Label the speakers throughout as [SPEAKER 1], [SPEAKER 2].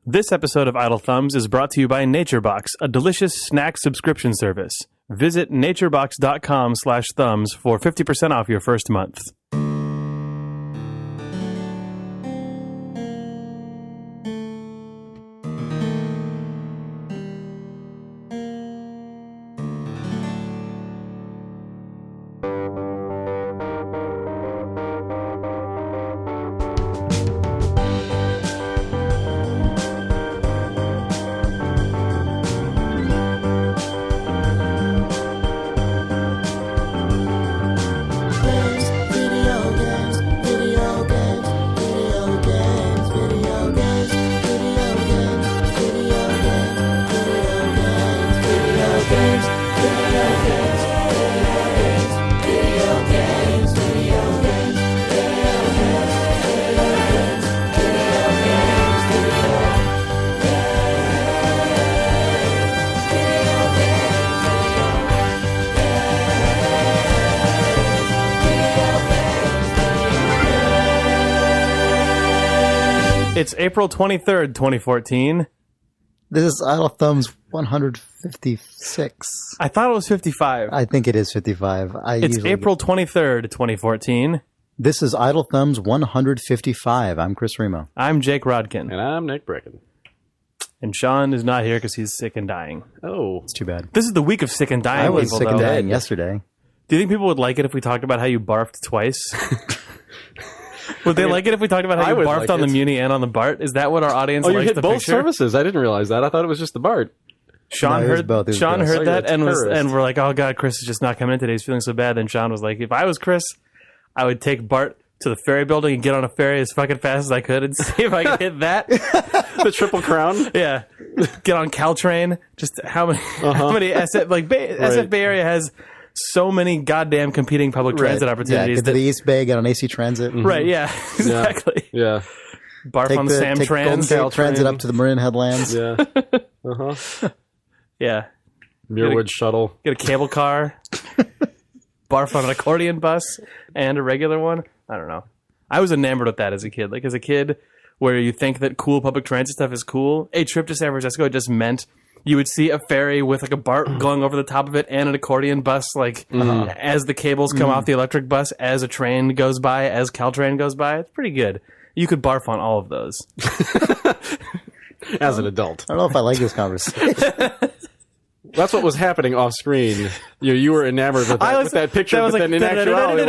[SPEAKER 1] This episode of Idle Thumbs is brought to you by NatureBox, a delicious snack subscription service. Visit naturebox.com/thumbs for 50% off your first month. It's April 23rd, 2014.
[SPEAKER 2] This is Idle Thumbs 156.
[SPEAKER 1] I thought it was 55.
[SPEAKER 2] I think it is 55.
[SPEAKER 1] It's April 23rd, 2014.
[SPEAKER 2] This is Idle Thumbs 155. I'm Chris Remo.
[SPEAKER 1] I'm Jake Rodkin.
[SPEAKER 3] And I'm Nick Brecken.
[SPEAKER 1] And Sean is not here because he's sick and dying.
[SPEAKER 3] Oh.
[SPEAKER 2] It's too bad.
[SPEAKER 1] This is the week of sick and dying
[SPEAKER 2] I was
[SPEAKER 1] people,
[SPEAKER 2] sick and
[SPEAKER 1] though.
[SPEAKER 2] dying yesterday.
[SPEAKER 1] Do you think people would like it if we talked about how you barfed twice? Would they like it if we talked about how you barfed
[SPEAKER 3] like
[SPEAKER 1] on the
[SPEAKER 3] it.
[SPEAKER 1] Muni and on the BART? Is that what our audience
[SPEAKER 3] Oh,
[SPEAKER 1] likes
[SPEAKER 3] you hit
[SPEAKER 1] to
[SPEAKER 3] both
[SPEAKER 1] picture?
[SPEAKER 3] services. I didn't realize that. I thought it was just the BART.
[SPEAKER 1] Sean
[SPEAKER 2] No, it was
[SPEAKER 1] heard,
[SPEAKER 2] both. It was
[SPEAKER 1] Sean
[SPEAKER 2] both.
[SPEAKER 1] heard
[SPEAKER 3] Oh, you're
[SPEAKER 1] that
[SPEAKER 3] a terrorist.
[SPEAKER 1] and we're like, oh God, Chris is just not coming in today. He's feeling so bad. Then Sean was like, if I was Chris, I would take BART to the ferry building and get on a ferry as fucking fast as I could and see if I could hit that.
[SPEAKER 3] The Triple Crown.
[SPEAKER 1] Yeah. Get on Caltrain. Just how many, SF Bay Area has so many goddamn competing public transit opportunities.
[SPEAKER 2] Yeah, get to the East Bay, get on AC Transit.
[SPEAKER 1] Right, yeah, exactly.
[SPEAKER 3] Yeah.
[SPEAKER 1] Barf on the Sam
[SPEAKER 2] take
[SPEAKER 1] Trans.
[SPEAKER 2] Golden Gate Transit up to the Marin Headlands.
[SPEAKER 3] Yeah. Uh-huh.
[SPEAKER 1] Yeah.
[SPEAKER 3] Muirwood Shuttle.
[SPEAKER 1] Get a cable car. Barf on an accordion bus and a regular one. I don't know. I was enamored with that as a kid. Like, as a kid, where you think that cool public transit stuff is cool, a trip to San Francisco just meant you would see a ferry with like a BART going over the top of it and an accordion bus, like as the cables come off the electric bus, as a train goes by, as Caltrain goes by. It's pretty good. You could barf on all of those.
[SPEAKER 3] As an adult.
[SPEAKER 2] I don't know if I like this conversation.
[SPEAKER 3] That's what was happening off screen. You were enamored with that picture, but then in actuality,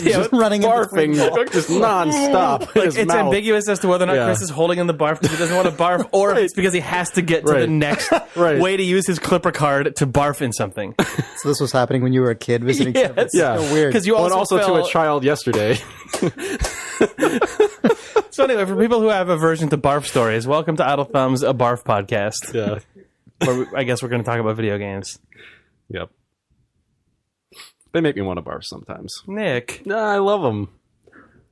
[SPEAKER 2] just running
[SPEAKER 3] barfing just nonstop. in his
[SPEAKER 1] It's
[SPEAKER 3] mouth.
[SPEAKER 1] ambiguous as to whether or not Chris is holding in the barf because he doesn't want to barf, or if it's because he has to get to the next way to use his clipper card to barf in something.
[SPEAKER 2] So this was happening when you were a kid visiting San Francisco?
[SPEAKER 3] Yeah.
[SPEAKER 2] So weird.
[SPEAKER 1] Because you
[SPEAKER 3] and also to a child yesterday.
[SPEAKER 1] So anyway, for people who have aversion to barf stories, welcome to Idle Thumbs, a barf podcast.
[SPEAKER 3] Yeah.
[SPEAKER 1] Where I guess we're going to talk about video games.
[SPEAKER 3] Yep. They make me want to barf sometimes.
[SPEAKER 1] Nick.
[SPEAKER 3] Nah, I love them.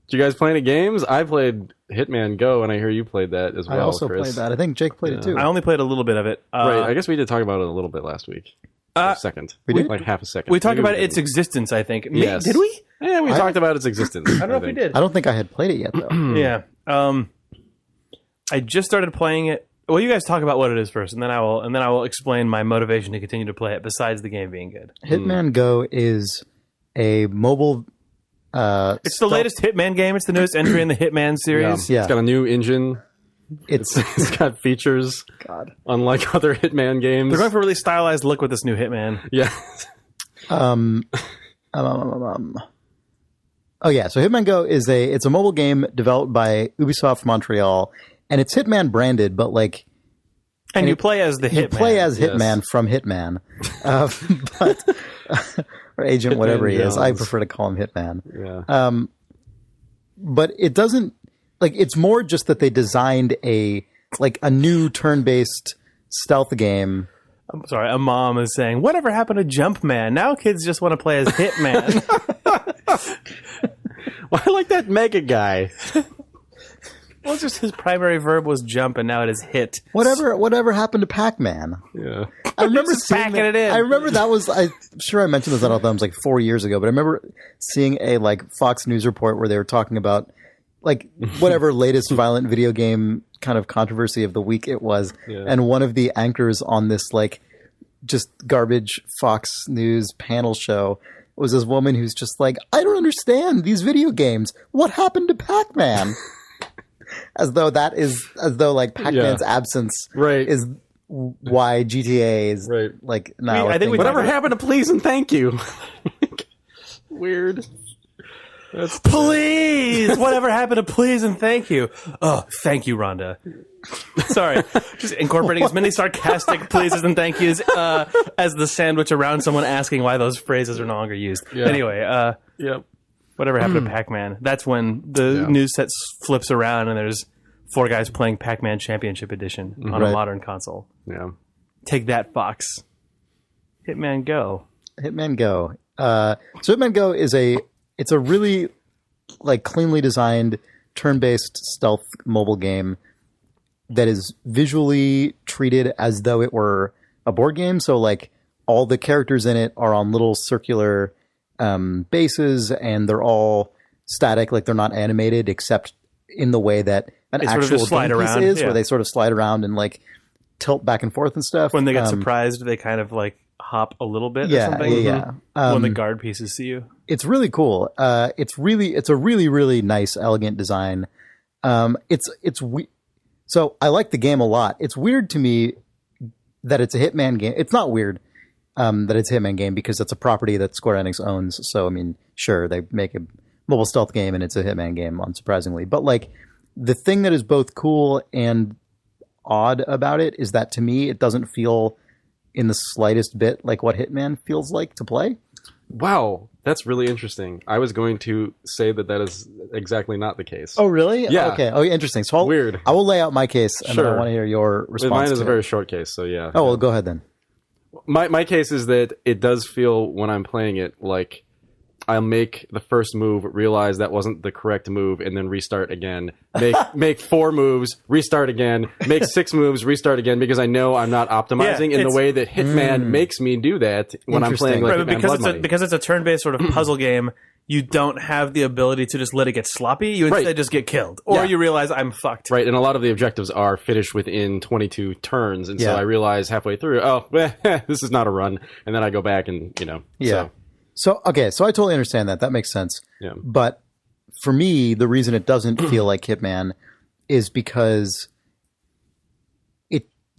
[SPEAKER 3] Did you guys play any games? I played Hitman Go, and I hear you played that as well,
[SPEAKER 2] I also
[SPEAKER 3] Chris.
[SPEAKER 2] played that. I think Jake played it too.
[SPEAKER 1] I only played a little bit of it.
[SPEAKER 3] Right, I guess we did talk about it a little bit last week. A second.
[SPEAKER 2] We did?
[SPEAKER 3] Like half a second.
[SPEAKER 1] We talked
[SPEAKER 3] Maybe
[SPEAKER 1] about
[SPEAKER 3] we
[SPEAKER 1] its
[SPEAKER 3] didn't.
[SPEAKER 1] existence, I think.
[SPEAKER 3] Yes.
[SPEAKER 1] Did we?
[SPEAKER 3] Yeah, we talked about its existence.
[SPEAKER 1] I don't know if we did.
[SPEAKER 2] I don't think I had played it yet, though.
[SPEAKER 1] Yeah. I just started playing it. Well, you guys talk about what it is first, and then I will explain my motivation to continue to play it. Besides the game being good,
[SPEAKER 2] Hitman Go is a mobile.
[SPEAKER 1] it's the latest Hitman game. It's the newest entry in the Hitman series.
[SPEAKER 2] Yeah.
[SPEAKER 3] It's got a new engine.
[SPEAKER 2] It's
[SPEAKER 3] It's got features.
[SPEAKER 2] God.
[SPEAKER 3] Unlike other Hitman games.
[SPEAKER 1] They're going for a really stylized look with this new Hitman.
[SPEAKER 3] Yeah.
[SPEAKER 2] Oh yeah, so Hitman Go is it's a mobile game developed by Ubisoft Montreal, and it's Hitman branded, but like
[SPEAKER 1] And you play as the Hitman.
[SPEAKER 2] you play as Hitman from Hitman, but or Agent
[SPEAKER 3] Hitman
[SPEAKER 2] whatever he is.
[SPEAKER 3] Jones.
[SPEAKER 2] I prefer to call him Hitman.
[SPEAKER 3] Yeah.
[SPEAKER 2] But it doesn't like it's more just that they designed a new turn-based stealth game.
[SPEAKER 1] I'm sorry, a mom is saying, whatever happened to Jumpman? Now kids just want to play as Hitman.
[SPEAKER 3] Well, I like that mega guy.
[SPEAKER 1] Well, it's just his primary verb was jump, and now it is hit.
[SPEAKER 2] Whatever happened to Pac-Man?
[SPEAKER 3] Yeah.
[SPEAKER 2] I remember
[SPEAKER 1] just
[SPEAKER 2] seeing
[SPEAKER 1] packing it in.
[SPEAKER 2] I remember that was. I'm sure I mentioned this on All Thumbs like 4 years ago, but I remember seeing a Fox News report where they were talking about whatever latest violent video game kind of controversy of the week it was.
[SPEAKER 3] Yeah.
[SPEAKER 2] And one of the anchors on this like just garbage Fox News panel show was this woman who's just like, I don't understand these video games. What happened to Pac-Man? as though like Pac-Man's absence is why GTA is like now.
[SPEAKER 1] I think
[SPEAKER 3] whatever happened to please and thank you. Weird.
[SPEAKER 1] Please! Whatever happened to please and thank you? Oh, thank you, Rhonda. Sorry. Just incorporating as many sarcastic pleases and thank yous as the sandwich around someone asking why those phrases are no longer used. Yeah. Anyway, whatever happened to Pac-Man? That's when the news set flips around and there's 4 guys playing Pac-Man Championship Edition on a modern console.
[SPEAKER 3] Yeah.
[SPEAKER 1] Take that, Fox. Hitman Go.
[SPEAKER 2] Hitman Go. So Hitman Go is it's a really like cleanly designed turn-based stealth mobile game that is visually treated as though it were a board game. So like all the characters in it are on little circular bases and they're all static, like they're not animated except in the way that an
[SPEAKER 1] they
[SPEAKER 2] actual
[SPEAKER 1] sort of just slide
[SPEAKER 2] game piece
[SPEAKER 1] around,
[SPEAKER 2] is, where they sort of slide around and like tilt back and forth and stuff.
[SPEAKER 1] When they get surprised, they kind of like hop a little bit or something.
[SPEAKER 2] Yeah.
[SPEAKER 1] When the guard pieces see you.
[SPEAKER 2] It's really cool. It's a really, really nice, elegant design. So I like the game a lot. It's weird to me that it's a Hitman game. It's not weird that it's a Hitman game because it's a property that Square Enix owns. So, I mean, sure, they make a mobile stealth game and it's a Hitman game, unsurprisingly. But like the thing that is both cool and odd about it is that to me, it doesn't feel in the slightest bit like what Hitman feels like to play.
[SPEAKER 3] Wow, that's really interesting. I was going to say that is exactly not the case.
[SPEAKER 2] Oh, really?
[SPEAKER 3] Yeah.
[SPEAKER 2] Okay. Oh, interesting. So
[SPEAKER 3] weird.
[SPEAKER 2] I will lay out my case, and then I want to hear your response.
[SPEAKER 3] Mine is
[SPEAKER 2] to
[SPEAKER 3] a very short case, so yeah.
[SPEAKER 2] Oh, well, go ahead then.
[SPEAKER 3] My case is that it does feel when I'm playing it like I'll make the first move, realize that wasn't the correct move, and then restart again. Make 4 moves, restart again. Make 6 moves, restart again, because I know I'm not optimizing in the way that Hitman makes me do that when I'm playing like Hitman Blood Money.
[SPEAKER 1] Because it's a turn-based sort of puzzle game, you don't have the ability to just let it get sloppy. You instead just get killed. Or you realize I'm fucked.
[SPEAKER 3] Right, and a lot of the objectives are finished within 22 turns, and so I realize halfway through, this is not a run, and then I go back and,
[SPEAKER 2] So I totally understand that. That makes sense.
[SPEAKER 3] Yeah.
[SPEAKER 2] But for me, the reason it doesn't feel like Hitman is because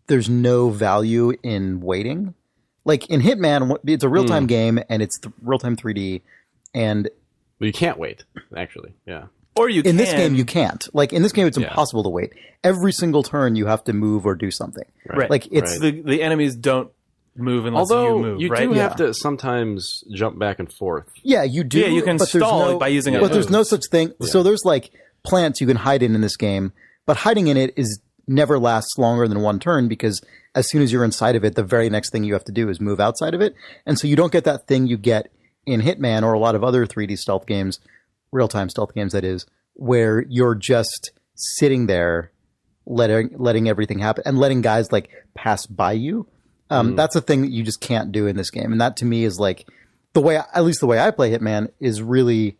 [SPEAKER 2] there's no value in waiting. Like in Hitman, it's a real-time game and it's real-time 3D, and
[SPEAKER 3] you can't wait, actually. Yeah.
[SPEAKER 1] Or you can.
[SPEAKER 2] In this game, you can't. Like in this game, it's impossible to wait. Every single turn, you have to move or do something.
[SPEAKER 1] Right.
[SPEAKER 2] Like it's
[SPEAKER 1] the enemies don't move unless you move,
[SPEAKER 3] you do have to sometimes jump back and forth.
[SPEAKER 2] Yeah, you do.
[SPEAKER 1] Yeah, you can stall by using it.
[SPEAKER 2] But there's no such thing. Yeah. So there's like plants you can hide in this game, but hiding in it never lasts longer than 1 turn because as soon as you're inside of it, the very next thing you have to do is move outside of it. And so you don't get that thing you get in Hitman or a lot of other 3D stealth games, real-time stealth games that is, where you're just sitting there letting everything happen and letting guys like pass by you. That's a thing that you just can't do in this game. And that to me is like at least the way I play Hitman is really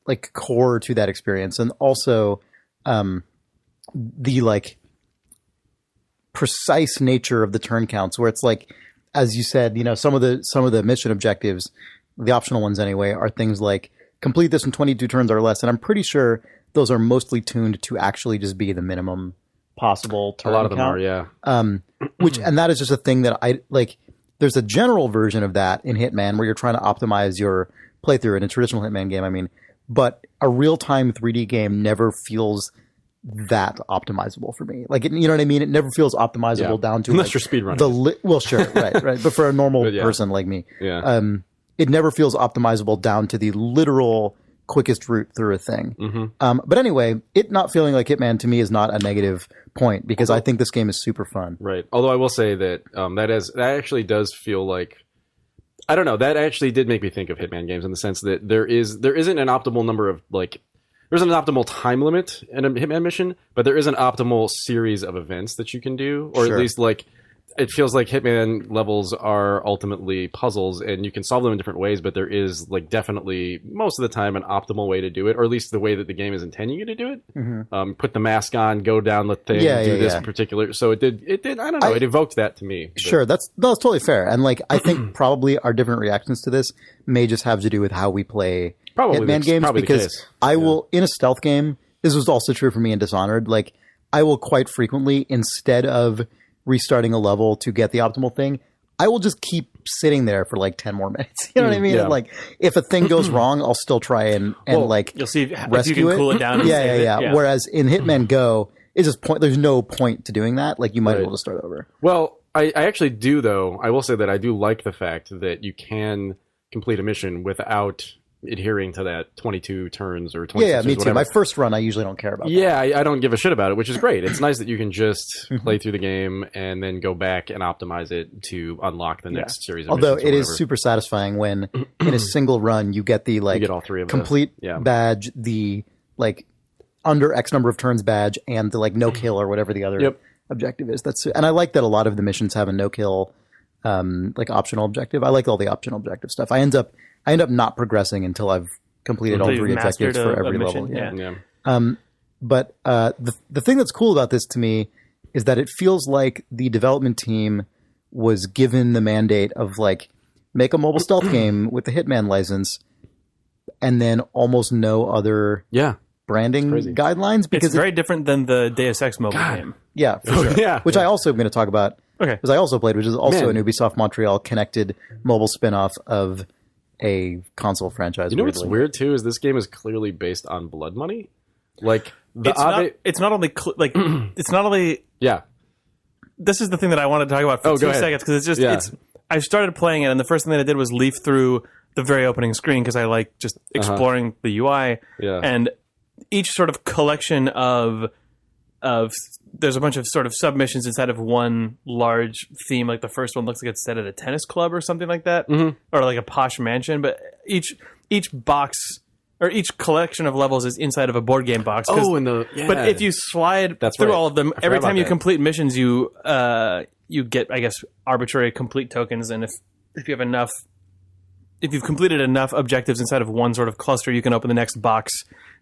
[SPEAKER 2] like core to that experience. And also, the like precise nature of the turn counts where it's like, as you said, some of the mission objectives, the optional ones anyway, are things like complete this in 22 turns or less. And I'm pretty sure those are mostly tuned to actually just be the minimum possible turn count.
[SPEAKER 3] A lot of them are, yeah.
[SPEAKER 2] And that is just a thing that I like. There's a general version of that in Hitman where you're trying to optimize your playthrough in a traditional Hitman game. I mean, but a real-time 3D game never feels that optimizable for me. Like, you know what I mean? It never feels optimizable down to
[SPEAKER 3] unless you're speedrunning.
[SPEAKER 2] Well, sure, right. But for a normal person like me, it never feels optimizable down to the literal quickest route through a thing. But anyway, it not feeling like Hitman to me is not a negative point because I think this game is super fun.
[SPEAKER 3] Right. Although I will say that that actually does feel like, I don't know, that actually did make me think of Hitman games in the sense that there isn't an optimal number of like, there's an optimal time limit in a Hitman mission, but there is an optimal series of events that you can do, or at least like, it feels like Hitman levels are ultimately puzzles, and you can solve them in different ways, but there is like definitely most of the time an optimal way to do it, or at least the way that the game is intending you to do it. Put the mask on, go down the thing, do this particular. So it did. I don't know. It evoked that to me.
[SPEAKER 2] Sure, that's totally fair. And like I think probably our different reactions to this may just have to do with how we play Hitman games. Because I will in a stealth game. This was also true for me in Dishonored. Like I will quite frequently, instead of restarting a level to get the optimal thing, I will just keep sitting there for like 10 more minutes. You know what I mean?
[SPEAKER 3] Yeah.
[SPEAKER 2] And like if a thing goes wrong, I'll still try and like
[SPEAKER 1] you'll see if
[SPEAKER 2] rescue
[SPEAKER 1] you can cool it down. And save it.
[SPEAKER 2] Whereas in Hitman Go, it's just there's no point to doing that. Like you might be able to start over.
[SPEAKER 3] Well, I actually do though. I will say that I do like the fact that you can complete a mission without adhering to that 22 turns or 26
[SPEAKER 2] me
[SPEAKER 3] turns,
[SPEAKER 2] too.
[SPEAKER 3] whatever.
[SPEAKER 2] My first run, I usually don't care about that.
[SPEAKER 3] Yeah, I don't give a shit about it, which is great. It's nice that you can just play through the game and then go back and optimize it to unlock the next series of
[SPEAKER 2] Although
[SPEAKER 3] missions.
[SPEAKER 2] it is super satisfying when in a single run you get the like
[SPEAKER 3] you get all three of
[SPEAKER 2] complete
[SPEAKER 3] them.
[SPEAKER 2] badge, the like under X number of turns badge, and the like no kill or whatever the other objective is. And I like that a lot of the missions have a no kill like optional objective. I like all the optional objective stuff. I end up not progressing until I've completed all 3 objectives for every level. But the thing that's cool about this to me is that it feels like the development team was given the mandate of like make a mobile stealth game with the Hitman license, and then almost no other branding guidelines, because
[SPEAKER 1] it's very different than the Deus Ex mobile game.
[SPEAKER 2] Yeah, for sure. Which I also am going to talk about.
[SPEAKER 1] Okay,
[SPEAKER 2] because I also played, which is also an Ubisoft Montreal connected mobile spinoff of a console franchise.
[SPEAKER 3] You know what's weird too is this game is clearly based on blood money. Like
[SPEAKER 1] it's not only it's not only This is the thing that I wanted to talk about for 2 seconds, because it's just I started playing it, and the first thing that I did was leaf through the very opening screen because I like just exploring the UI. And each sort of collection of there's a bunch of sort of submissions inside of one large theme. Like the first one looks like it's set at a tennis club or something like that, or like a posh mansion. But each box or each collection of levels is inside of a board game box. But if you slide through all of them, every time you complete missions, you get, I guess, arbitrary complete tokens. And if you have enough, if you've completed enough objectives inside of one sort of cluster, you can open the next box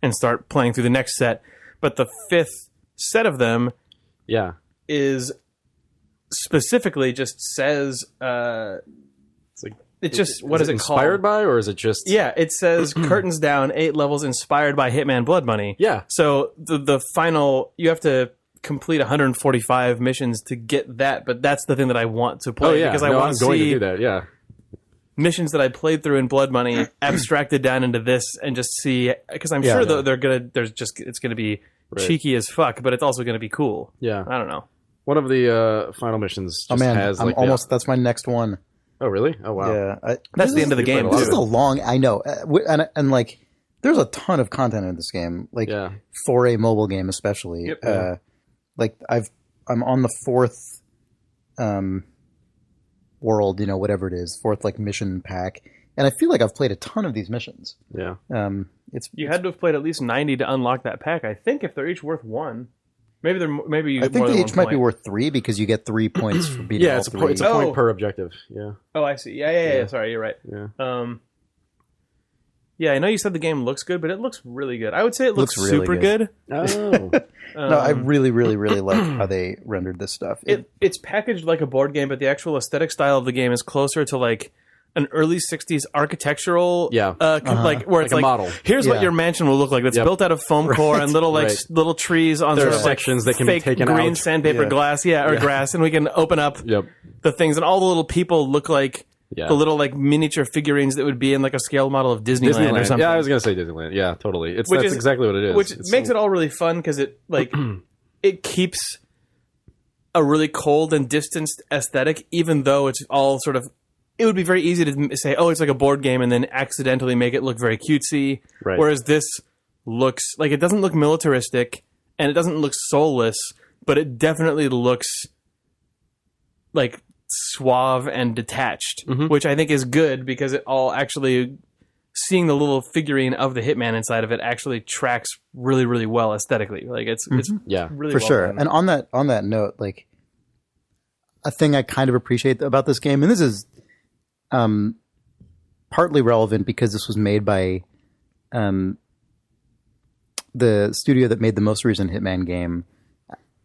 [SPEAKER 1] and start playing through the next set. But the 5th set of them is specifically just says it's like it just what is it
[SPEAKER 3] inspired
[SPEAKER 1] called?
[SPEAKER 3] By, or is it just
[SPEAKER 1] it says curtains down 8 levels inspired by Hitman Blood Money. So the final, you have to complete 145 missions to get that, but that's the thing that I want to play because I want to see
[SPEAKER 3] do that.
[SPEAKER 1] Missions that I played through in Blood Money abstracted down into this and just see, because I'm sure it's gonna be cheeky as fuck, but it's also going to be cool. I don't know.
[SPEAKER 3] One of the final missions just has
[SPEAKER 2] I'm
[SPEAKER 3] like
[SPEAKER 2] almost that's my next one.
[SPEAKER 3] Oh really? Oh wow.
[SPEAKER 2] Yeah,
[SPEAKER 1] that's the end of the game.
[SPEAKER 2] This is a long. I know, and like there's a ton of content in this game, like for a mobile game especially. Like I'm on the 4th world, whatever it is, 4th like mission pack. And I feel like I've played a ton of these missions.
[SPEAKER 1] You had to have played at least 90 to unlock that pack. I think if they're each worth 1, maybe
[SPEAKER 2] I think they each might be worth 3 because you get 3 points for beating all 3.
[SPEAKER 3] It's a point per objective.
[SPEAKER 1] Oh, I see. Yeah. Sorry, you're right. I know you said the game looks good, but it looks really good. I would say it looks really super good.
[SPEAKER 3] Oh.
[SPEAKER 2] No, I really, really, really like how they rendered this stuff.
[SPEAKER 1] It's packaged like a board game, but the actual aesthetic style of the game is closer to like an early 60s architectural like where it's like a model. Here's what your mansion will look like. That's built out of foam core and little little trees on
[SPEAKER 3] there
[SPEAKER 1] sort of
[SPEAKER 3] sections
[SPEAKER 1] like
[SPEAKER 3] that can
[SPEAKER 1] fake
[SPEAKER 3] be taken
[SPEAKER 1] green
[SPEAKER 3] out.
[SPEAKER 1] sandpaper glass or grass, and we can open up the things, and all the little people look like the little like miniature figurines that would be in like a scale model of Disneyland or something.
[SPEAKER 3] Yeah, I was gonna say Disneyland. Yeah, totally. That's exactly what it is.
[SPEAKER 1] Which makes it all really fun because it like it keeps a really cold and distanced aesthetic, even though it's all sort of. It would be very easy to say, oh, it's like a board game, and then accidentally make it look very cutesy. Right. Whereas this looks like it doesn't look militaristic, and it doesn't look soulless, but it definitely looks like suave and detached, which I think is good because it all actually, seeing the little figurine of the Hitman inside of it actually tracks really, really well aesthetically. Like it's really
[SPEAKER 2] for
[SPEAKER 1] well
[SPEAKER 2] sure.
[SPEAKER 1] done.
[SPEAKER 2] And on that note, like a thing I kind of appreciate about this game, and this is partly relevant because this was made by the studio that made the most recent Hitman game,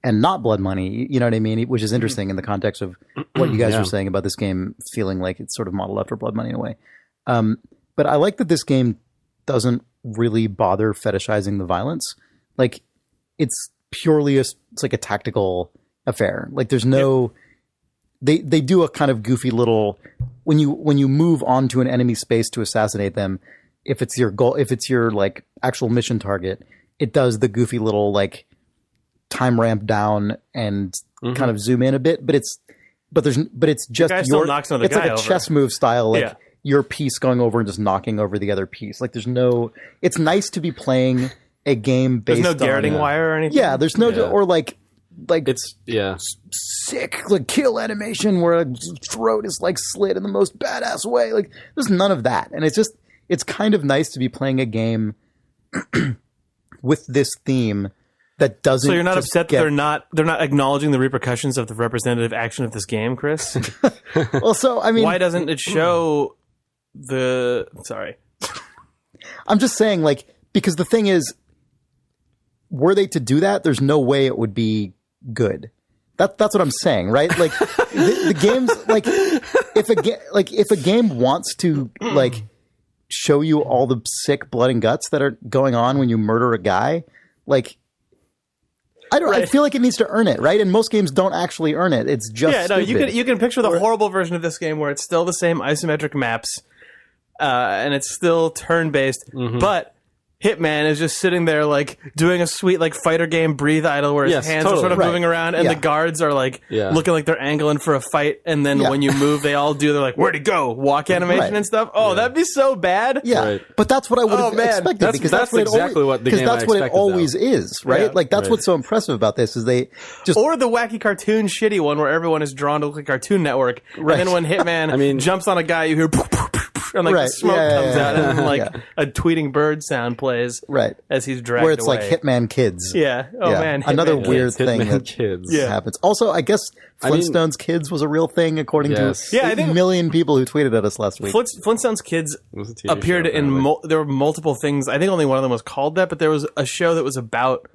[SPEAKER 2] and not Blood Money, you know what I mean? Which is interesting in the context of what you guys were saying about this game feeling like it's sort of modeled after Blood Money in a way. But I like that this game doesn't really bother fetishizing the violence. Like, it's purely it's like a tactical affair. Like, there's no... They do a kind of goofy little... When you move onto an enemy space to assassinate them, if it's your goal, if it's your, like, actual mission target, it does the goofy little, like, time ramp down and kind of zoom in a bit, but it's just
[SPEAKER 1] still knocks another
[SPEAKER 2] it's
[SPEAKER 1] guy
[SPEAKER 2] like a
[SPEAKER 1] over.
[SPEAKER 2] chess move style, like your piece going over and just knocking over the other piece. Like, there's no, it's nice to be playing a game based
[SPEAKER 1] There's no garroting
[SPEAKER 2] on,
[SPEAKER 1] wire or anything.
[SPEAKER 2] Yeah, there's no, or like
[SPEAKER 3] it's
[SPEAKER 2] sick like kill animation where a throat is like slit in the most badass way. Like, there's none of that, and it's kind of nice to be playing a game with this theme that doesn't.
[SPEAKER 1] So you're not upset that they're not acknowledging the repercussions of the representative action of this game, Chris?
[SPEAKER 2] Well, so I mean,
[SPEAKER 1] why doesn't it show the? Sorry,
[SPEAKER 2] I'm just saying, like, because the thing is, were they to do that, there's no way it would be good. That's what I'm saying, right? Like, the game's like, if a game wants to like show you all the sick blood and guts that are going on when you murder a guy, like. I feel like it needs to earn it, right? And most games don't actually earn it. It's just stupid.
[SPEAKER 1] You can picture the horrible version of this game where it's still the same isometric maps, and it's still turn-based, but Hitman is just sitting there like doing a sweet like fighter game breathe idle where his hands are sort of moving around, and the guards are like looking like they're angling for a fight, and then when you move, they all do. They're like, "Where'd he go?" Walk animation and stuff. Oh, that'd be so bad.
[SPEAKER 2] Yeah, but that's what I would have expected, because that's
[SPEAKER 3] exactly what the game
[SPEAKER 2] that's what it always is, right?
[SPEAKER 1] Yeah.
[SPEAKER 2] Like, that's what's so impressive about this is they just
[SPEAKER 1] or the wacky cartoon shitty one where everyone is drawn to look like Cartoon Network, and then when Hitman jumps on a guy, you hear and like the smoke comes out, and then like a tweeting bird sound plays as he's dragged
[SPEAKER 2] where it's
[SPEAKER 1] away.
[SPEAKER 2] like Hitman Kids.
[SPEAKER 1] Man,
[SPEAKER 2] another
[SPEAKER 1] Hitman
[SPEAKER 2] weird thing
[SPEAKER 3] Hitman
[SPEAKER 2] that
[SPEAKER 3] Kids
[SPEAKER 2] happens. Also, I guess Flintstones Kids was a real thing, according to
[SPEAKER 1] I think
[SPEAKER 2] a million people who tweeted at us last week.
[SPEAKER 1] Flintstones Kids appeared in there were multiple things. I think only one of them was called that, but there was a show that was about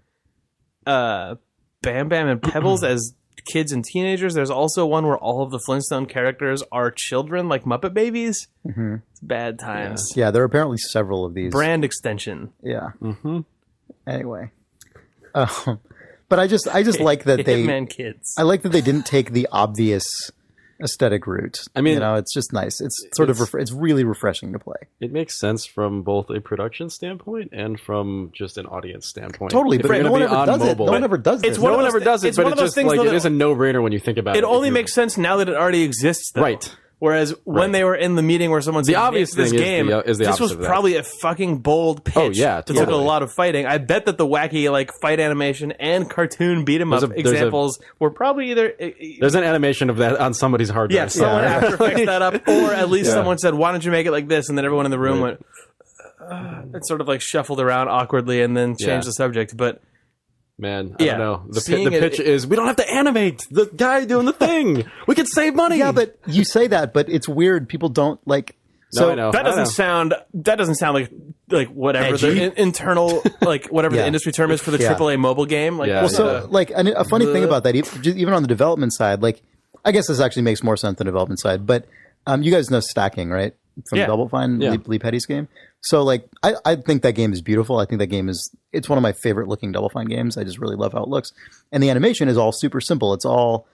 [SPEAKER 1] Bam Bam and Pebbles as kids and teenagers. There's also one where all of the Flintstone characters are children, like Muppet Babies. It's bad times.
[SPEAKER 2] Yeah, there are apparently several of these.
[SPEAKER 1] Brand extension.
[SPEAKER 2] Yeah. Anyway, but I just like that they
[SPEAKER 1] Hitman Kids.
[SPEAKER 2] I like that they didn't take the obvious aesthetic route.
[SPEAKER 3] I mean,
[SPEAKER 2] you know, it's just nice. It's sort of it's really refreshing to play.
[SPEAKER 3] It makes sense from both a production standpoint and from just an audience standpoint.
[SPEAKER 2] Totally, but no one ever does it. No one ever does this.
[SPEAKER 3] No one ever does it, but it's just like it is a no-brainer when you think about it.
[SPEAKER 1] It only makes sense now that it already exists, though.
[SPEAKER 3] Right.
[SPEAKER 1] Whereas when they were in the meeting where someone said,
[SPEAKER 3] the obvious
[SPEAKER 1] this
[SPEAKER 3] thing
[SPEAKER 1] game,
[SPEAKER 3] is the
[SPEAKER 1] this was
[SPEAKER 3] opposite of that.
[SPEAKER 1] probably a fucking bold pitch.
[SPEAKER 3] Oh, yeah,
[SPEAKER 1] that took a lot of fighting. I bet that the wacky like fight animation and cartoon beat 'em up examples were probably either.
[SPEAKER 3] There's an animation of that on somebody's hard drive.
[SPEAKER 1] Yeah, someone after fixed that up, or at least someone said, "Why don't you make it like this?" And then everyone in the room went. It sort of like shuffled around awkwardly and then changed the subject, but.
[SPEAKER 3] Man, I don't know. The pitch
[SPEAKER 1] it,
[SPEAKER 3] is, we don't have to animate the guy doing the thing. We can save money.
[SPEAKER 2] Yeah, but you say that, but it's weird. People don't like.
[SPEAKER 3] So I know.
[SPEAKER 1] That doesn't sound like whatever the internal like whatever the industry term is for the AAA mobile game. Like,
[SPEAKER 2] like a funny thing about that, even on the development side, like I guess this actually makes more sense than the development side. But you guys know stacking, right? From Double Fine, Lee Petty's game. So, like, I think that game is beautiful. I think that game it's one of my favorite looking Double Fine games. I just really love how it looks. And the animation is all super simple. It's all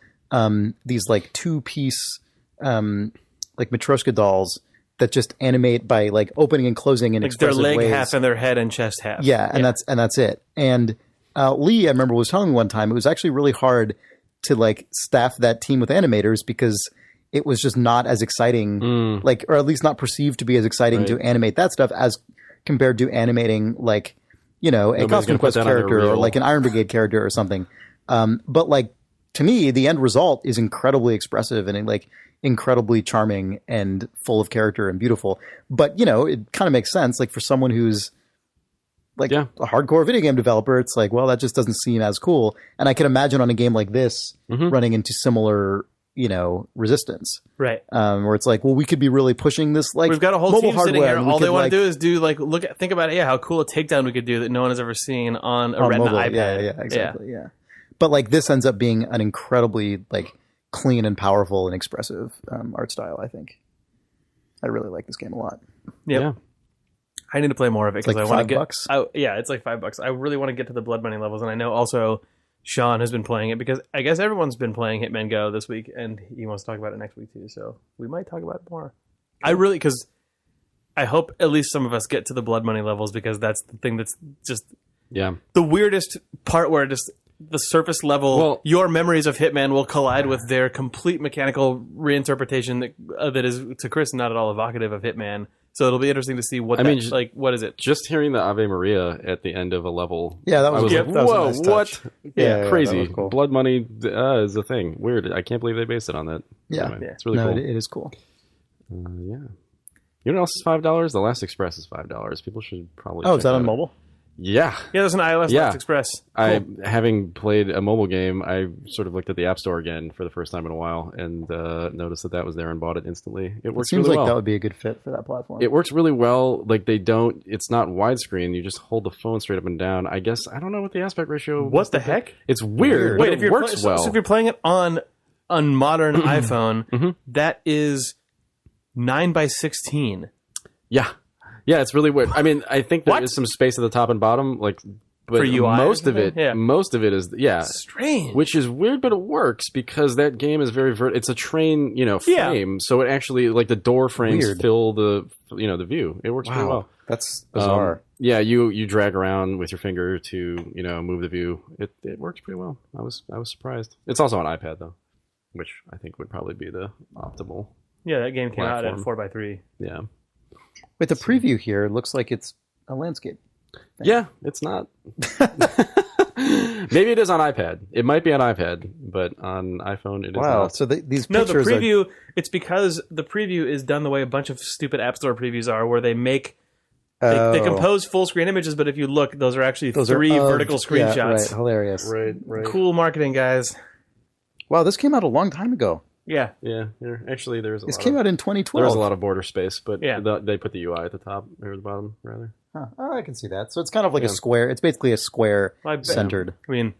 [SPEAKER 2] these, like, two-piece, like, Matryoshka dolls that just animate by, like, opening and closing in expressive ways.
[SPEAKER 1] Their leg half and their head and chest half.
[SPEAKER 2] Yeah, and that's it. And Lee, I remember, was telling me one time, it was actually really hard to, like, staff that team with animators because it was just not as exciting, like, or at least not perceived to be as exciting to animate that stuff as compared to animating, like, you know, a Costume Quest character or like an Iron Brigade character or something. But like, to me, the end result is incredibly expressive and like incredibly charming and full of character and beautiful. But, you know, it kind of makes sense. Like for someone who's like a hardcore video game developer, it's like, well, that just doesn't seem as cool. And I can imagine on a game like this running into similar resistance.
[SPEAKER 1] Right.
[SPEAKER 2] Where it's like, well, we could be really pushing this like
[SPEAKER 1] we've got a whole
[SPEAKER 2] mobile
[SPEAKER 1] team sitting
[SPEAKER 2] hardware,
[SPEAKER 1] here.
[SPEAKER 2] and
[SPEAKER 1] All
[SPEAKER 2] we
[SPEAKER 1] they
[SPEAKER 2] could,
[SPEAKER 1] want to do is think about how cool a takedown we could do that no one has ever seen on a Retina
[SPEAKER 2] mobile.
[SPEAKER 1] iPad.
[SPEAKER 2] Yeah, exactly. Yeah. But like this ends up being an incredibly like clean and powerful and expressive art style. I think I really like this game a lot.
[SPEAKER 1] Yep.
[SPEAKER 3] Yeah.
[SPEAKER 1] I need to play more of it because
[SPEAKER 2] like
[SPEAKER 1] I want to get.
[SPEAKER 2] $5?
[SPEAKER 1] Yeah, it's like $5. I really want to get to the blood money levels, and I know also Sean has been playing it because I guess everyone's been playing Hitman Go this week, and he wants to talk about it next week too. So we might talk about it more. Because I hope at least some of us get to the blood money levels because that's the thing that's just the weirdest part where just the surface level, your memories of Hitman will collide with their complete mechanical reinterpretation that is to Chris not at all evocative of Hitman. So it'll be interesting to see what what is it?
[SPEAKER 3] Just hearing the Ave Maria at the end of a level.
[SPEAKER 2] Yeah, that was,
[SPEAKER 3] I was
[SPEAKER 2] like,
[SPEAKER 3] like,
[SPEAKER 2] that was a
[SPEAKER 3] whoa,
[SPEAKER 2] nice
[SPEAKER 3] what?
[SPEAKER 2] touch.
[SPEAKER 3] Yeah, crazy.
[SPEAKER 2] That was cool.
[SPEAKER 3] Blood money is a thing. Weird. I can't believe they based it on that.
[SPEAKER 2] Yeah.
[SPEAKER 3] Anyway, it's really cool.
[SPEAKER 2] It is cool.
[SPEAKER 3] Yeah. You know what else is $5? The Last Express is $5. People should probably.
[SPEAKER 2] Oh, is that on mobile?
[SPEAKER 3] Yeah.
[SPEAKER 1] Yeah, there's an iOS Last Express.
[SPEAKER 3] Cool. Having played a mobile game, I sort of looked at the App Store again for the first time in a while and noticed that was there and bought it instantly. It works
[SPEAKER 2] seems
[SPEAKER 3] really
[SPEAKER 2] like
[SPEAKER 3] well.
[SPEAKER 2] that would be a good fit for that platform.
[SPEAKER 3] It works really well. Like it's not widescreen. You just hold the phone straight up and down. I guess, I don't know what the aspect ratio.
[SPEAKER 1] What the heck?
[SPEAKER 3] It's weird.
[SPEAKER 1] Wait,
[SPEAKER 3] but it works well.
[SPEAKER 1] So if you're playing it on modern iPhone, that is 9:16.
[SPEAKER 3] Yeah. Yeah, it's really weird. I mean, I think there is some space at the top and bottom, but
[SPEAKER 1] for UI
[SPEAKER 3] most of it is
[SPEAKER 1] strange.
[SPEAKER 3] Which is weird, but it works because that game is very it's a train, frame, so it actually like the door frames fill the view. It works pretty well.
[SPEAKER 2] That's bizarre.
[SPEAKER 3] You drag around with your finger to move the view. It works pretty well. I was surprised. It's also on iPad though, which I think would probably be the optimal.
[SPEAKER 1] Yeah, that game came out at 4:3.
[SPEAKER 3] Yeah.
[SPEAKER 2] Wait, the preview here looks like it's a landscape thing.
[SPEAKER 3] Yeah, it's not. Maybe it is on iPad. It might be on iPad, but on iPhone it is not.
[SPEAKER 2] So these pictures
[SPEAKER 1] the preview, it's because the preview is done the way a bunch of stupid App Store previews are, where they make... They compose full screen images, but if you look, those are actually three vertical screenshots.
[SPEAKER 2] Yeah, right. Hilarious.
[SPEAKER 3] Right.
[SPEAKER 1] Cool marketing, guys.
[SPEAKER 2] Wow, this came out a long time ago.
[SPEAKER 1] Yeah.
[SPEAKER 3] Actually,
[SPEAKER 2] this came out in 2012.
[SPEAKER 3] There was a lot of border space, but
[SPEAKER 1] they
[SPEAKER 3] put the UI at the top or the bottom, rather.
[SPEAKER 2] Huh. Oh, I can see that. So it's kind of like a square. It's basically a square centered.
[SPEAKER 1] I mean,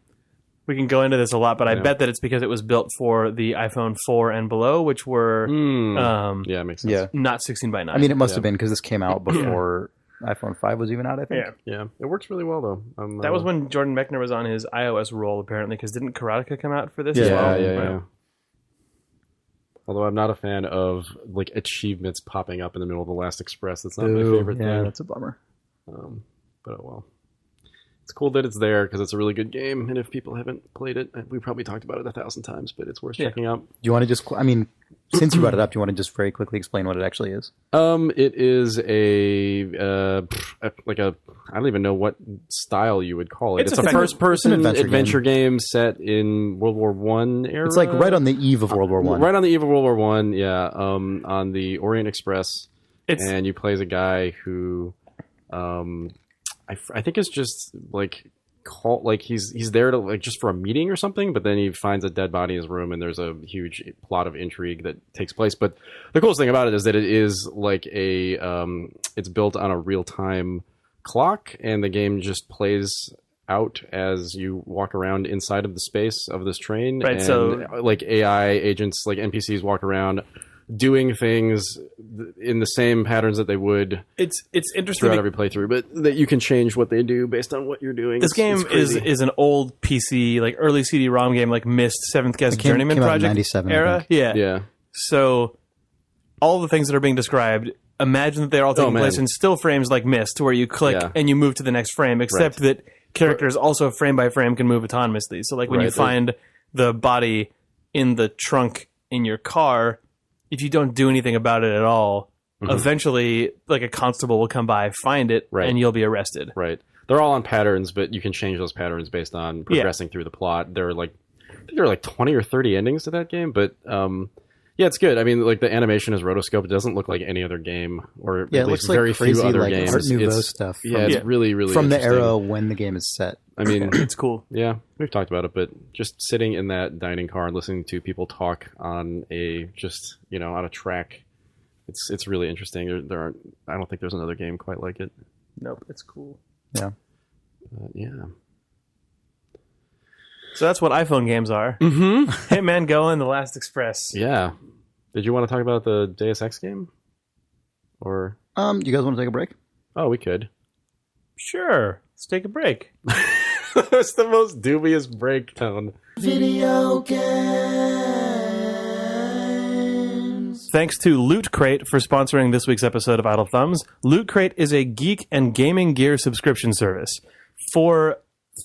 [SPEAKER 1] we can go into this a lot, but I bet that it's because it was built for the iPhone 4 and below, which were
[SPEAKER 3] it makes sense.
[SPEAKER 2] Yeah.
[SPEAKER 1] Not 16:9.
[SPEAKER 2] I mean, it must have been because this came out before iPhone 5 was even out, I think.
[SPEAKER 3] Yeah. It works really well, though.
[SPEAKER 1] That was when Jordan Mechner was on his iOS roll, apparently, because didn't Karateka come out for this as well?
[SPEAKER 3] Yeah. Although I'm not a fan of like achievements popping up in the middle of the Last Express. That's not my favorite thing.
[SPEAKER 2] Yeah, that's a bummer.
[SPEAKER 3] But oh well. It's cool that it's there because it's a really good game. And if people haven't played it, we probably talked about it 1,000 times, but it's worth checking out.
[SPEAKER 2] Do you want to just, since you brought it up, do you want to just very quickly explain what it actually is?
[SPEAKER 3] It is I don't even know what style you would call it. It's a first-person adventure game set in World War I era.
[SPEAKER 2] It's like right on the eve of World War I.
[SPEAKER 3] Right on the eve of World War I, yeah. On the Orient Express. And you play as a guy who... I think it's just he's there to just for a meeting or something, but then he finds a dead body in his room and there's a huge plot of intrigue that takes place. But the coolest thing about it is that it is like it's built on a real-time clock, and the game just plays out as you walk around inside of the space of this train.
[SPEAKER 1] Right,
[SPEAKER 3] and
[SPEAKER 1] so
[SPEAKER 3] like AI agents, like NPCs walk around doing things in the same patterns that they would.
[SPEAKER 1] It's interesting
[SPEAKER 3] throughout every playthrough, but that you can change what they do based on what you're doing.
[SPEAKER 1] This game is an old PC, like early CD-ROM game, like Myst, Seventh Guest Journeyman Project
[SPEAKER 2] 97,
[SPEAKER 1] era. Yeah. So all the things that are being described, imagine that they're all taking place in still frames like Myst, where you click and you move to the next frame, except that characters also frame by frame can move autonomously. So like when you find the body in the trunk in your car, if you don't do anything about it at all, eventually, like a constable will come by, find it, and you'll be arrested.
[SPEAKER 3] Right. They're all on patterns, but you can change those patterns based on progressing through the plot. There are like 20 or 30 endings to that game, but Yeah, it's good. I mean, like the animation is rotoscope. It doesn't look like any other game, or
[SPEAKER 2] Yeah,
[SPEAKER 3] at
[SPEAKER 2] it
[SPEAKER 3] least
[SPEAKER 2] looks like
[SPEAKER 3] very
[SPEAKER 2] crazy
[SPEAKER 3] few other
[SPEAKER 2] like
[SPEAKER 3] games.
[SPEAKER 2] Art Nouveau
[SPEAKER 3] It's-
[SPEAKER 2] stuff.
[SPEAKER 3] Yeah, it's really, really
[SPEAKER 2] from the
[SPEAKER 3] interesting.
[SPEAKER 2] era when the game is set.
[SPEAKER 3] I mean,
[SPEAKER 1] It's cool.
[SPEAKER 3] yeah, we've talked about it, but just sitting in that dining car and listening to people talk on on a track, it's really interesting. There aren't. I don't think there's another game quite like it.
[SPEAKER 1] Nope, it's cool.
[SPEAKER 2] Yeah.
[SPEAKER 3] Yeah.
[SPEAKER 1] So that's what iPhone games are.
[SPEAKER 3] Mm-hmm.
[SPEAKER 1] Hitman Go and The Last Express.
[SPEAKER 3] Yeah. Did you want to talk about the Deus Ex game? Or
[SPEAKER 2] You guys want to take a break?
[SPEAKER 3] we could.
[SPEAKER 1] Sure. Let's take a break.
[SPEAKER 3] That's the most dubious break tone.
[SPEAKER 2] Video games.
[SPEAKER 1] Thanks to Loot Crate for sponsoring this week's episode of Idle Thumbs. Loot Crate is a geek and gaming gear subscription service. For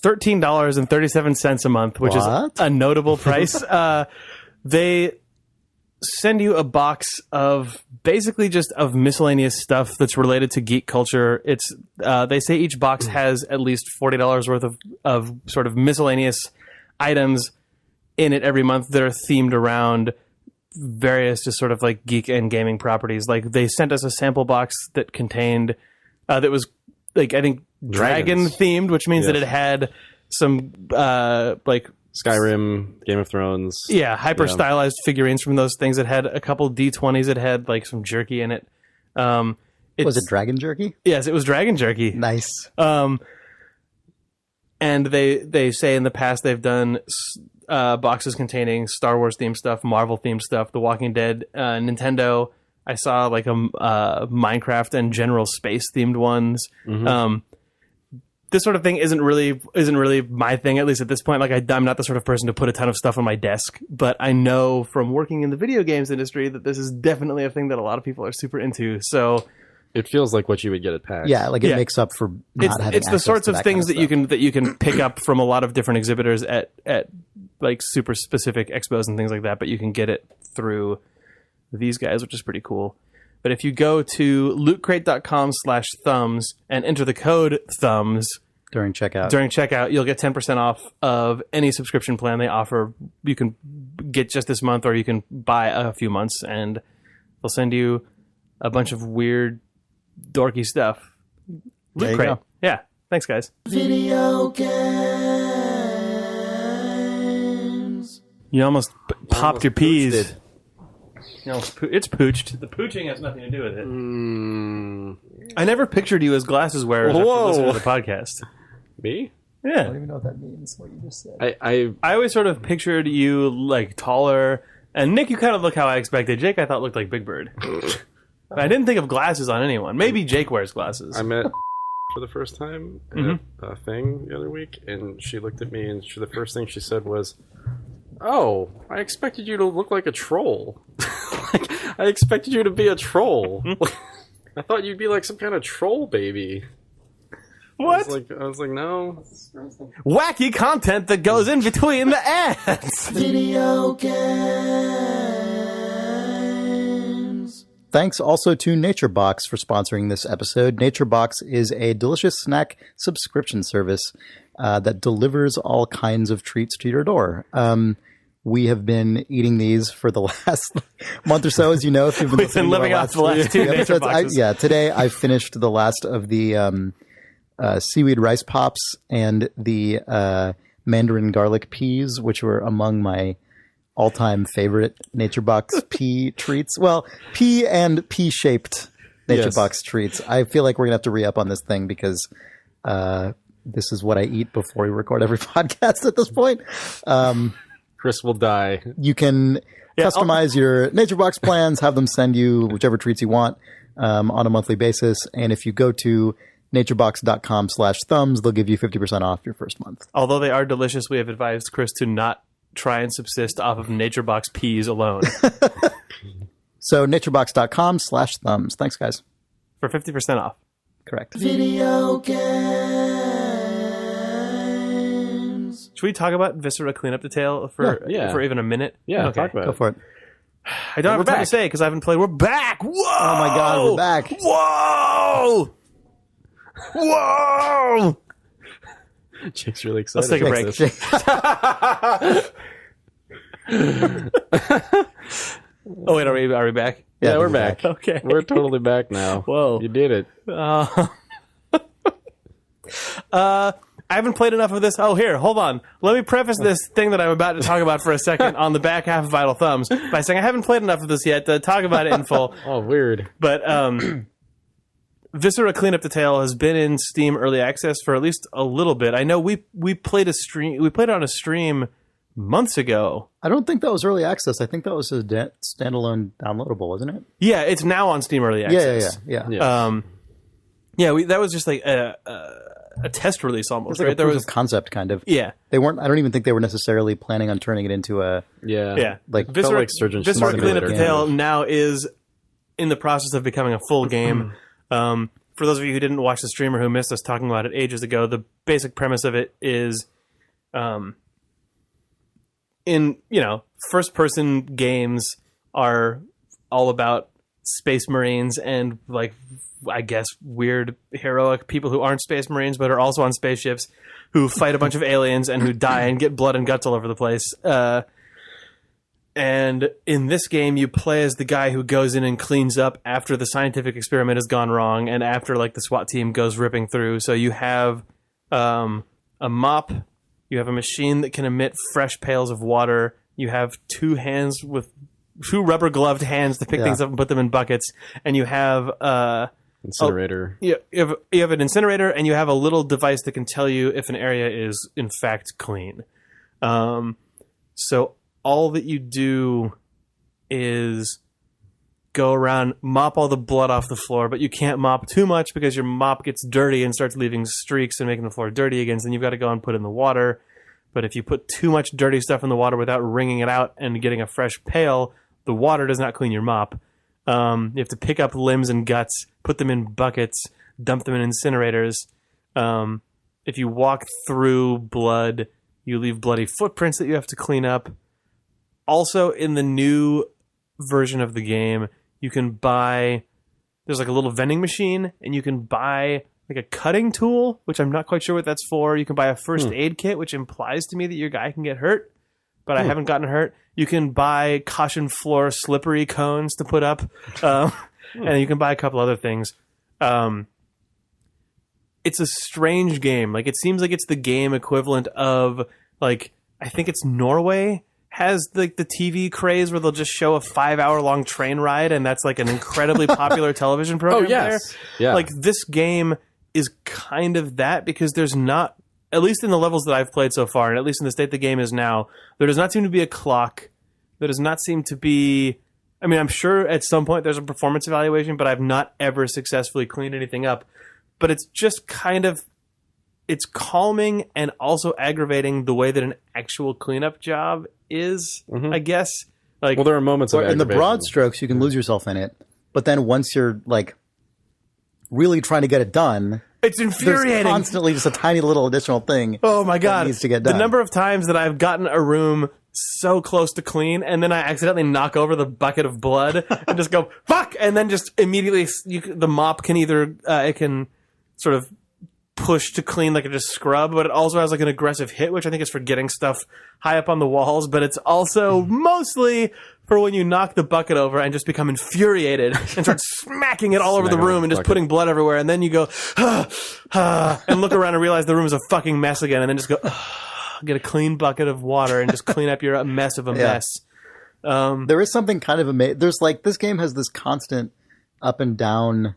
[SPEAKER 1] $13.37 a month, which is
[SPEAKER 2] What?
[SPEAKER 1] a notable price, they send you a box of basically just of miscellaneous stuff that's related to geek culture. It's they say each box has at least $40 worth of sort of miscellaneous items in it every month that are themed around various just sort of like geek and gaming properties. Like they sent us a sample box that contained that was like I think dragon
[SPEAKER 3] Dragons.
[SPEAKER 1] themed, which means that
[SPEAKER 3] Yes.
[SPEAKER 1] it had some like
[SPEAKER 3] Skyrim, Game of Thrones.
[SPEAKER 1] yeah, hyper stylized figurines from those things. It had a couple D20s. It had like some jerky in it.
[SPEAKER 2] Was it dragon jerky?
[SPEAKER 1] Yes, it was dragon jerky.
[SPEAKER 2] Nice.
[SPEAKER 1] And they say in the past they've done boxes containing Star Wars themed stuff, Marvel themed stuff, The Walking Dead, Nintendo. I saw like a Minecraft and general space themed ones. This sort of thing isn't really my thing, at least at this point. Like I'm not the sort of person to put a ton of stuff on my desk, but I know from working in the video games industry that this is definitely a thing that a lot of people are super into. So
[SPEAKER 3] It feels like what you would get at PAX.
[SPEAKER 2] Yeah, like it
[SPEAKER 1] Yeah.
[SPEAKER 2] makes up for not having
[SPEAKER 1] it's the
[SPEAKER 2] access
[SPEAKER 1] sorts
[SPEAKER 2] to
[SPEAKER 1] of
[SPEAKER 2] that
[SPEAKER 1] things
[SPEAKER 2] kind
[SPEAKER 1] that
[SPEAKER 2] stuff.
[SPEAKER 1] you can pick up from a lot of different exhibitors at like super specific expos and things like that, but you can get it through these guys, which is pretty cool. But if you go to lootcrate.com/thumbs and enter the code thumbs
[SPEAKER 2] during checkout.
[SPEAKER 1] during checkout, you'll get 10% off of any subscription plan they offer. You can get just this month, or you can buy a few months, and they'll send you a bunch of weird, dorky stuff.
[SPEAKER 2] There
[SPEAKER 1] Loot
[SPEAKER 2] you
[SPEAKER 1] Crate.
[SPEAKER 2] go.
[SPEAKER 1] Yeah. Thanks, guys.
[SPEAKER 2] Video games.
[SPEAKER 1] You almost popped your peas.
[SPEAKER 3] pooched it.
[SPEAKER 1] You almost it's pooched. The pooching has nothing to do with it.
[SPEAKER 3] Mm,
[SPEAKER 1] I never pictured you as glasses wearers after
[SPEAKER 3] Whoa.
[SPEAKER 1] listening to the podcast.
[SPEAKER 3] me?
[SPEAKER 2] I
[SPEAKER 1] Yeah.
[SPEAKER 2] don't even know what that means, what you just said.
[SPEAKER 3] I
[SPEAKER 1] I always sort of pictured you like taller. And Nick, you kind of look how I expected. Jake, I thought looked like Big Bird. I didn't think of glasses on anyone. Maybe Jake wears glasses.
[SPEAKER 3] I met for the first time at a thing the other week, and she looked at me, and the first thing she said was, "Oh, I expected you to look like a troll. Like, I expected you to be a troll. I thought you'd be like some kind of troll baby."
[SPEAKER 1] What?
[SPEAKER 3] I was like, no.
[SPEAKER 1] Wacky content that goes in between the ads.
[SPEAKER 2] Video games. Thanks also to NatureBox for sponsoring this episode. NatureBox is a delicious snack subscription service that delivers all kinds of treats to your door. We have been eating these for the last month or so, as you know. If you've been
[SPEAKER 1] We've been living off the last two
[SPEAKER 2] episodes.
[SPEAKER 1] NatureBoxes.
[SPEAKER 2] Today I finished the last of the seaweed rice pops and the mandarin garlic peas, which were among my all-time favorite NatureBox pea treats. Well, pea and pea-shaped NatureBox treats. I feel like we're gonna have to re-up on this thing because this is what I eat before we record every podcast at this point.
[SPEAKER 3] Chris will die.
[SPEAKER 2] You can customize your NatureBox plans, have them send you whichever treats you want on a monthly basis, and if you go to naturebox.com/thumbs, they'll give you 50% off your first month.
[SPEAKER 1] Although they are delicious, we have advised Chris to not try and subsist off of NatureBox peas alone.
[SPEAKER 2] So naturebox.com/thumbs. Thanks, guys.
[SPEAKER 1] For 50% off.
[SPEAKER 2] Correct.
[SPEAKER 4] Video games.
[SPEAKER 1] Should we talk about Viscera Cleanup Detail for even a minute?
[SPEAKER 3] Yeah,
[SPEAKER 1] Okay.
[SPEAKER 3] talk about
[SPEAKER 2] Go
[SPEAKER 3] it.
[SPEAKER 2] for it.
[SPEAKER 1] I don't have
[SPEAKER 3] We're
[SPEAKER 1] time to
[SPEAKER 3] back.
[SPEAKER 1] say because I haven't played. We're back! Whoa!
[SPEAKER 2] Oh my God, we're back.
[SPEAKER 1] Whoa! Whoa!
[SPEAKER 3] Jake's really excited.
[SPEAKER 1] Let's take a
[SPEAKER 3] about
[SPEAKER 1] break.
[SPEAKER 3] this.
[SPEAKER 1] Oh wait, are we back?
[SPEAKER 3] Yeah, we're back.
[SPEAKER 1] Okay.
[SPEAKER 3] We're totally back now.
[SPEAKER 1] Whoa.
[SPEAKER 3] You did it.
[SPEAKER 1] I haven't played enough of this. Oh, here, hold on. Let me preface this thing that I'm about to talk about for a second on the back half of Vital Thumbs by saying I haven't played enough of this yet to talk about it in full.
[SPEAKER 3] Oh, weird.
[SPEAKER 1] But Viscera Cleanup Detail has been in Steam Early Access for at least a little bit. I know we played it on a stream months ago.
[SPEAKER 2] I don't think that was early access. I think that was a standalone downloadable, wasn't it?
[SPEAKER 1] Yeah, it's now on Steam Early Access.
[SPEAKER 2] Yeah.
[SPEAKER 1] That was just like a test release almost,
[SPEAKER 2] It's like
[SPEAKER 1] right?
[SPEAKER 2] a proof of concept, kind of.
[SPEAKER 1] Yeah.
[SPEAKER 2] They weren't. I don't even think they were necessarily planning on turning it into a.
[SPEAKER 1] Yeah.
[SPEAKER 2] Like
[SPEAKER 3] felt like Surgeon
[SPEAKER 1] Viscera Cleanup
[SPEAKER 3] Simulator.
[SPEAKER 1] Detail now is in the process of becoming a full game. For those of you who didn't watch the stream or who missed us talking about it ages ago, the basic premise of it is, first-person games are all about space marines and, like, I guess, weird, heroic people who aren't space marines but are also on spaceships who fight a bunch of aliens and who die and get blood and guts all over the place. And in this game, you play as the guy who goes in and cleans up after the scientific experiment has gone wrong and after, like, the SWAT team goes ripping through. So you have a mop, you have a machine that can emit fresh pails of water, you have two rubber-gloved hands to pick things up and put them in buckets, and you have
[SPEAKER 3] Incinerator.
[SPEAKER 1] you have an incinerator, and you have a little device that can tell you if an area is in fact clean. So all that you do is go around, mop all the blood off the floor, but you can't mop too much because your mop gets dirty and starts leaving streaks and making the floor dirty again. So then you've got to go and put in the water. But if you put too much dirty stuff in the water without wringing it out and getting a fresh pail, the water does not clean your mop. You have to pick up limbs and guts, put them in buckets, dump them in incinerators. If you walk through blood, you leave bloody footprints that you have to clean up. Also, in the new version of the game, you can buy... There's like a little vending machine, and you can buy like a cutting tool, which I'm not quite sure what that's for. You can buy a first aid kit, which implies to me that your guy can get hurt, but I haven't gotten hurt. You can buy caution floor slippery cones to put up, and you can buy a couple other things. It's a strange game. Like, it seems like it's the game equivalent of, like, I think it's Norway has like the TV craze where they'll just show a 5-hour-long train ride, and that's like an incredibly popular television program.
[SPEAKER 3] Oh, yes.
[SPEAKER 1] There.
[SPEAKER 3] Yeah.
[SPEAKER 1] Like, this game is kind of that, because there's not, at least in the levels that I've played so far, and at least in the state the game is now, there does not seem to be a clock. There does not seem to be... I mean, I'm sure at some point there's a performance evaluation, but I've not ever successfully cleaned anything up. But it's just kind of... It's calming and also aggravating the way that an actual cleanup job is, I guess. Like,
[SPEAKER 3] Well, there are moments of
[SPEAKER 2] in the
[SPEAKER 3] aggravation.
[SPEAKER 2] broad strokes, you can lose yourself in it, but then once you're like really trying to get it done,
[SPEAKER 1] it's
[SPEAKER 2] there's
[SPEAKER 1] infuriating.
[SPEAKER 2] constantly just a tiny little additional thing.
[SPEAKER 1] Oh my god!
[SPEAKER 2] needs to get
[SPEAKER 1] The
[SPEAKER 2] done.
[SPEAKER 1] number of times that I've gotten a room so close to clean, and then I accidentally knock over the bucket of blood and just go fuck, and then just immediately the mop can either it can sort of push to clean, like it just scrub, but it also has like an aggressive hit, which I think is for getting stuff high up on the walls, but it's also mostly for when you knock the bucket over and just become infuriated and start smacking it all over the
[SPEAKER 3] Smacking
[SPEAKER 1] room
[SPEAKER 3] the
[SPEAKER 1] and just
[SPEAKER 3] bucket.
[SPEAKER 1] putting blood everywhere, and then you go and look around and realize the room is a fucking mess again, and then just go get a clean bucket of water and just clean up your mess of a mess.
[SPEAKER 2] There is something kind of amazing. There's like, this game has this constant up and down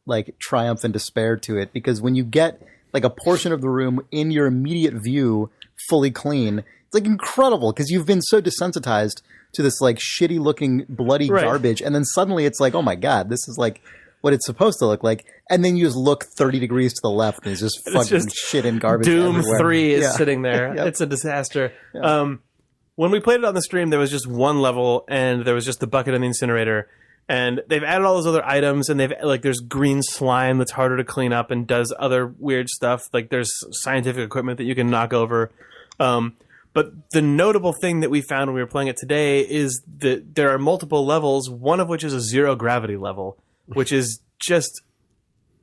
[SPEAKER 2] like triumph and despair to it, because when you get like a portion of the room in your immediate view fully clean, it's like incredible, because you've been so desensitized to this like shitty looking bloody garbage, and then suddenly it's like, oh my god, this is like what it's supposed to look like, and then you just look 30 degrees to the left and it's just fucking shit and garbage
[SPEAKER 1] Doom
[SPEAKER 2] everywhere.
[SPEAKER 1] 3 is
[SPEAKER 2] Yeah.
[SPEAKER 1] sitting there.
[SPEAKER 2] Yep.
[SPEAKER 1] It's a disaster. When we played it on the stream, there was just one level, and there was just the bucket and the incinerator. And they've added all those other items, and they've like, there's green slime that's harder to clean up and does other weird stuff. Like, there's scientific equipment that you can knock over. But the notable thing that we found when we were playing it today is that there are multiple levels, one of which is a zero gravity level, which is just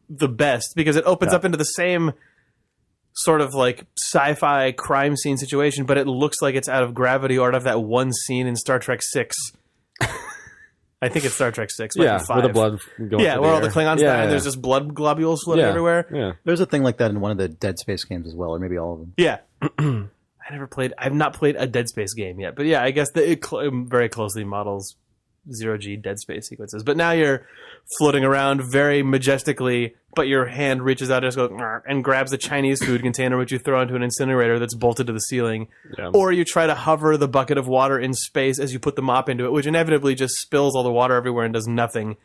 [SPEAKER 1] the best, because it opens up into the same sort of like sci-fi crime scene situation, but it looks like it's out of Gravity or out of that one scene in Star Trek 6 I think it's Star Trek 6.
[SPEAKER 3] Yeah,
[SPEAKER 1] 5.
[SPEAKER 3] where the blood going
[SPEAKER 1] Yeah,
[SPEAKER 3] through
[SPEAKER 1] where
[SPEAKER 3] the
[SPEAKER 1] all the
[SPEAKER 3] air.
[SPEAKER 1] Klingons die and there's just blood globules floating everywhere.
[SPEAKER 3] Yeah.
[SPEAKER 2] There's a thing like that in one of the Dead Space games as well, or maybe all of them.
[SPEAKER 1] Yeah. I've not played a Dead Space game yet, but yeah, I guess it very closely models zero-G Dead Space sequences. But now you're floating around very majestically, but your hand reaches out and just goes and grabs the Chinese food container, which you throw into an incinerator that's bolted to the ceiling.
[SPEAKER 3] Yeah.
[SPEAKER 1] Or you try to hover the bucket of water in space as you put the mop into it, which inevitably just spills all the water everywhere and does nothing.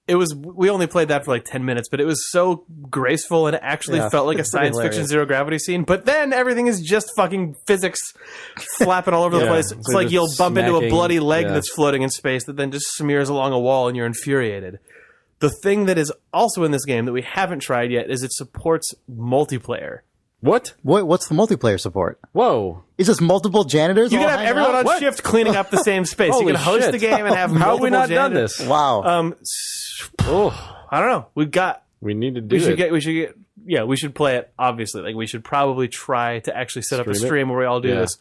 [SPEAKER 1] We only played that for like 10 minutes, but it was so graceful and it actually felt like a science fiction zero gravity scene. But then everything is just fucking physics flapping all over the place. It's
[SPEAKER 3] So
[SPEAKER 1] like you'll
[SPEAKER 3] just
[SPEAKER 1] bump into a
[SPEAKER 3] smacking-
[SPEAKER 1] bloody leg that's floating in space that then just smears along a wall and you're infuriated. The thing that is also in this game that we haven't tried yet is it supports multiplayer.
[SPEAKER 3] What?
[SPEAKER 2] What's the multiplayer support?
[SPEAKER 3] Whoa.
[SPEAKER 2] Is this multiple janitors?
[SPEAKER 1] You
[SPEAKER 2] all
[SPEAKER 1] can have
[SPEAKER 2] hanging
[SPEAKER 1] everyone
[SPEAKER 2] out?
[SPEAKER 1] on shift cleaning up the same space. You
[SPEAKER 3] Holy
[SPEAKER 1] can host
[SPEAKER 3] shit.
[SPEAKER 1] the game and have
[SPEAKER 3] How have
[SPEAKER 1] multiple
[SPEAKER 3] we not done
[SPEAKER 1] janitors.
[SPEAKER 3] this?
[SPEAKER 2] Wow.
[SPEAKER 3] Oh,
[SPEAKER 1] I don't know.
[SPEAKER 3] we need to do
[SPEAKER 1] We should play it, obviously. Like, we should probably try to actually set up a
[SPEAKER 3] Stream it?
[SPEAKER 1] stream where we all do
[SPEAKER 3] Yeah.
[SPEAKER 1] this.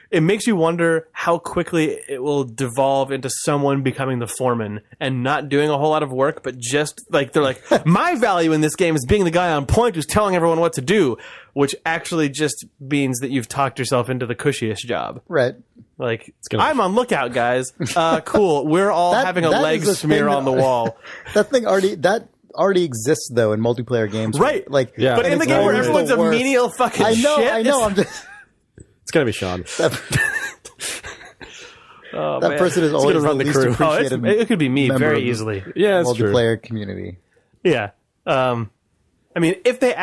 [SPEAKER 1] It makes you wonder how quickly it will devolve into someone becoming the foreman and not doing a whole lot of work, but just like, they're like, my value in this game is being the guy on point who's telling everyone what to do, which actually just means that you've talked yourself into the cushiest job.
[SPEAKER 2] Right.
[SPEAKER 1] Like,
[SPEAKER 3] gonna-
[SPEAKER 1] I'm on lookout, guys. Cool. We're all having a
[SPEAKER 2] that
[SPEAKER 1] leg
[SPEAKER 2] is a
[SPEAKER 1] smear
[SPEAKER 2] thing
[SPEAKER 1] on the wall.
[SPEAKER 2] That thing already exists though in multiplayer games.
[SPEAKER 1] Right.
[SPEAKER 2] Like,
[SPEAKER 3] Yeah.
[SPEAKER 1] But in
[SPEAKER 2] and
[SPEAKER 1] the
[SPEAKER 2] it's
[SPEAKER 1] game where
[SPEAKER 2] always
[SPEAKER 1] everyone's
[SPEAKER 2] the
[SPEAKER 1] a
[SPEAKER 2] worst.
[SPEAKER 1] menial fucking
[SPEAKER 2] I know.
[SPEAKER 1] shit.
[SPEAKER 2] I know. I'm just
[SPEAKER 3] It's gonna be Sean.
[SPEAKER 2] that person is always
[SPEAKER 3] gonna run
[SPEAKER 2] the
[SPEAKER 3] the
[SPEAKER 2] least
[SPEAKER 3] crew.
[SPEAKER 2] appreciated.
[SPEAKER 1] it could be me
[SPEAKER 2] member
[SPEAKER 1] very
[SPEAKER 2] of the
[SPEAKER 1] easily.
[SPEAKER 3] Yeah, that's true.
[SPEAKER 2] multiplayer community.
[SPEAKER 1] Yeah. I mean, if they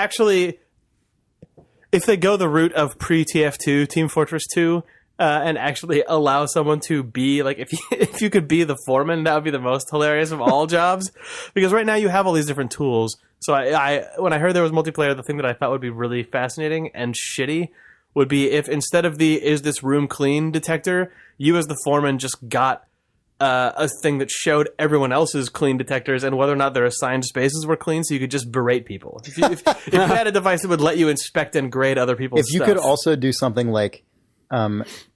[SPEAKER 1] go the route of pre-TF2, Team Fortress 2, and actually allow someone to be, like, if you could be the foreman, that would be the most hilarious of all jobs. Because right now you have all these different tools. So I when I heard there was multiplayer, the thing that I thought would be really fascinating and shitty would be if instead of the "is this room clean" detector, you as the foreman just got a thing that showed everyone else's clean detectors and whether or not their assigned spaces were clean, so you could just berate people. If you had a device that would let you inspect and grade other people's
[SPEAKER 2] If you
[SPEAKER 1] stuff.
[SPEAKER 2] could also do something like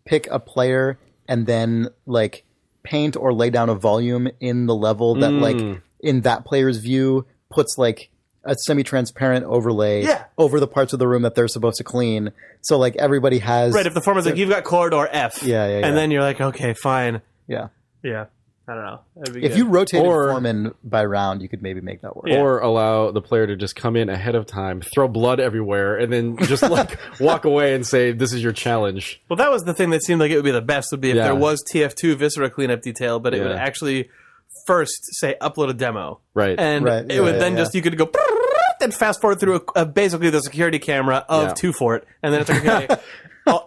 [SPEAKER 2] pick a player and then like paint or lay down a volume in the level that like in that player's view puts like a semi-transparent overlay over the parts of the room that they're supposed to clean. So like everybody has
[SPEAKER 1] Right, if the foreman's like, you've got corridor F.
[SPEAKER 2] Yeah.
[SPEAKER 1] And then you're like, okay, fine.
[SPEAKER 2] yeah.
[SPEAKER 1] Yeah. I don't know. That'd be
[SPEAKER 2] If
[SPEAKER 1] good.
[SPEAKER 2] you rotated
[SPEAKER 3] Or-
[SPEAKER 2] foreman by round, you could maybe make that work.
[SPEAKER 1] Yeah.
[SPEAKER 3] Or allow the player to just come in ahead of time, throw blood everywhere, and then just like walk away and say, "This is your challenge."
[SPEAKER 1] Well, that was the thing that seemed like it would be the best, would be if
[SPEAKER 3] Yeah.
[SPEAKER 1] there was TF2 Viscera Cleanup Detail, but it would
[SPEAKER 3] Yeah.
[SPEAKER 1] actually first say upload a demo.
[SPEAKER 3] Right.
[SPEAKER 1] And
[SPEAKER 2] Right,
[SPEAKER 1] it would
[SPEAKER 2] yeah,
[SPEAKER 1] then
[SPEAKER 2] yeah.
[SPEAKER 1] just, you could go and fast forward through basically the security camera of
[SPEAKER 3] Yeah.
[SPEAKER 1] Two Fort, and then it's like, okay,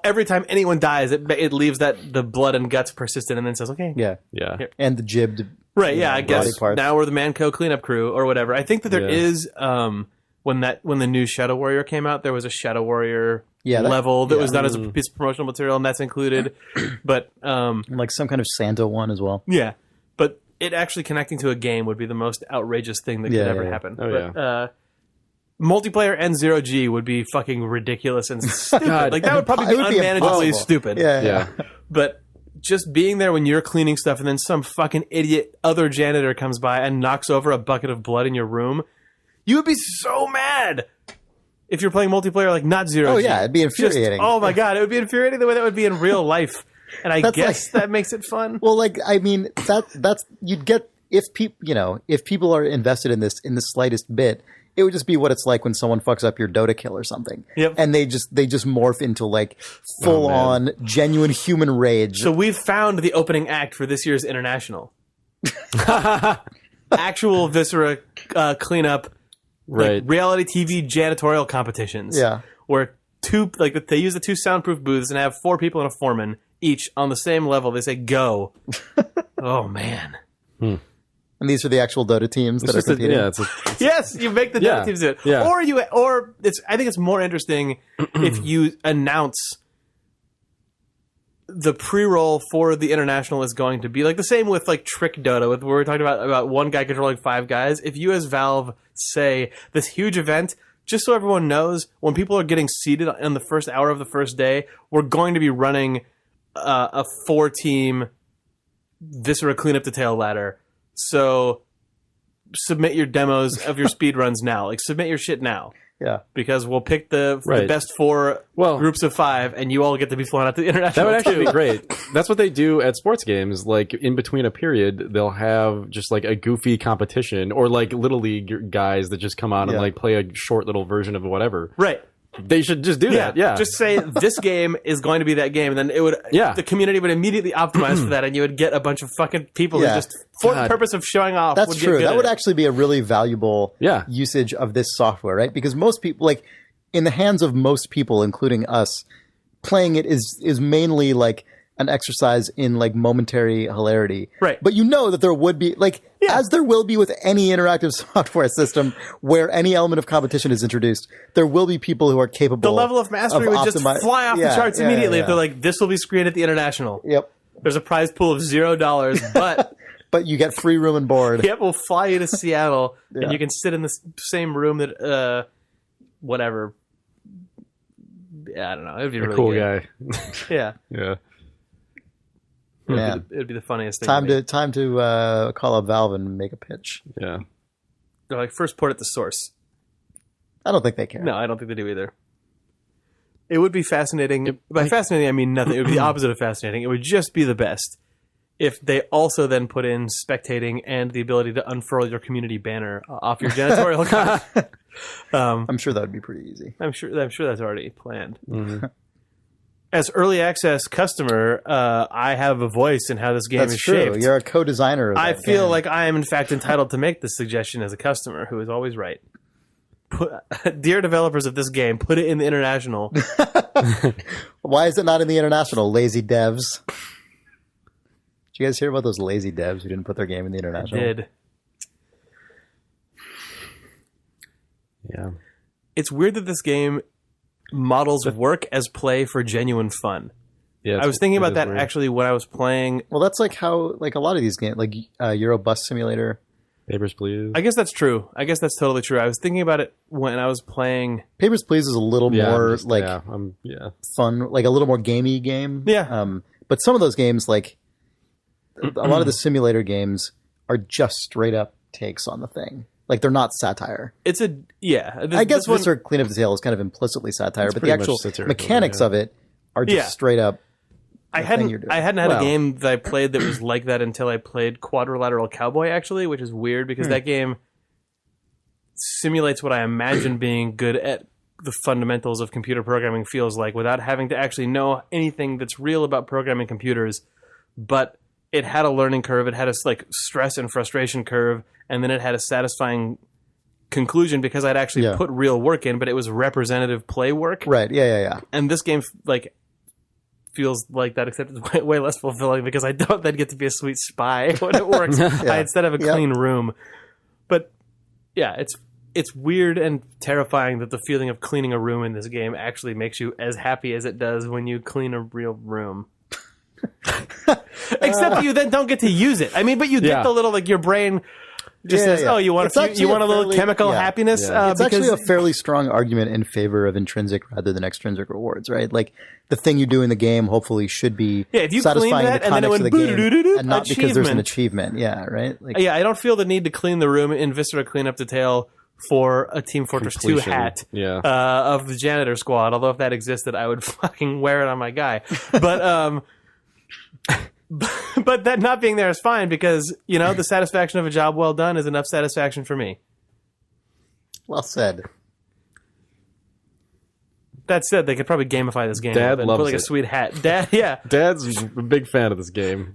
[SPEAKER 1] every time anyone dies, it leaves that the blood and guts persistent, and then says, okay.
[SPEAKER 2] Yeah.
[SPEAKER 3] Yeah.
[SPEAKER 2] And the jibbed.
[SPEAKER 1] Right, yeah, I guess
[SPEAKER 2] parts.
[SPEAKER 1] now we're the Manco cleanup crew or whatever. I think that there
[SPEAKER 3] Yeah.
[SPEAKER 1] is when the new Shadow Warrior came out, there was a Shadow Warrior
[SPEAKER 2] Yeah, that-
[SPEAKER 1] level that was done as a
[SPEAKER 3] Mm.
[SPEAKER 1] piece of promotional material, and that's included. But
[SPEAKER 2] Like some kind of Santa one as well.
[SPEAKER 1] yeah, but it actually connecting to a game would be the most outrageous thing that
[SPEAKER 2] Yeah,
[SPEAKER 1] could ever
[SPEAKER 2] yeah.
[SPEAKER 1] happen.
[SPEAKER 3] Oh,
[SPEAKER 1] But, multiplayer and zero G would be fucking ridiculous and stupid.
[SPEAKER 3] God.
[SPEAKER 1] Like that would probably
[SPEAKER 2] It
[SPEAKER 1] be
[SPEAKER 2] would be
[SPEAKER 1] unmanageably
[SPEAKER 2] impossible.
[SPEAKER 1] stupid.
[SPEAKER 2] Yeah.
[SPEAKER 3] Yeah.
[SPEAKER 1] But just being there when you're cleaning stuff and then some fucking idiot other janitor comes by and knocks over a bucket of blood in your room, you would be so mad if you're playing multiplayer, like not zero
[SPEAKER 2] Oh
[SPEAKER 1] G.
[SPEAKER 2] yeah, it'd be infuriating.
[SPEAKER 1] Oh my god, it would be infuriating the way that would be in real life. And I
[SPEAKER 2] That's
[SPEAKER 1] guess
[SPEAKER 2] like-
[SPEAKER 1] that makes it fun.
[SPEAKER 2] Well, like I mean, that's you'd get if people are invested in this in the slightest bit, it would just be what it's like when someone fucks up your Dota kill or something.
[SPEAKER 1] Yep.
[SPEAKER 2] And they just morph into like full on genuine human rage.
[SPEAKER 1] So we've found the opening act for this year's international. Actual Viscera cleanup, like,
[SPEAKER 3] Right.
[SPEAKER 1] reality TV janitorial competitions.
[SPEAKER 2] Yeah.
[SPEAKER 1] Where they use the two soundproof booths and have 4 people and a foreman each on the same level. They say go. Oh man.
[SPEAKER 2] And these are the actual Dota teams that are
[SPEAKER 3] Just a,
[SPEAKER 2] competing.
[SPEAKER 3] yeah, it's a,
[SPEAKER 1] Yes, you make the
[SPEAKER 3] Yeah.
[SPEAKER 1] Dota teams do it.
[SPEAKER 3] Yeah.
[SPEAKER 1] I think it's more interesting if you announce the pre-roll for the international is going to be like the same with like Trick Dota, with where we're talking about one guy controlling 5 guys. If you as Valve say this huge event, just so everyone knows, when people are getting seated in the first hour of the first day, we're going to be running a 4-team Viscera Cleanup Detail ladder. So submit your demos of your speedruns now. Like, submit your shit now.
[SPEAKER 2] Yeah.
[SPEAKER 1] Because we'll pick the best 4 groups of 5, and you all get to be flown out to the international.
[SPEAKER 3] That would actually be great. That's what they do at sports games. Like, in between a period, they'll have just like a goofy competition, or like Little League guys that just come on and like play a short little version of whatever.
[SPEAKER 1] Right.
[SPEAKER 3] They should just do that. Yeah.
[SPEAKER 1] Just say this game is going to be that game, and then it would. Yeah. The community would immediately optimize for that, and you would get a bunch of fucking people who just, for the purpose of showing off.
[SPEAKER 2] That's
[SPEAKER 1] would
[SPEAKER 2] true.
[SPEAKER 1] Get good
[SPEAKER 2] that would
[SPEAKER 1] at it.
[SPEAKER 2] actually be a really valuable usage of this software, right? Because most people, like, in the hands of most people, including us, playing it is mainly like an exercise in like momentary hilarity.
[SPEAKER 1] Right.
[SPEAKER 2] But you know that there would be, like, as there will be with any interactive software system where any element of competition is introduced, there will be people who are capable.
[SPEAKER 1] The level of mastery would just fly off the charts immediately if they're like, this will be screened at the international.
[SPEAKER 2] Yep.
[SPEAKER 1] There's a prize pool of $0, but
[SPEAKER 2] but you get free room and board.
[SPEAKER 1] Yep, we'll fly you to Seattle, and you can sit in the same room that whatever. Yeah, I don't know. It'd be really
[SPEAKER 3] cool
[SPEAKER 1] good.
[SPEAKER 3] Guy.
[SPEAKER 1] Yeah.
[SPEAKER 3] Yeah.
[SPEAKER 1] It'd be the funniest thing.
[SPEAKER 2] Time to call up Valve and make a pitch.
[SPEAKER 3] Yeah.
[SPEAKER 1] They're like, first port at the source.
[SPEAKER 2] I don't think they care.
[SPEAKER 1] No, I don't think they do either. It would be fascinating. By fascinating, I mean nothing. It would be the opposite of fascinating. It would just be the best if they also then put in spectating and the ability to unfurl your community banner off your janitorial card.
[SPEAKER 2] I'm sure that would be pretty easy.
[SPEAKER 1] I'm sure that's already planned. Mm-hmm. As early access customer, I have a voice in how this game is
[SPEAKER 2] true.
[SPEAKER 1] shaped.
[SPEAKER 2] You're a co-designer of
[SPEAKER 1] I
[SPEAKER 2] that
[SPEAKER 1] feel
[SPEAKER 2] game.
[SPEAKER 1] like I am, in fact, entitled to make this suggestion as a customer who is always right. Dear developers of this game, put it in the international.
[SPEAKER 2] Why is it not in the international, lazy devs? Did you guys hear about those lazy devs who didn't put their game in the international?
[SPEAKER 1] I did.
[SPEAKER 3] Yeah.
[SPEAKER 1] It's weird that this game models work as play for genuine fun.
[SPEAKER 3] Yeah,
[SPEAKER 1] I was thinking about that
[SPEAKER 3] weird.
[SPEAKER 1] actually when I was playing.
[SPEAKER 2] Well, that's like how like a lot of these games, like Euro Bus Simulator.
[SPEAKER 3] Papers, Please.
[SPEAKER 1] I guess that's true. I guess that's totally true. I was thinking about it when I was playing.
[SPEAKER 2] Papers, Please is a little more fun, like a little more gamey game.
[SPEAKER 1] Yeah.
[SPEAKER 2] But some of those games, like a lot of the simulator games, are just straight up takes on the thing. Like, they're not satire.
[SPEAKER 1] It's a
[SPEAKER 2] I guess Viscera Cleanup Detail is kind of implicitly satire, but the actual mechanics of it are just straight up. I hadn't had a game that I played that was like that until I played Quadrilateral Cowboy, actually, which is weird because that game simulates what I imagine being good at the fundamentals of computer programming feels like without having to actually know anything that's real about programming computers. But it had a learning curve. It had a like stress and frustration curve, and then it had a satisfying conclusion because I'd actually put real work in, but it was representative play work. Right. Yeah.
[SPEAKER 1] And this game like feels like that, except it's way less fulfilling because I don't then get to be a sweet spy when it works. I instead have a clean room. But yeah, it's weird and terrifying that the feeling of cleaning a room in this game actually makes you as happy as it does when you clean a real room. Except you then don't get to use it. I mean, but you get the little, like, your brain just says, oh, you want a little chemical happiness?
[SPEAKER 2] It's actually a fairly strong argument in favor of intrinsic rather than extrinsic rewards, right? Like, the thing you do in the game hopefully should be
[SPEAKER 1] if you
[SPEAKER 2] satisfying
[SPEAKER 1] that,
[SPEAKER 2] the context of the game and not because there's an
[SPEAKER 1] achievement.
[SPEAKER 2] Yeah, right? Like,
[SPEAKER 1] I don't feel the need to clean the room in Viscera Cleanup Detail for a Team Fortress 2 hat of the janitor squad. Although if that existed, I would fucking wear it on my guy. But but that not being there is fine because, you know, the satisfaction of a job well done is enough satisfaction for me.
[SPEAKER 2] Well said.
[SPEAKER 1] That said, they could probably gamify this game.
[SPEAKER 3] Dad
[SPEAKER 1] and
[SPEAKER 3] loves
[SPEAKER 1] put like
[SPEAKER 3] it.
[SPEAKER 1] A sweet hat. Dad's
[SPEAKER 3] a big fan of this game.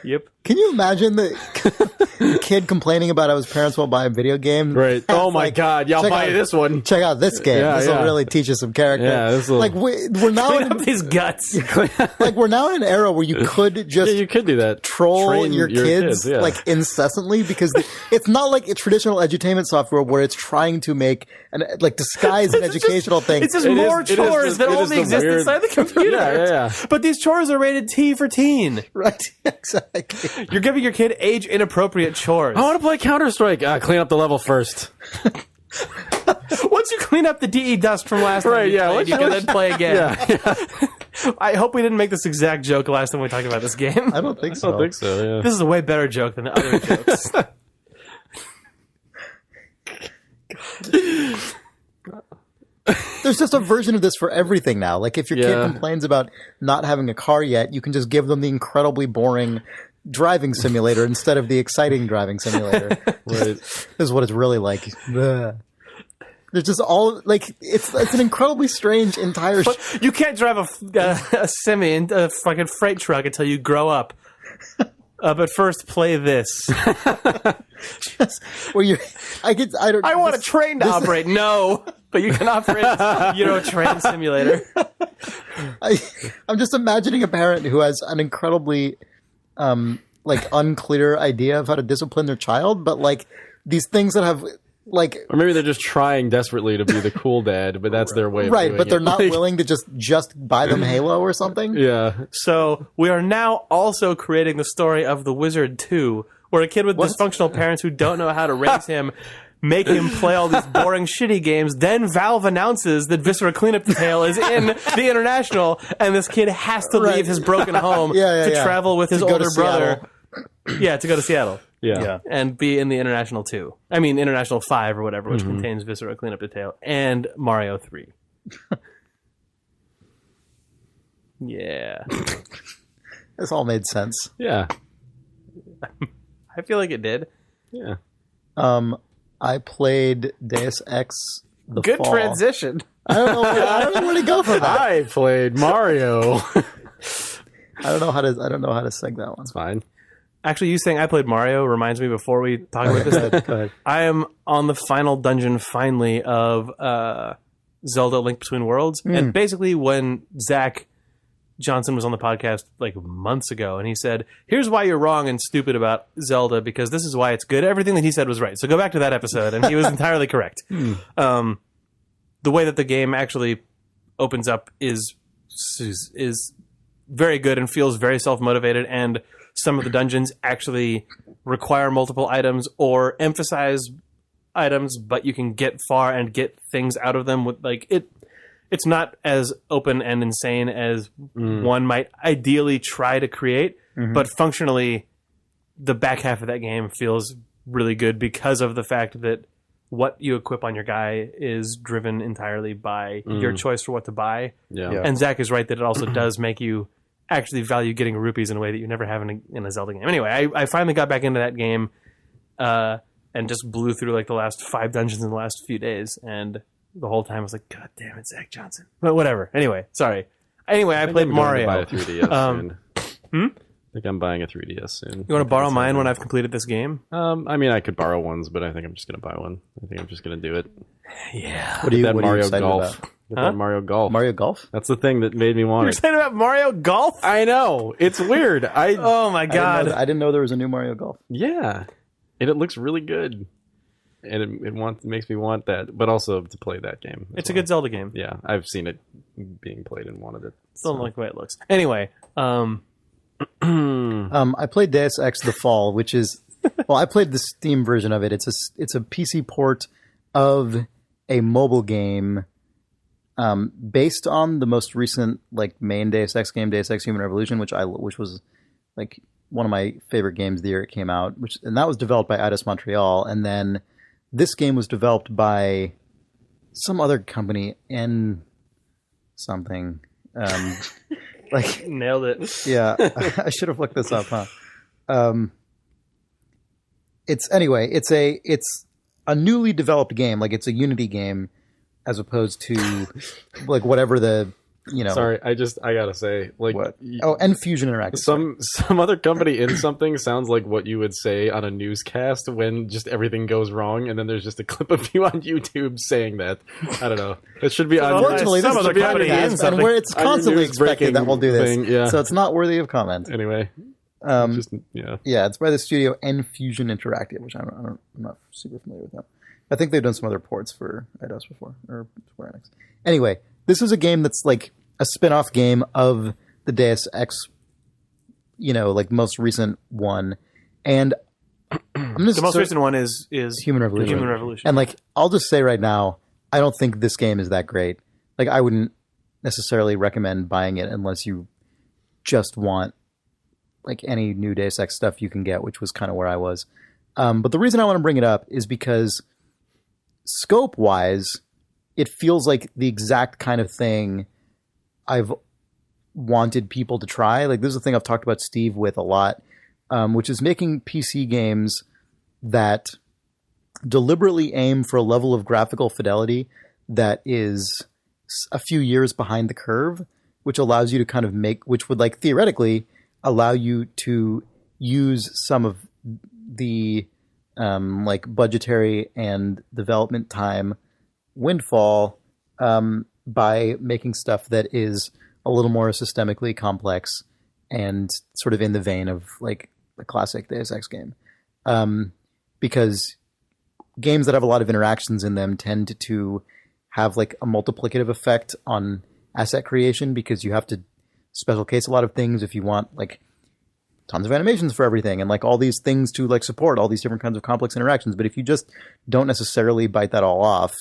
[SPEAKER 1] Yep.
[SPEAKER 2] Can you imagine the kid complaining about how his parents won't buy a video game?
[SPEAKER 3] Right. Oh my God! Y'all buy this one.
[SPEAKER 2] Check out this game. This will really teach you some character.
[SPEAKER 3] Yeah.
[SPEAKER 2] Like we're now
[SPEAKER 1] clean up his guts.
[SPEAKER 2] Like we're now in an era where you could just
[SPEAKER 3] you could do that.
[SPEAKER 2] Troll
[SPEAKER 3] Train
[SPEAKER 2] your kids like incessantly because it's not like a traditional edutainment software where it's trying to make and like disguise an educational thing.
[SPEAKER 1] It's just more chores that only exist inside the computer.
[SPEAKER 3] Yeah.
[SPEAKER 1] But these chores are rated T for teen.
[SPEAKER 2] Right. Exactly.
[SPEAKER 1] You're giving your kid age-inappropriate chores.
[SPEAKER 3] I want to play Counter-Strike. Clean up the level first.
[SPEAKER 1] Once you clean up the DE dust from last time you can then play again. I hope we didn't make this exact joke last time we talked about this game.
[SPEAKER 2] I don't think so.
[SPEAKER 3] I don't think so. Yeah.
[SPEAKER 1] This is a way better joke than the other jokes.
[SPEAKER 2] There's just a version of this for everything now. Like if your kid complains about not having a car yet, you can just give them the incredibly boring driving simulator instead of the exciting driving simulator.
[SPEAKER 3] Right.
[SPEAKER 2] This is what it's really like. Bleh. There's just all like it's an incredibly strange entire.
[SPEAKER 1] You can't drive a semi and a fucking freight truck until you grow up. But first, play this.
[SPEAKER 2] Where you, I
[SPEAKER 1] want a train to operate. No, but you can operate this Euro train simulator.
[SPEAKER 2] I'm just imagining a parent who has an incredibly like unclear idea of how to discipline their child, but like these things that have like,
[SPEAKER 3] or maybe they're just trying desperately to be the cool dad, but that's their way of doing
[SPEAKER 2] but they're
[SPEAKER 3] it.
[SPEAKER 2] not willing to just buy them Halo or something.
[SPEAKER 3] Yeah.
[SPEAKER 1] So we are now also creating the story of The Wizard 2, where a kid with dysfunctional parents who don't know how to raise him make him play all these boring, shitty games. Then Valve announces that Viscera Cleanup Detail is in the International, and this kid has to leave his broken home to travel with his older brother. Yeah, to go to Seattle.
[SPEAKER 3] Yeah.
[SPEAKER 1] And be in the International 2. I mean, International 5 or whatever, which contains Viscera Cleanup Detail, and Mario 3. Yeah.
[SPEAKER 2] This all made sense.
[SPEAKER 3] Yeah.
[SPEAKER 1] I feel like it did.
[SPEAKER 3] Yeah.
[SPEAKER 2] I played Deus Ex the
[SPEAKER 1] Good
[SPEAKER 2] Fall.
[SPEAKER 1] transition.
[SPEAKER 2] I don't know where to go for that.
[SPEAKER 3] I played Mario.
[SPEAKER 2] I don't know how to seg that one.
[SPEAKER 3] It's fine.
[SPEAKER 1] Actually, you saying I played Mario reminds me, before we talk about this,
[SPEAKER 2] Go ahead.
[SPEAKER 1] I am on the final dungeon, finally, of Zelda Link Between Worlds. And basically, when Zack Johnson was on the podcast like months ago, and he said, here's why you're wrong and stupid about Zelda, because this is why it's good. Everything that he said was right. So go back to that episode, and he was entirely correct. The way that the game actually opens up is very good and feels very self-motivated, and some of the dungeons actually require multiple items or emphasize items, but you can get far and get things out of them with like it. It's not as open and insane as one might ideally try to create, but functionally, the back half of that game feels really good because of the fact that what you equip on your guy is driven entirely by your choice for what to buy.
[SPEAKER 3] Yeah.
[SPEAKER 1] And Zach is right that it also does make you actually value getting rupees in a way that you never have in a Zelda game. Anyway, I finally got back into that game and just blew through like the last 5 dungeons in the last few days, and the whole time I was like, God damn it, Zach Johnson. But whatever. Anyway, sorry. Anyway, I played Mario.
[SPEAKER 3] Buy a 3DS soon. I think I'm buying a 3DS soon.
[SPEAKER 1] You want to borrow mine when I've completed this game?
[SPEAKER 3] I mean, I could borrow ones, but I think I'm just going to buy one. I think I'm just going to do it.
[SPEAKER 1] Yeah.
[SPEAKER 2] What are you
[SPEAKER 3] Mario
[SPEAKER 2] excited
[SPEAKER 3] Golf.
[SPEAKER 2] about?
[SPEAKER 3] Get that Mario Golf.
[SPEAKER 2] Mario Golf?
[SPEAKER 3] That's the thing that made me want
[SPEAKER 1] You're
[SPEAKER 3] it.
[SPEAKER 1] excited about Mario Golf?
[SPEAKER 3] I know. It's weird.
[SPEAKER 1] Oh my God.
[SPEAKER 2] I didn't know there was a new Mario Golf.
[SPEAKER 3] Yeah. And it looks really good. And it makes me want that, but also to play that game.
[SPEAKER 1] It's a good Zelda game.
[SPEAKER 3] Yeah, I've seen it being played and wanted it.
[SPEAKER 1] Don't like the way it looks. Anyway,
[SPEAKER 2] I played Deus Ex the Fall, which is I played the Steam version of it. It's a PC port of a mobile game based on the most recent like main Deus Ex game, Deus Ex Human Revolution, which was like one of my favorite games the year it came out. And that was developed by Eidos Montreal, and then this game was developed by some other company, N something. Like
[SPEAKER 1] nailed it.
[SPEAKER 2] Yeah, I should have looked this up, huh? It's a newly developed game. Like it's a Unity game, as opposed to like whatever the
[SPEAKER 3] Sorry, I gotta say, like,
[SPEAKER 2] what? And Fusion Interactive.
[SPEAKER 3] Some other company in something sounds like what you would say on a newscast when just everything goes wrong, and then there's just a clip of you on YouTube saying that. I don't know. It should be on.
[SPEAKER 2] Unfortunately, this
[SPEAKER 1] some
[SPEAKER 2] is a
[SPEAKER 1] other company in
[SPEAKER 2] podcast,
[SPEAKER 1] something.
[SPEAKER 2] and where it's constantly expected that we'll do this,
[SPEAKER 3] yeah.
[SPEAKER 2] so it's not worthy of comment.
[SPEAKER 3] Anyway,
[SPEAKER 2] Yeah, it's by the studio N Fusion Interactive, which I'm not super familiar with them. I think they've done some other ports for Eidos before, or Square Enix. Anyway, this is a game that's like a spin-off game of the Deus Ex, like most recent one. And
[SPEAKER 1] the most recent one is
[SPEAKER 2] Human Revolution.
[SPEAKER 1] Human Revolution.
[SPEAKER 2] And like, I'll just say right now, I don't think this game is that great. Like, I wouldn't necessarily recommend buying it unless you just want like any new Deus Ex stuff you can get, which was kind of where I was. But the reason I want to bring it up is because scope-wise, it feels like the exact kind of thing I've wanted people to try. Like, this is a thing I've talked about Steve with a lot, which is making PC games that deliberately aim for a level of graphical fidelity that is a few years behind the curve, which allows you to kind of which would like theoretically allow you to use some of the like budgetary and development time windfall by making stuff that is a little more systemically complex and sort of in the vein of like the classic Deus Ex game. Because games that have a lot of interactions in them tend to have like a multiplicative effect on asset creation, because you have to special case a lot of things if you want like tons of animations for everything and like all these things to like support all these different kinds of complex interactions. But if you just don't necessarily bite that all off,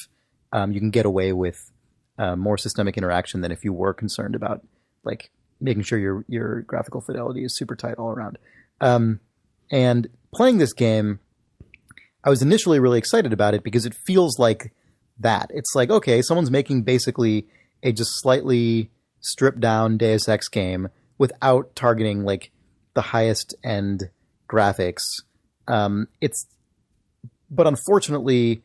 [SPEAKER 2] you can get away with more systemic interaction than if you were concerned about like making sure your graphical fidelity is super tight all around. And playing this game, I was initially really excited about it because it feels like that. It's like, okay, someone's making basically a just slightly stripped down Deus Ex game without targeting like the highest end graphics. But unfortunately,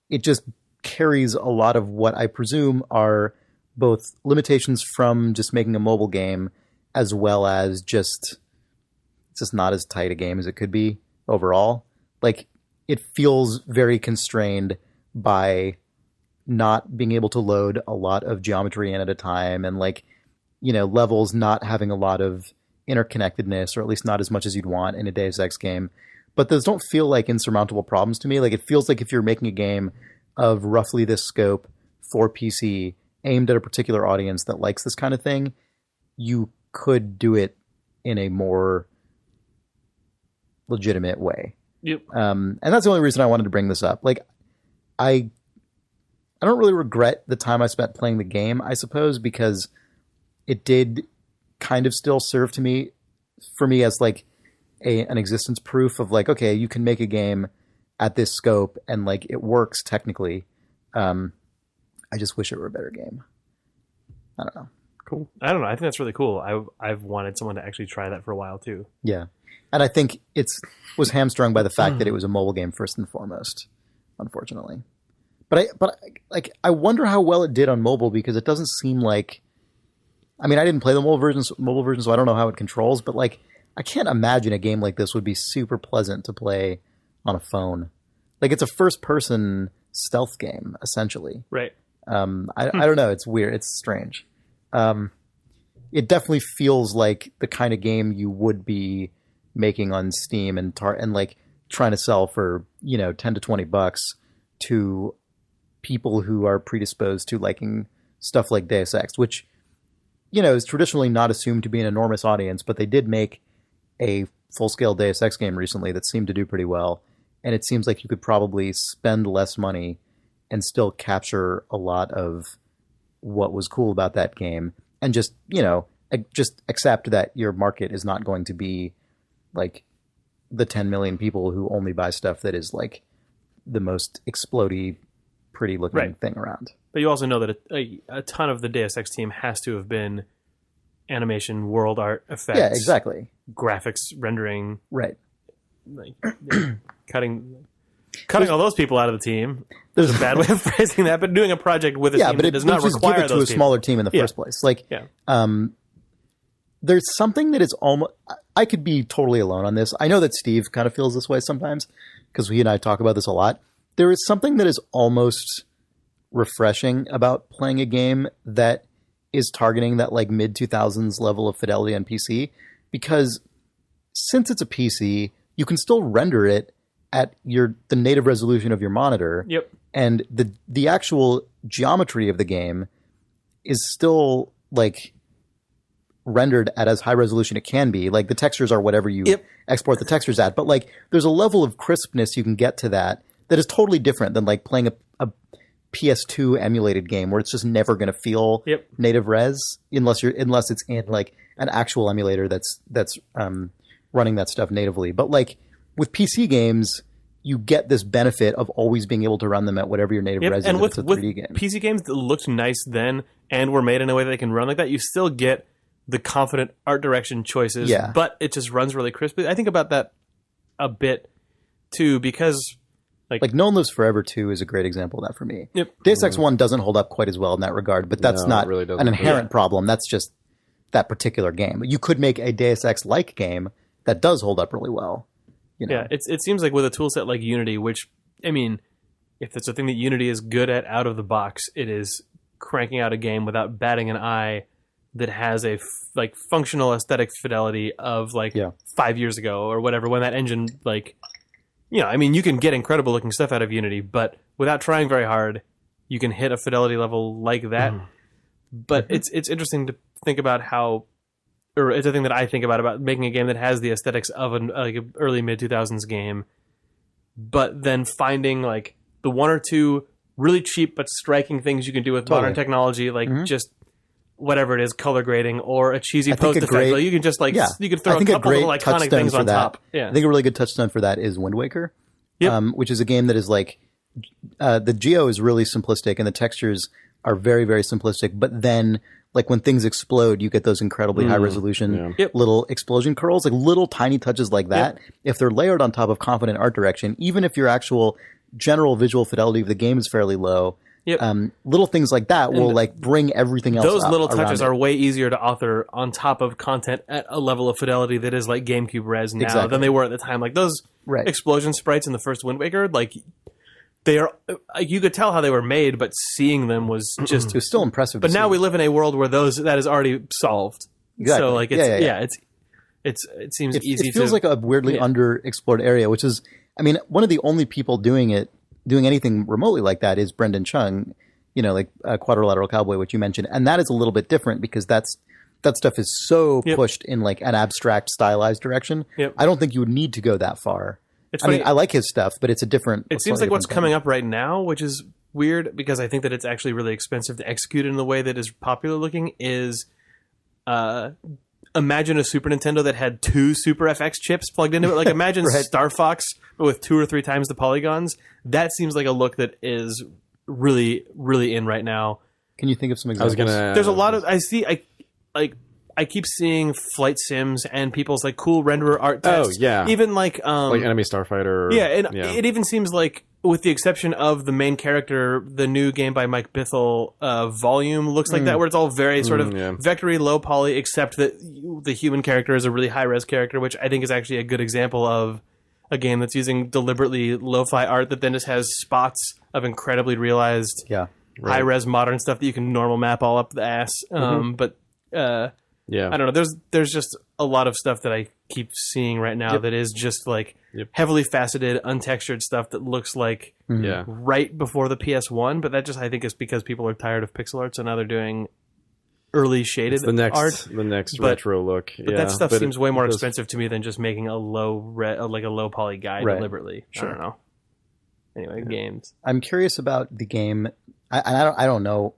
[SPEAKER 2] it just carries a lot of what I presume are both limitations from just making a mobile game, as well as just it's just not as tight a game as it could be overall. Like, it feels very constrained by not being able to load a lot of geometry in at a time, and like, you know, levels not having a lot of interconnectedness, or at least not as much as you'd want in a Deus Ex game. But those don't feel like insurmountable problems to me. Like, it feels like if you're making a game of roughly this scope for PC aimed at a particular audience that likes this kind of thing, you could do it in a more legitimate way.
[SPEAKER 1] Yep.
[SPEAKER 2] And that's the only reason I wanted to bring this up. Like, I don't really regret the time I spent playing the game, I suppose, because it did kind of still serve for me as like an existence proof of like, okay, you can make a game at this scope and like it works technically. I just wish it were a better game. I don't know.
[SPEAKER 1] Cool. I don't know. I think that's really cool. I've wanted someone to actually try that for a while too.
[SPEAKER 2] Yeah. And I think was hamstrung by the fact that it was a mobile game first and foremost, unfortunately. But I wonder how well it did on mobile, because it doesn't seem like, I mean, I didn't play the mobile version, so I don't know how it controls, but like, I can't imagine a game like this would be super pleasant to play on a phone. Like, it's a first person stealth game, essentially.
[SPEAKER 1] Right.
[SPEAKER 2] I don't know. It's weird. It's strange. It definitely feels like the kind of game you would be making on Steam and like trying to sell for, you know, $10 to $20 to people who are predisposed to liking stuff like Deus Ex, which, you know, is traditionally not assumed to be an enormous audience, but they did make a full-scale Deus Ex game recently that seemed to do pretty well. And it seems like you could probably spend less money and still capture a lot of what was cool about that game, and just, you know, just accept that your market is not going to be like the 10 million people who only buy stuff that is like the most explodey, pretty looking thing around.
[SPEAKER 1] But you also know that a ton of the Deus Ex team has to have been animation, world art, effects.
[SPEAKER 2] Yeah, exactly.
[SPEAKER 1] Graphics, rendering.
[SPEAKER 2] Right.
[SPEAKER 1] Like, cutting all those people out of the team. There's a bad way of phrasing that, but doing a project with a team that does not require
[SPEAKER 2] give it to
[SPEAKER 1] those
[SPEAKER 2] a smaller team in the first place. Like, there's something that is almost, I could be totally alone on this. I know that Steve kind of feels this way sometimes, because he and I talk about this a lot. There is something that is almost refreshing about playing a game that is targeting that like mid 2000s level of fidelity on PC, because since it's a PC, you can still render it at the native resolution of your monitor.
[SPEAKER 1] Yep.
[SPEAKER 2] And the actual geometry of the game is still like rendered at as high resolution it can be. Like, the textures are whatever you export the textures at, but like there's a level of crispness you can get to that is totally different than like playing PS2 emulated game where it's just never going to feel native res unless it's in like an actual emulator that's running that stuff natively. But like with PC games, you get this benefit of always being able to run them at whatever your native res is.
[SPEAKER 1] And
[SPEAKER 2] if
[SPEAKER 1] with
[SPEAKER 2] it's a 3D game.
[SPEAKER 1] PC games that looked nice then and were made in a way that they can run like that, you still get the confident art direction choices, but it just runs really crisply. I think about that a bit too, because like No One Lives Forever 2 is a great example of that for me. Deus Ex 1 doesn't hold up quite as well in that regard, but that's not really an inherent problem. That's just that particular game. You could make a Deus Ex-like game that does hold up really well. You know? Yeah, it seems like with a tool set like Unity, which, I mean, if it's a thing that Unity is good at out of the box, it is cranking out a game without batting an eye that has a like functional aesthetic fidelity of like 5 years ago or whatever, when that engine, like, you know, I mean, you can get incredible looking stuff out of Unity, but without trying very hard, you can hit a fidelity level like that. But it's interesting to think about how, or it's a thing that I think about making a game that has the aesthetics of an early mid 2000s game, but then finding like the one or two really cheap but striking things you can do with modern technology, like just whatever it is, color grading or a cheesy post effect. Like you can just like you can throw a couple little iconic things on top. Yeah,
[SPEAKER 2] I think a really good touchstone for that is Wind Waker, which is a game that is like the geo is really simplistic and the textures are very, very simplistic, but then like when things explode, you get those incredibly high resolution little explosion curls, like little tiny touches like that. If they're layered on top of confident art direction, even if your actual general visual fidelity of the game is fairly low, little things like that will like bring everything else.
[SPEAKER 1] Those little touches are way easier to author on top of content at a level of fidelity that is like GameCube res now than they were at the time. Like those explosion sprites in the first Wind Waker, like they are, you could tell how they were made, but seeing them was just
[SPEAKER 2] it was still impressive.
[SPEAKER 1] But now we live in a world where that is already solved. Exactly. So like it's it seems easy.
[SPEAKER 2] It feels like a weirdly underexplored area, which is, I mean, one of the only people doing anything remotely like that is Brendan Chung, you know, like Quadrilateral Cowboy, which you mentioned, and that is a little bit different because that stuff is so pushed in like an abstract, stylized direction. I don't think you would need to go that far. I mean, I like his stuff, but it's a different.
[SPEAKER 1] It seems like what's coming up right now, which is weird because I think that it's actually really expensive to execute in the way that is popular looking. Is imagine a Super Nintendo that had 2 Super FX chips plugged into it. Like imagine Star Fox, but with 2 or 3 times the polygons. That seems like a look that is really, really in right now.
[SPEAKER 2] Can you think of some examples?
[SPEAKER 1] There's a lot of I keep seeing flight sims and people's like cool renderer art tests.
[SPEAKER 3] Oh yeah,
[SPEAKER 1] even like
[SPEAKER 3] Enemy Starfighter.
[SPEAKER 1] It even seems like, with the exception of the main character, the new game by Mike Bithell, Volume looks like that, where it's all very sort of vectory, low poly, except that the human character is a really high res character, which I think is actually a good example of a game that's using deliberately lo-fi art that then just has spots of incredibly realized high res modern stuff that you can normal map all up the ass. I don't know. There's just a lot of stuff that I keep seeing right now that is just like heavily faceted, untextured stuff that looks like right before the PS1. But that just, I think, is because people are tired of pixel art, so now they're doing early shaded art.
[SPEAKER 3] The next retro look.
[SPEAKER 1] But that stuff seems way more expensive to me than just making a low poly guy deliberately. Sure. I don't know. Anyway, games.
[SPEAKER 2] I'm curious about the game. I don't know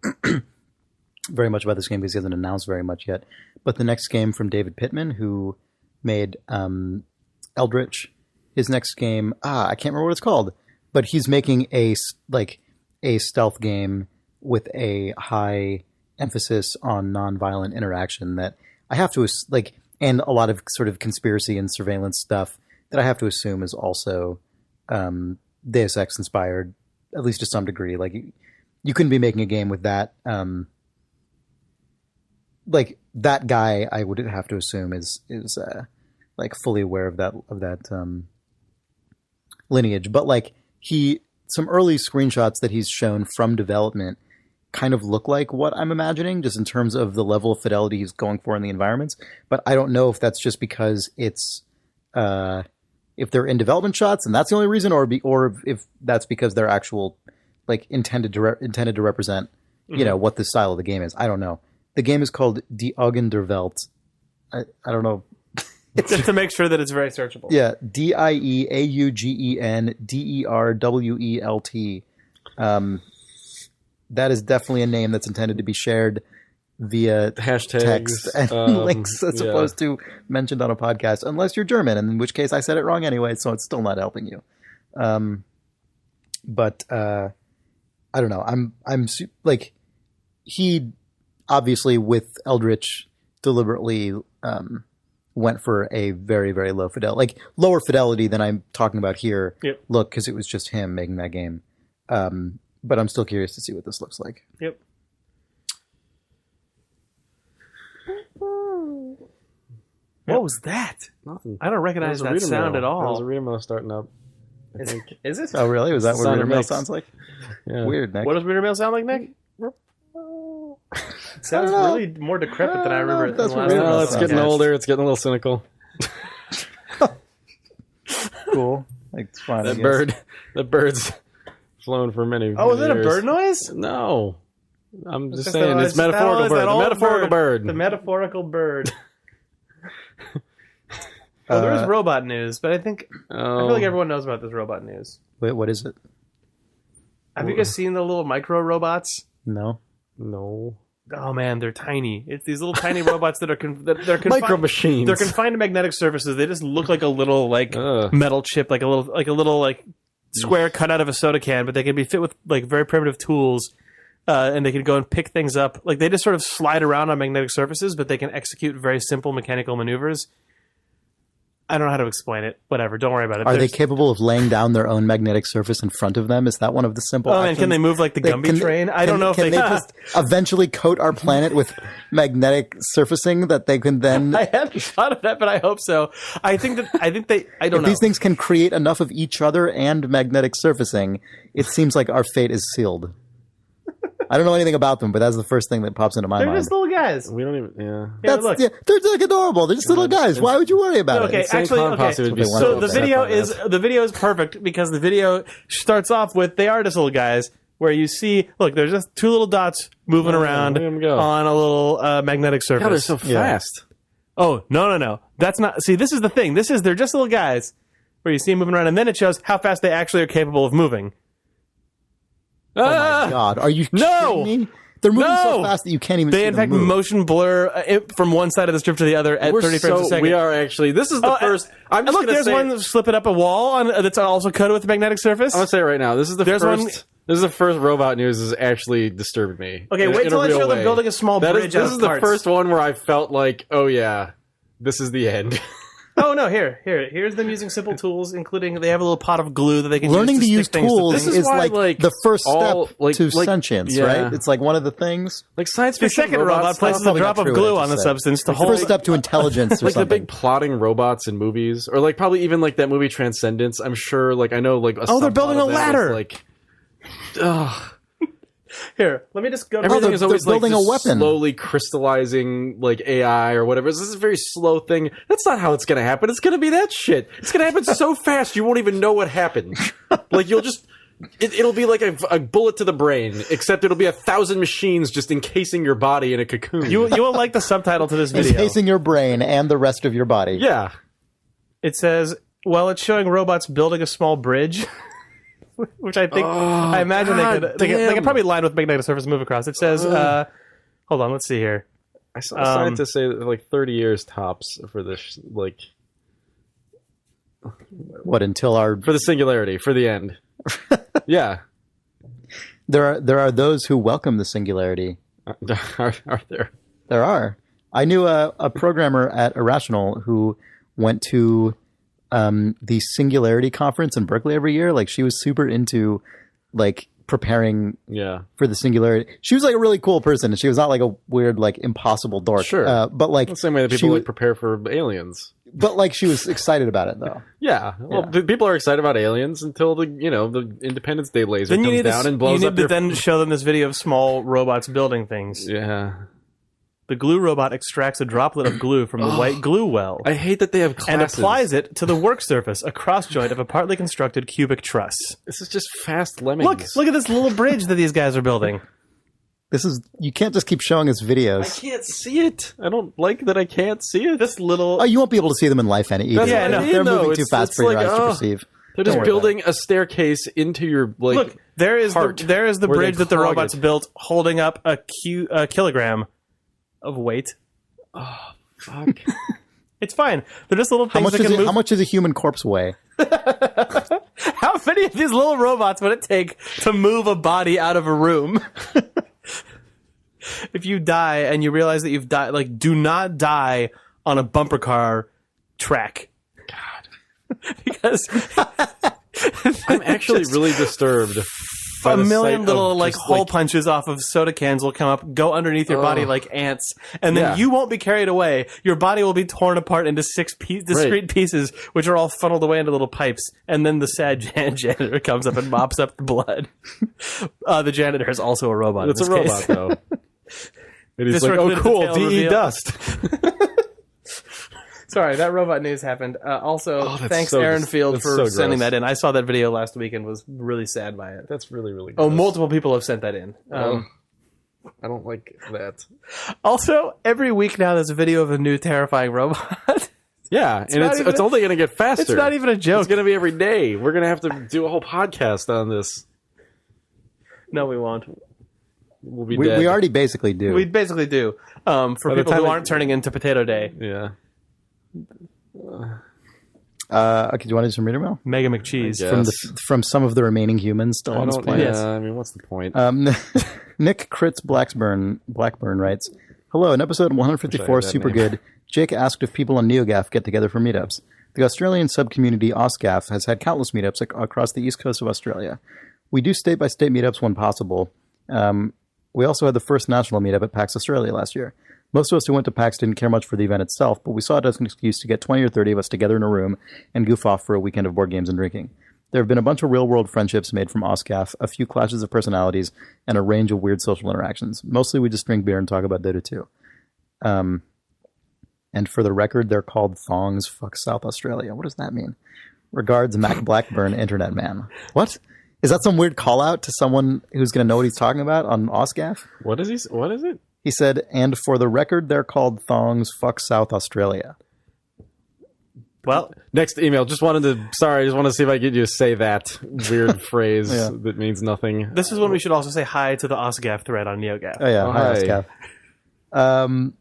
[SPEAKER 2] very much about this game because he hasn't announced very much yet. But the next game from David Pittman, who made Eldritch, his next game, I can't remember what it's called, but he's making a stealth game with a high emphasis on nonviolent interaction that I have to and a lot of sort of conspiracy and surveillance stuff that I have to assume is also Deus Ex inspired, at least to some degree. Like you couldn't be making a game with that. Like that guy, I would have to assume is like fully aware of that lineage. But like some early screenshots that he's shown from development kind of look like what I'm imagining, just in terms of the level of fidelity he's going for in the environments. But I don't know if that's just because it's if they're in development shots and that's the only reason, or if that's because they're actual like intended to represent you know what the style of the game is. I don't know. The game is called Die Augen der Welt. I don't know.
[SPEAKER 1] Just to make sure that it's very searchable.
[SPEAKER 2] Yeah, DIEAUGEN DERWELT. that is definitely a name that's intended to be shared via
[SPEAKER 3] Hashtags,
[SPEAKER 2] text and links as opposed to mentioned on a podcast, unless you're German, in which case I said it wrong anyway, so it's still not helping you. But I don't know. I'm like, he obviously with Eldritch deliberately went for a very, very low fidelity, like lower fidelity than I'm talking about here.
[SPEAKER 1] Yep.
[SPEAKER 2] Look, because it was just him making that game. But I'm still curious to see what this looks like.
[SPEAKER 1] Yep. What was that?
[SPEAKER 3] Nothing.
[SPEAKER 1] I don't recognize that sound at all.
[SPEAKER 3] That was a reader mail starting up. I think.
[SPEAKER 1] Is it?
[SPEAKER 2] Oh, really? Was that what
[SPEAKER 3] Sound
[SPEAKER 2] Reader Mail
[SPEAKER 3] effects.
[SPEAKER 2] sounds like?
[SPEAKER 3] Yeah.
[SPEAKER 2] Weird, Nick.
[SPEAKER 1] What does reader mail sound like, Nick? It sounds really more decrepit than I remember it.
[SPEAKER 2] That's
[SPEAKER 1] the
[SPEAKER 2] what
[SPEAKER 1] last
[SPEAKER 2] reader
[SPEAKER 1] time.
[SPEAKER 2] mail
[SPEAKER 3] Well, it's
[SPEAKER 2] sounds
[SPEAKER 3] getting
[SPEAKER 2] like.
[SPEAKER 3] older. It's getting a little cynical.
[SPEAKER 2] Cool. Like, it's fine. I guess.
[SPEAKER 3] That bird's flown for many.
[SPEAKER 1] Oh, is
[SPEAKER 3] many
[SPEAKER 1] that a
[SPEAKER 3] years.
[SPEAKER 1] bird noise?
[SPEAKER 3] No, I'm just
[SPEAKER 1] It's
[SPEAKER 3] saying it's metaphorical bird. The metaphorical bird.
[SPEAKER 1] The metaphorical bird. Well, there is robot news, but I think I feel like everyone knows about this robot news.
[SPEAKER 2] Wait, what is it?
[SPEAKER 1] Have you guys seen the little micro robots?
[SPEAKER 2] No.
[SPEAKER 3] No.
[SPEAKER 1] Oh man, they're tiny. It's these little tiny robots that are they're confined,
[SPEAKER 3] Micro machines.
[SPEAKER 1] They're confined to magnetic surfaces. They just look like a little metal chip, like a little square cut out of a soda can, but they can be fit with like very primitive tools, and they can go and pick things up. Like they just sort of slide around on magnetic surfaces, but they can execute very simple mechanical maneuvers. I don't know how to explain it. Whatever. Don't worry about it.
[SPEAKER 2] Are they capable of laying down their own magnetic surface in front of them? Is that one of the simple
[SPEAKER 1] Oh, and
[SPEAKER 2] actions?
[SPEAKER 1] can they move like the Gumby train? I don't know if
[SPEAKER 2] can they just eventually coat our planet with magnetic surfacing that they can then...
[SPEAKER 1] I haven't thought of that, but I hope so. I don't know.
[SPEAKER 2] These things can create enough of each other and magnetic surfacing, it seems like our fate is sealed. I don't know anything about them, but that's the first thing that pops into my
[SPEAKER 1] They're
[SPEAKER 2] mind.
[SPEAKER 1] just little guys.
[SPEAKER 3] We don't even. Yeah.
[SPEAKER 1] Look.
[SPEAKER 2] They're like adorable. They're just little guys. Why would you worry about
[SPEAKER 1] Okay,
[SPEAKER 2] it?
[SPEAKER 1] actually,
[SPEAKER 3] Clown Posse would be
[SPEAKER 1] so the
[SPEAKER 3] upset
[SPEAKER 1] video
[SPEAKER 3] by
[SPEAKER 1] is perfect because the video starts off with they are just little guys where you see there's just two little dots moving around
[SPEAKER 3] look at 'em go.
[SPEAKER 1] on a little magnetic surface.
[SPEAKER 3] God, they're so fast.
[SPEAKER 1] Oh no, that's not. See, this is the thing. They're just little guys where you see them moving around, and then it shows how fast they actually are capable of moving.
[SPEAKER 2] Oh my God. Are you kidding me? They're moving so fast that you can't even see
[SPEAKER 1] They, in
[SPEAKER 2] them
[SPEAKER 1] fact,
[SPEAKER 2] move.
[SPEAKER 1] motion blur from one side of the strip to the other at 30 frames a second.
[SPEAKER 3] We are actually. This is the first. I'm just
[SPEAKER 1] look,
[SPEAKER 3] gonna
[SPEAKER 1] there's
[SPEAKER 3] say,
[SPEAKER 1] one slipping up a wall that's also coated with a magnetic surface.
[SPEAKER 3] I'm gonna say it right now. This is the
[SPEAKER 1] There's
[SPEAKER 3] first.
[SPEAKER 1] one-
[SPEAKER 3] This is the first robot news that's actually disturbed me.
[SPEAKER 1] Okay,
[SPEAKER 3] in
[SPEAKER 1] wait
[SPEAKER 3] a
[SPEAKER 1] till I
[SPEAKER 3] real
[SPEAKER 1] show them
[SPEAKER 3] way.
[SPEAKER 1] building a small bridge out
[SPEAKER 3] This
[SPEAKER 1] of
[SPEAKER 3] is the
[SPEAKER 1] parts.
[SPEAKER 3] first one where I felt like, oh yeah, this is the end.
[SPEAKER 1] Oh no! Here's them using simple tools, including they have a little pot of glue that they can
[SPEAKER 2] Learning to use
[SPEAKER 1] stick things to
[SPEAKER 2] tools
[SPEAKER 1] things.
[SPEAKER 3] This
[SPEAKER 2] is
[SPEAKER 3] is why,
[SPEAKER 2] like the first
[SPEAKER 3] all,
[SPEAKER 2] step to
[SPEAKER 3] like,
[SPEAKER 2] sentience,
[SPEAKER 3] yeah.
[SPEAKER 2] right? It's like one of the things.
[SPEAKER 3] Like science
[SPEAKER 1] The
[SPEAKER 3] fiction
[SPEAKER 1] second robot
[SPEAKER 3] stuff,
[SPEAKER 1] places a
[SPEAKER 2] probably
[SPEAKER 1] drop
[SPEAKER 2] not
[SPEAKER 1] of
[SPEAKER 2] true,
[SPEAKER 1] glue
[SPEAKER 2] what I
[SPEAKER 1] on the
[SPEAKER 2] just said.
[SPEAKER 1] substance to
[SPEAKER 2] The
[SPEAKER 1] hold.
[SPEAKER 2] first step to intelligence or
[SPEAKER 3] like the
[SPEAKER 2] something.
[SPEAKER 3] big plotting robots in movies, or like probably even like that movie Transcendence. I'm sure, like I know, like
[SPEAKER 1] they're building a
[SPEAKER 3] subplot of that
[SPEAKER 1] ladder.
[SPEAKER 3] was, like, ugh.
[SPEAKER 1] Here, let me just go.
[SPEAKER 3] Everything
[SPEAKER 2] they're
[SPEAKER 3] is always like
[SPEAKER 2] building a
[SPEAKER 3] just
[SPEAKER 2] weapon.
[SPEAKER 3] slowly crystallizing like AI or whatever. This is a very slow thing. That's not how it's going to happen. It's going to be that shit. It's going to happen so fast you won't even know what happened. Like you'll just. It'll be like a bullet to the brain, except it'll be 1,000 machines just encasing your body in a cocoon.
[SPEAKER 1] You will like the subtitle to this video.
[SPEAKER 2] Encasing your brain and the rest of your body.
[SPEAKER 3] yeah.
[SPEAKER 1] It says, "Well, it's showing robots building a small bridge." Which I think, I imagine they could probably line with magnetic surface and move across. It says, hold on, let's see here.
[SPEAKER 3] I saw a scientist say that like 30 years tops for this, like
[SPEAKER 2] What, until our...
[SPEAKER 3] for the singularity, for the end. Yeah.
[SPEAKER 2] There are those who welcome the singularity.
[SPEAKER 3] Are there?
[SPEAKER 2] There are. I knew a programmer at Irrational who went to the Singularity conference in Berkeley every year. Like, she was super into like preparing
[SPEAKER 3] Yeah.
[SPEAKER 2] for the singularity. She was like a really cool person, and she was not like a weird, like impossible dork.
[SPEAKER 3] Sure.
[SPEAKER 2] But like
[SPEAKER 3] The same way that
[SPEAKER 2] she
[SPEAKER 3] people
[SPEAKER 2] wa-
[SPEAKER 3] like prepare for aliens.
[SPEAKER 2] but like she was excited about it though.
[SPEAKER 3] Yeah. Well, people are excited about aliens until the Independence Day laser
[SPEAKER 1] Then you
[SPEAKER 3] comes
[SPEAKER 1] need,
[SPEAKER 3] down and blows
[SPEAKER 1] you
[SPEAKER 3] up
[SPEAKER 1] need to
[SPEAKER 3] your...
[SPEAKER 1] then show them this video of small robots building things.
[SPEAKER 3] Yeah.
[SPEAKER 1] The glue robot extracts a droplet of glue from the white glue well
[SPEAKER 3] I hate that they have
[SPEAKER 1] and
[SPEAKER 3] classes.
[SPEAKER 1] applies it to the work surface, a cross joint of a partly constructed cubic truss.
[SPEAKER 3] This is just fast lemmings.
[SPEAKER 1] Look at this little bridge that these guys are building.
[SPEAKER 2] This is, you can't just keep showing us
[SPEAKER 3] I
[SPEAKER 2] videos.
[SPEAKER 3] can't see it. I don't like that I can't see it.
[SPEAKER 1] This little...
[SPEAKER 2] Oh, you won't be able to see them in life either.
[SPEAKER 3] That's
[SPEAKER 1] what I
[SPEAKER 2] They're
[SPEAKER 1] mean,
[SPEAKER 2] they're
[SPEAKER 3] though.
[SPEAKER 2] moving too
[SPEAKER 3] It's
[SPEAKER 2] fast for your
[SPEAKER 3] like,
[SPEAKER 2] eyes to perceive.
[SPEAKER 3] They're just building a staircase into your
[SPEAKER 1] Look, there is the
[SPEAKER 3] where
[SPEAKER 1] bridge
[SPEAKER 3] they
[SPEAKER 1] that the
[SPEAKER 3] clog
[SPEAKER 1] robots
[SPEAKER 3] it.
[SPEAKER 1] built, holding up a kilogram of weight.
[SPEAKER 3] Fuck.
[SPEAKER 1] It's fine. They're just little
[SPEAKER 2] How
[SPEAKER 1] things
[SPEAKER 2] much,
[SPEAKER 1] that can move.
[SPEAKER 2] how much does a human corpse weigh?
[SPEAKER 1] How many of these little robots would it take to move a body out of a room? If you die and you realize that you've died, like, do not die on a bumper car track. God. Because
[SPEAKER 3] I'm actually really disturbed.
[SPEAKER 1] a million little hole punches off of soda cans will come up, go underneath your body
[SPEAKER 3] Ugh.
[SPEAKER 1] like ants, and then you won't be carried away. Your body will be torn apart into 6 discrete pieces, which are all funneled away into little pipes. And then the sad janitor comes up and mops up the blood. The janitor is also a robot.
[SPEAKER 3] It's
[SPEAKER 1] in
[SPEAKER 3] a
[SPEAKER 1] this
[SPEAKER 3] robot,
[SPEAKER 1] case.
[SPEAKER 3] though. And he's
[SPEAKER 1] This
[SPEAKER 3] like, oh,
[SPEAKER 1] recommended
[SPEAKER 3] cool,
[SPEAKER 1] detail
[SPEAKER 3] DE
[SPEAKER 1] reveal.
[SPEAKER 3] dust.
[SPEAKER 1] Sorry, that robot news happened. Also,
[SPEAKER 3] that's
[SPEAKER 1] thanks
[SPEAKER 3] so
[SPEAKER 1] Aaron
[SPEAKER 3] dis-
[SPEAKER 1] Field
[SPEAKER 3] that's
[SPEAKER 1] for
[SPEAKER 3] so
[SPEAKER 1] sending
[SPEAKER 3] gross.
[SPEAKER 1] that in. I saw that video last week and was really sad by it.
[SPEAKER 3] That's really, really
[SPEAKER 1] Oh,
[SPEAKER 3] gross.
[SPEAKER 1] multiple people have sent that in.
[SPEAKER 3] I don't like that.
[SPEAKER 1] Also, every week now there's a video of a new terrifying robot.
[SPEAKER 3] Yeah, and
[SPEAKER 1] not even-
[SPEAKER 3] it's only going to get faster.
[SPEAKER 1] It's not even a joke.
[SPEAKER 3] It's going to be every day. We're going to have to do a whole podcast on this.
[SPEAKER 1] No, we won't.
[SPEAKER 3] We'll be dead.
[SPEAKER 2] We already basically do.
[SPEAKER 1] We basically do. For
[SPEAKER 3] By the
[SPEAKER 1] people
[SPEAKER 3] time
[SPEAKER 1] who
[SPEAKER 3] it-
[SPEAKER 1] aren't turning into Potato Day.
[SPEAKER 3] Yeah.
[SPEAKER 2] Okay, do you want to do some reader mail?
[SPEAKER 1] Mega McCheese.
[SPEAKER 3] Yeah.
[SPEAKER 2] From some of the remaining humans still on this planet?
[SPEAKER 1] Yes.
[SPEAKER 3] I mean, what's the point?
[SPEAKER 2] Nick Kritz Blackburn writes, "Hello, in episode 154,
[SPEAKER 3] Wish I had that
[SPEAKER 2] super
[SPEAKER 3] name.
[SPEAKER 2] good. Jake asked if people on NeoGAF get together for meetups. The Australian sub-community OSGAF has had countless meetups across the east coast of Australia. We do state-by-state meetups when possible. We also had the first national meetup at PAX Australia last year. Most of us who went to PAX didn't care much for the event itself, but we saw it as an excuse to get 20 or 30 of us together in a room and goof off for a weekend of board games and drinking. There have been a bunch of real-world friendships made from OSGAF, a few clashes of personalities, and a range of weird social interactions. Mostly we just drink beer and talk about Dota 2. And for the record, they're called Thongs Fuck South Australia. What does that mean? Regards, Mac Blackburn, Internet Man. What? Is that some weird call-out to someone who's going to know what he's talking about on OSGAF?
[SPEAKER 3] What is it?
[SPEAKER 2] He said, and for the record, they're called Thongs Fuck South Australia.
[SPEAKER 1] Well,
[SPEAKER 3] Next email. I just wanted to see if I could get you to say that weird phrase that means nothing.
[SPEAKER 1] this is when we should also say hi to the OSGAF thread on NeoGAF.
[SPEAKER 2] Oh, yeah.
[SPEAKER 3] Oh,
[SPEAKER 2] Hi,
[SPEAKER 3] hi.
[SPEAKER 2] OSGAF.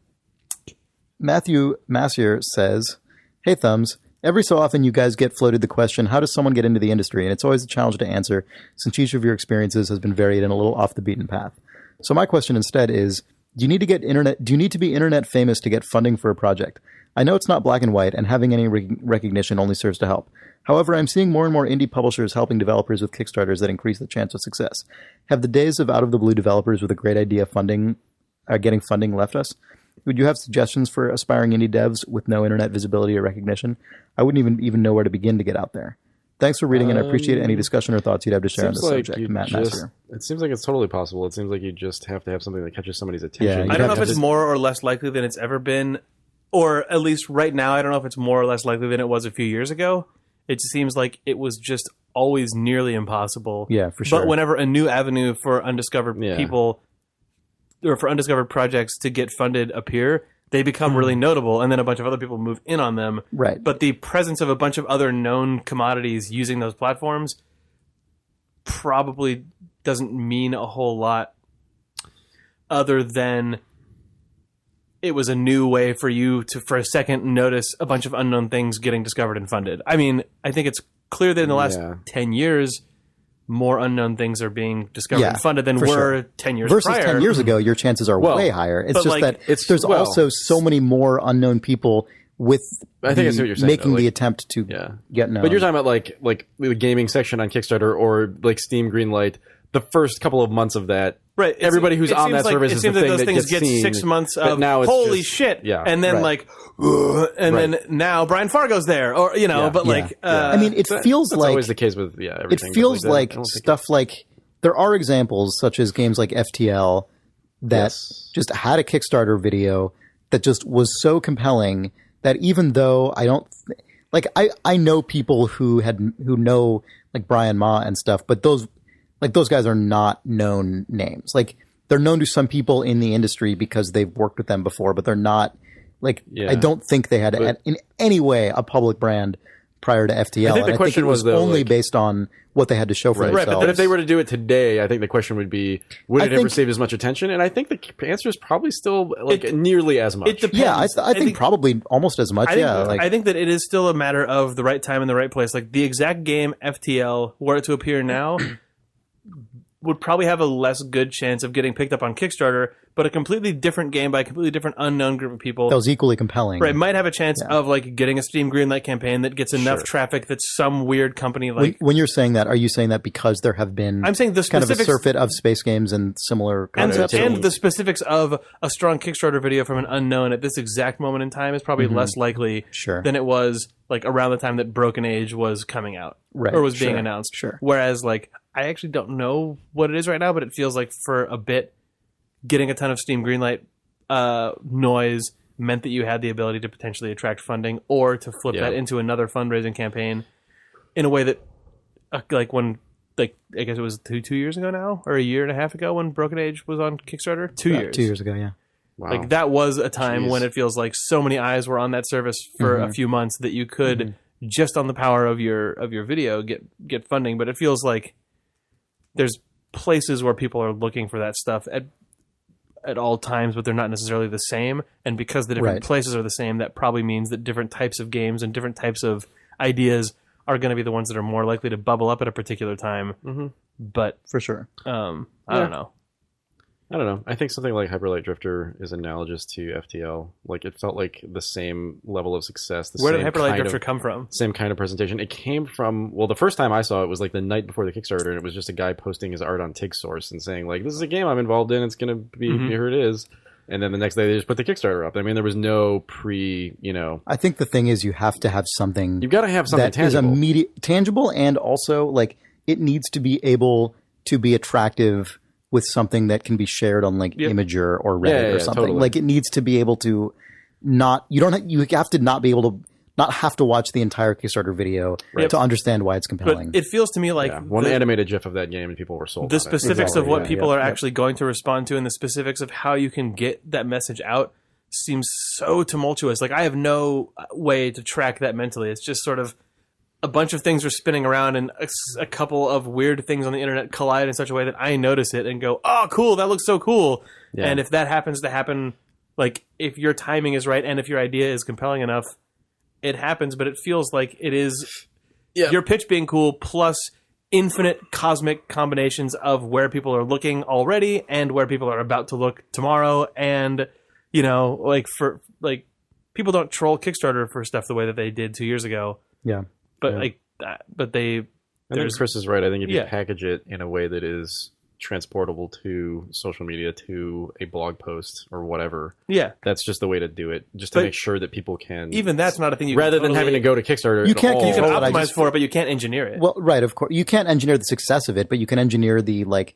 [SPEAKER 2] Matthew Massier says, "Hey, Thumbs. Every so often you guys get floated the question, how does someone get into the industry? And it's always a challenge to answer since each of your experiences has been varied and a little off the beaten path. So my question instead is, do you need to be internet famous to get funding for a project? I know it's not black and white, and having any recognition only serves to help. However, I'm seeing more and more indie publishers helping developers with Kickstarters that increase the chance of success. Have the days of out-of-the-blue developers with a great idea getting funding left us? Would you have suggestions for aspiring indie devs with no internet visibility or recognition? I wouldn't even know where to begin to get out there. Thanks for reading, and I appreciate any discussion or thoughts you'd have to share on this subject." Matt Massier.
[SPEAKER 3] It seems like it's totally possible. It seems like you just have to have something that catches somebody's attention.
[SPEAKER 2] Yeah,
[SPEAKER 1] I don't know if
[SPEAKER 2] have
[SPEAKER 1] it's
[SPEAKER 2] to-
[SPEAKER 1] more or less likely than it's ever been, or at least right now, I don't know if it's more or less likely than it was a few years ago. It just seems like it was just always nearly impossible.
[SPEAKER 2] Yeah, for sure.
[SPEAKER 1] But whenever a new avenue for undiscovered people or for undiscovered projects to get funded appear, they become really notable, and then a bunch of other people move in on them.
[SPEAKER 2] Right.
[SPEAKER 1] But the presence of a bunch of other known commodities using those platforms probably doesn't mean a whole lot other than it was a new way for you to, for a second, notice a bunch of unknown things getting discovered and funded. I mean, I think it's clear that in the last 10 years, more unknown things are being discovered and funded than
[SPEAKER 2] for
[SPEAKER 1] were
[SPEAKER 2] sure.
[SPEAKER 1] 10 years
[SPEAKER 2] Versus
[SPEAKER 1] prior.
[SPEAKER 2] 10 years ago, your chances are way higher. It's
[SPEAKER 1] but
[SPEAKER 2] just that there's also so many more unknown people with
[SPEAKER 3] I think I see what you're saying,
[SPEAKER 2] making
[SPEAKER 3] though.
[SPEAKER 2] the
[SPEAKER 3] Like-
[SPEAKER 2] attempt to get known.
[SPEAKER 3] But you're talking about like the gaming section on Kickstarter or like Steam Greenlight. The first couple of months of that,
[SPEAKER 1] right?
[SPEAKER 3] Everybody who's on that service
[SPEAKER 1] it
[SPEAKER 3] is
[SPEAKER 1] seems
[SPEAKER 3] the
[SPEAKER 1] like
[SPEAKER 3] thing
[SPEAKER 1] those
[SPEAKER 3] that
[SPEAKER 1] things
[SPEAKER 3] gets
[SPEAKER 1] get
[SPEAKER 3] seen.
[SPEAKER 1] 6 months
[SPEAKER 3] But
[SPEAKER 1] of
[SPEAKER 3] now it's
[SPEAKER 1] holy
[SPEAKER 3] just-
[SPEAKER 1] shit,
[SPEAKER 3] yeah.
[SPEAKER 1] and then
[SPEAKER 2] Right.
[SPEAKER 1] and then now Brian Fargo's there, or but like
[SPEAKER 2] I mean, it feels
[SPEAKER 3] That's
[SPEAKER 2] like
[SPEAKER 3] always the case with
[SPEAKER 2] it
[SPEAKER 3] everything. but
[SPEAKER 2] feels
[SPEAKER 3] that,
[SPEAKER 2] like
[SPEAKER 3] I don't think
[SPEAKER 2] stuff like there are examples such as games like FTL that just had a Kickstarter video that just was so compelling that even though I don't I know people who know like Brian Ma and stuff, but those guys are not known names. Like they're known to some people in the industry because they've worked with them before, but they're not I don't think they had in any way a public brand prior to FTL.
[SPEAKER 3] I think the
[SPEAKER 2] and
[SPEAKER 3] question
[SPEAKER 2] it was
[SPEAKER 3] was, though,
[SPEAKER 2] only
[SPEAKER 3] like-
[SPEAKER 2] based on what they had to show for
[SPEAKER 3] Right,
[SPEAKER 2] themselves.
[SPEAKER 3] but if they were to do it today, I think the question would be, would
[SPEAKER 2] I
[SPEAKER 3] it have
[SPEAKER 2] think-
[SPEAKER 3] received as much attention? And I think the answer is probably still nearly as much.
[SPEAKER 1] It depends.
[SPEAKER 2] Yeah, I think probably almost as much.
[SPEAKER 1] I think that it is still a matter of the right time and the right place. Like the exact game FTL, were it to appear now, would probably have a less good chance of getting picked up on Kickstarter, but a completely different game by a completely different unknown group of people
[SPEAKER 2] that was equally compelling.
[SPEAKER 1] right, might have a chance of like getting a Steam Greenlight campaign that gets enough traffic that some weird company like.
[SPEAKER 2] When you're saying that, are you saying that because there have been
[SPEAKER 1] I'm saying the
[SPEAKER 2] kind of a
[SPEAKER 1] specifics
[SPEAKER 2] surfeit of space games and similar
[SPEAKER 1] and,
[SPEAKER 2] concepts?
[SPEAKER 1] and the specifics of a strong Kickstarter video from an unknown at this exact moment in time is probably less likely
[SPEAKER 2] Sure.
[SPEAKER 1] than it was like around the time that Broken Age was coming out
[SPEAKER 2] Right,
[SPEAKER 1] or was being
[SPEAKER 2] sure,
[SPEAKER 1] announced.
[SPEAKER 2] sure.
[SPEAKER 1] Whereas like I actually don't know what it is right now, but it feels like for a bit getting a ton of Steam Greenlight noise meant that you had the ability to potentially attract funding or to flip that into another fundraising campaign in a way that like when like I guess it was two years ago now or a year and a half ago when Broken Age was on Kickstarter. 2 years.
[SPEAKER 2] 2 years ago, yeah.
[SPEAKER 3] Wow.
[SPEAKER 1] Like that was a time when it feels like so many eyes were on that service for a few months that you could just on the power of your video get funding. But it feels like there's places where people are looking for that stuff at all times, but they're not necessarily the same. And because the different
[SPEAKER 2] Right.
[SPEAKER 1] places are the same, that probably means that different types of games and different types of ideas are going to be the ones that are more likely to bubble up at a particular time. Mm-hmm. But
[SPEAKER 2] For sure.
[SPEAKER 1] I don't know.
[SPEAKER 3] I don't know. I think something like Hyperlight Drifter is analogous to FTL. Like it felt like the same level of success.
[SPEAKER 1] Where did Hyperlight Drifter come from?
[SPEAKER 3] Same kind of presentation. It came from, well, the first time I saw it was like the night before the Kickstarter, and it was just a guy posting his art on TigSource and saying like, "This is a game I'm involved in. It's gonna be here. It is." And then the next day they just put the Kickstarter up. I mean, there was no
[SPEAKER 2] I think the thing is you have to have something.
[SPEAKER 3] You've got to have something
[SPEAKER 2] that is
[SPEAKER 3] tangible.
[SPEAKER 2] tangible, and also like it needs to be able to be attractive with something that can be shared on like Imager or Reddit or something.
[SPEAKER 3] Totally.
[SPEAKER 2] Like it needs to be able to you have to not be able to not have to watch the entire Kickstarter video to understand why it's compelling.
[SPEAKER 1] But it feels to me like
[SPEAKER 3] one animated GIF of that game and people were sold.
[SPEAKER 1] The
[SPEAKER 3] on it.
[SPEAKER 1] specifics of what people are actually going to respond to and the specifics of how you can get that message out seems so tumultuous. Like I have no way to track that mentally. It's just sort of a bunch of things are spinning around and a couple of weird things on the internet collide in such a way that I notice it and go, oh, cool, that looks so cool. Yeah. And if that happens to happen, like if your timing is right and if your idea is compelling enough, it happens. But it feels like it is your pitch being cool plus infinite cosmic combinations of where people are looking already and where people are about to look tomorrow. And, like people don't troll Kickstarter for stuff the way that they did 2 years ago.
[SPEAKER 2] Yeah.
[SPEAKER 1] But
[SPEAKER 3] I
[SPEAKER 1] think
[SPEAKER 3] Chris is right. I think if you package it in a way that is transportable to social media, to a blog post or whatever, that's just the way to do it. Just to make sure that people can.
[SPEAKER 1] Even that's not a thing.
[SPEAKER 3] Rather than having to go to Kickstarter,
[SPEAKER 2] you can
[SPEAKER 1] optimize for it, but you can't engineer it.
[SPEAKER 2] Well, right, of course, you can't engineer the success of it, but you can engineer the like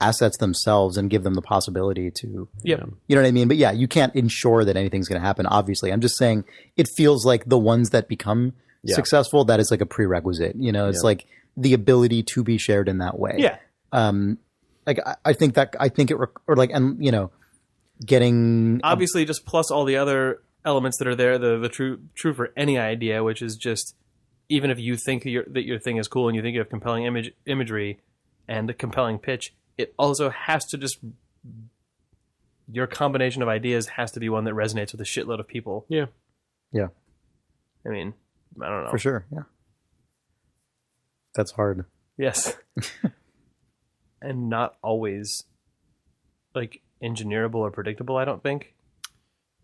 [SPEAKER 2] assets themselves and give them the possibility to. You know what I mean? But yeah, you can't ensure that anything's going to happen. Obviously, I'm just saying it feels like the ones that become successful, that is like a prerequisite. It's like the ability to be shared in that way.
[SPEAKER 1] Yeah.
[SPEAKER 2] Getting
[SPEAKER 1] obviously just plus all the other elements that are there, the true for any idea, which is just even if you think that your thing is cool and you think you have compelling imagery and a compelling pitch, it also has to just your combination of ideas has to be one that resonates with a shitload of people.
[SPEAKER 3] Yeah.
[SPEAKER 1] I mean, I don't know.
[SPEAKER 2] For sure, yeah. That's hard.
[SPEAKER 1] Yes. And not always like engineerable or predictable, I don't think.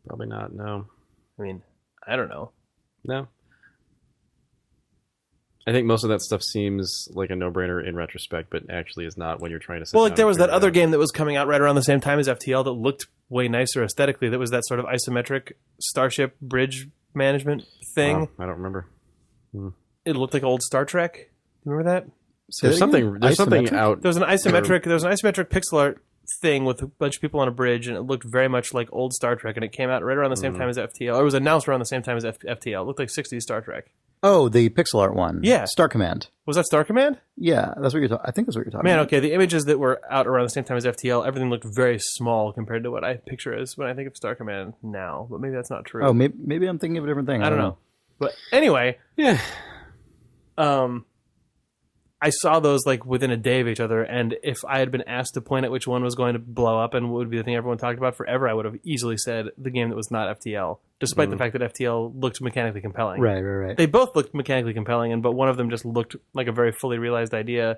[SPEAKER 3] Probably not, no.
[SPEAKER 1] I mean, I don't know.
[SPEAKER 3] No. I think most of that stuff seems like a no-brainer in retrospect, but actually is not when you're trying to sit
[SPEAKER 1] Well, like
[SPEAKER 3] down
[SPEAKER 1] there
[SPEAKER 3] and
[SPEAKER 1] was that
[SPEAKER 3] figure it
[SPEAKER 1] other
[SPEAKER 3] out.
[SPEAKER 1] game that was coming out right around the same time as FTL that looked way nicer aesthetically. That was that sort of isometric starship bridge management thing.
[SPEAKER 3] Wow, I don't remember.
[SPEAKER 1] It looked like old Star Trek. Remember that?
[SPEAKER 3] There's something out.
[SPEAKER 1] There was an isometric pixel art thing with a bunch of people on a bridge, and it looked very much like old Star Trek, and it came out right around the same time as FTL. Or it was announced around the same time as FTL. It looked like 60s Star Trek.
[SPEAKER 2] Oh, the pixel art one.
[SPEAKER 1] Yeah.
[SPEAKER 2] Star Command.
[SPEAKER 1] Was that Star Command?
[SPEAKER 2] Yeah, that's what you're talking. I think that's what you're talking
[SPEAKER 1] Man,
[SPEAKER 2] about.
[SPEAKER 1] okay, the images that were out around the same time as FTL, everything looked very small compared to what I picture as when I think of Star Command now. But maybe that's not true.
[SPEAKER 2] Oh, maybe I'm thinking of a different thing.
[SPEAKER 1] I don't know. But anyway,
[SPEAKER 3] Yeah.
[SPEAKER 1] I saw those like within a day of each other, and if I had been asked to point at which one was going to blow up and what would be the thing everyone talked about forever, I would have easily said the game that was not FTL, despite the fact that FTL looked mechanically compelling.
[SPEAKER 2] Right.
[SPEAKER 1] They both looked mechanically compelling, but one of them just looked like a very fully realized idea.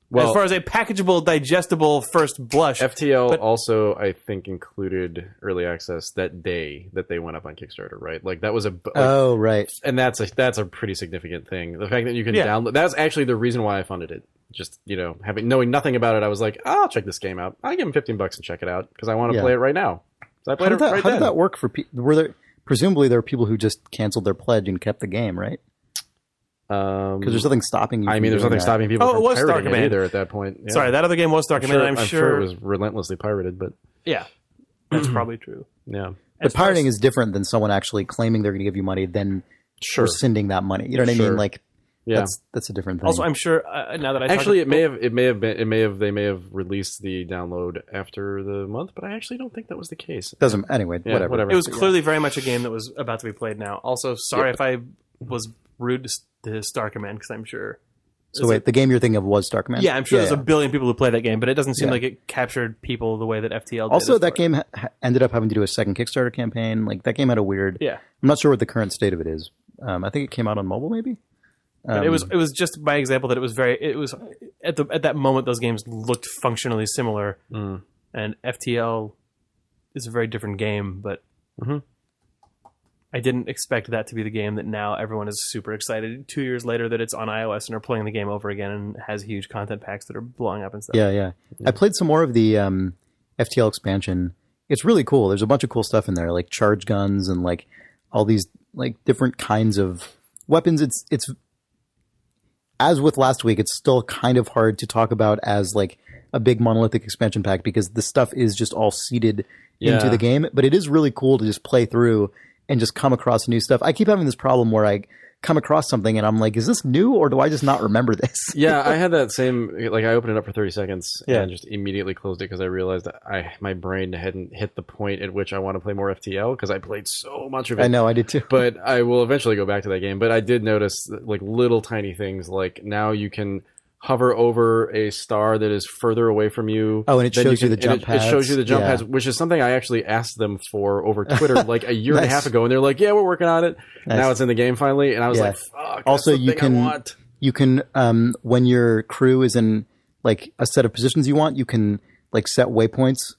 [SPEAKER 3] Well,
[SPEAKER 1] as far as a packageable, digestible first blush.
[SPEAKER 3] FTL also, I think, included early access that day that they went up on Kickstarter, right? Like that was
[SPEAKER 2] right.
[SPEAKER 3] And that's a pretty significant thing. The fact that you can download, that's actually the reason why I funded it. Just, knowing nothing about it, I was like, I'll check this game out. I give them $15 and check it out because I want to play it right now. So I played
[SPEAKER 2] How did that work for people? Presumably there were people who just canceled their pledge and kept the game, right? Because there's nothing stopping you.
[SPEAKER 3] There's nothing stopping people from
[SPEAKER 1] it was
[SPEAKER 3] pirating
[SPEAKER 1] Starkman
[SPEAKER 3] it either at that point. Yeah.
[SPEAKER 1] Sorry, that other game was Starkman.
[SPEAKER 3] I'm sure it was relentlessly pirated, but
[SPEAKER 1] yeah, that's probably true.
[SPEAKER 3] Yeah,
[SPEAKER 2] but pirating is different than someone actually claiming they're going to give you money, then rescinding that money. You know what I mean? Like, that's a different thing.
[SPEAKER 1] Also, I'm sure now that
[SPEAKER 3] they may have released the download after the month, but I actually don't think that was the case.
[SPEAKER 2] Doesn't anyway. Whatever.
[SPEAKER 1] It was clearly very much a game that was about to be played now. Also, sorry if I was rude to Starkman, because I'm sure.
[SPEAKER 2] So wait, the game you're thinking of was Starkman?
[SPEAKER 1] Yeah, I'm sure there's a billion people who play that game, but it doesn't seem like it captured people the way that FTL did.
[SPEAKER 2] Also, that game ended up having to do a second Kickstarter campaign. Like, that game had a weird...
[SPEAKER 1] Yeah.
[SPEAKER 2] I'm not sure what the current state of it is. I think it came out on mobile, maybe?
[SPEAKER 1] It was just my example that it was at that moment those games looked functionally similar, and FTL is a very different game, but I didn't expect that to be the game that now everyone is super excited 2 years later that it's on iOS and are playing the game over again and has huge content packs that are blowing up and stuff.
[SPEAKER 2] Yeah. I played some more of the FTL expansion. It's really cool. There's a bunch of cool stuff in there, like charge guns and like all these like different kinds of weapons. It's as with last week, it's still kind of hard to talk about as like a big monolithic expansion pack because the stuff is just all seeded into the game. But it is really cool to just play through and just come across new stuff. I keep having this problem where I come across something and I'm like, is this new or do I just not remember this?
[SPEAKER 3] Yeah, I had that same, like I opened it up for 30 seconds and just immediately closed it because I realized that my brain hadn't hit the point at which I want to play more FTL because I played so much of it.
[SPEAKER 2] I know, I did too.
[SPEAKER 3] But I will eventually go back to that game. But I did notice like little tiny things, like now you can hover over a star that is further away from you.
[SPEAKER 2] Oh, and it shows you the jump pads.
[SPEAKER 3] It shows you the jump pads, which is something I actually asked them for over Twitter like a year and a half ago. And they're like, yeah, we're working on it. Now it's in the game finally. And I was like, fuck,
[SPEAKER 2] also,
[SPEAKER 3] that's the thing I want.
[SPEAKER 2] You can, when your crew is in like a set of positions you want, you can like set waypoints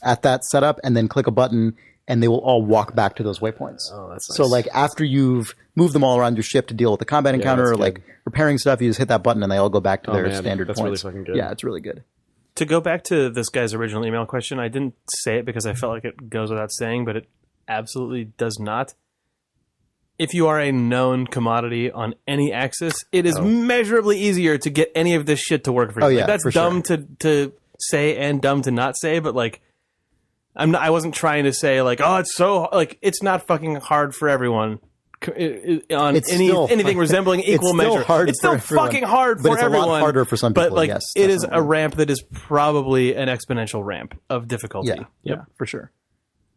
[SPEAKER 2] at that setup and then click a button and they will all walk back to those waypoints.
[SPEAKER 3] Oh, that's nice.
[SPEAKER 2] So like after you've moved them all around your ship to deal with the combat encounter or like repairing stuff, you just hit that button and they all go back to their standard points.
[SPEAKER 3] That's really fucking good.
[SPEAKER 2] Yeah, it's really good.
[SPEAKER 1] To go back to this guy's original email question, I didn't say it because I felt like it goes without saying, but it absolutely does not. If you are a known commodity on any axis, it is measurably easier to get any of this shit to work for you.
[SPEAKER 2] Oh, yeah,
[SPEAKER 1] like, that's
[SPEAKER 2] for
[SPEAKER 1] dumb to say and dumb to not say, but like I wasn't trying to say like, oh, it's so like it's not fucking hard for everyone on anything resembling equal measure. It's still fucking hard for everyone.
[SPEAKER 2] But it's a lot harder for some people.
[SPEAKER 1] But like,
[SPEAKER 2] yes,
[SPEAKER 1] it is a ramp that is probably an exponential ramp of difficulty.
[SPEAKER 2] Yeah, for sure.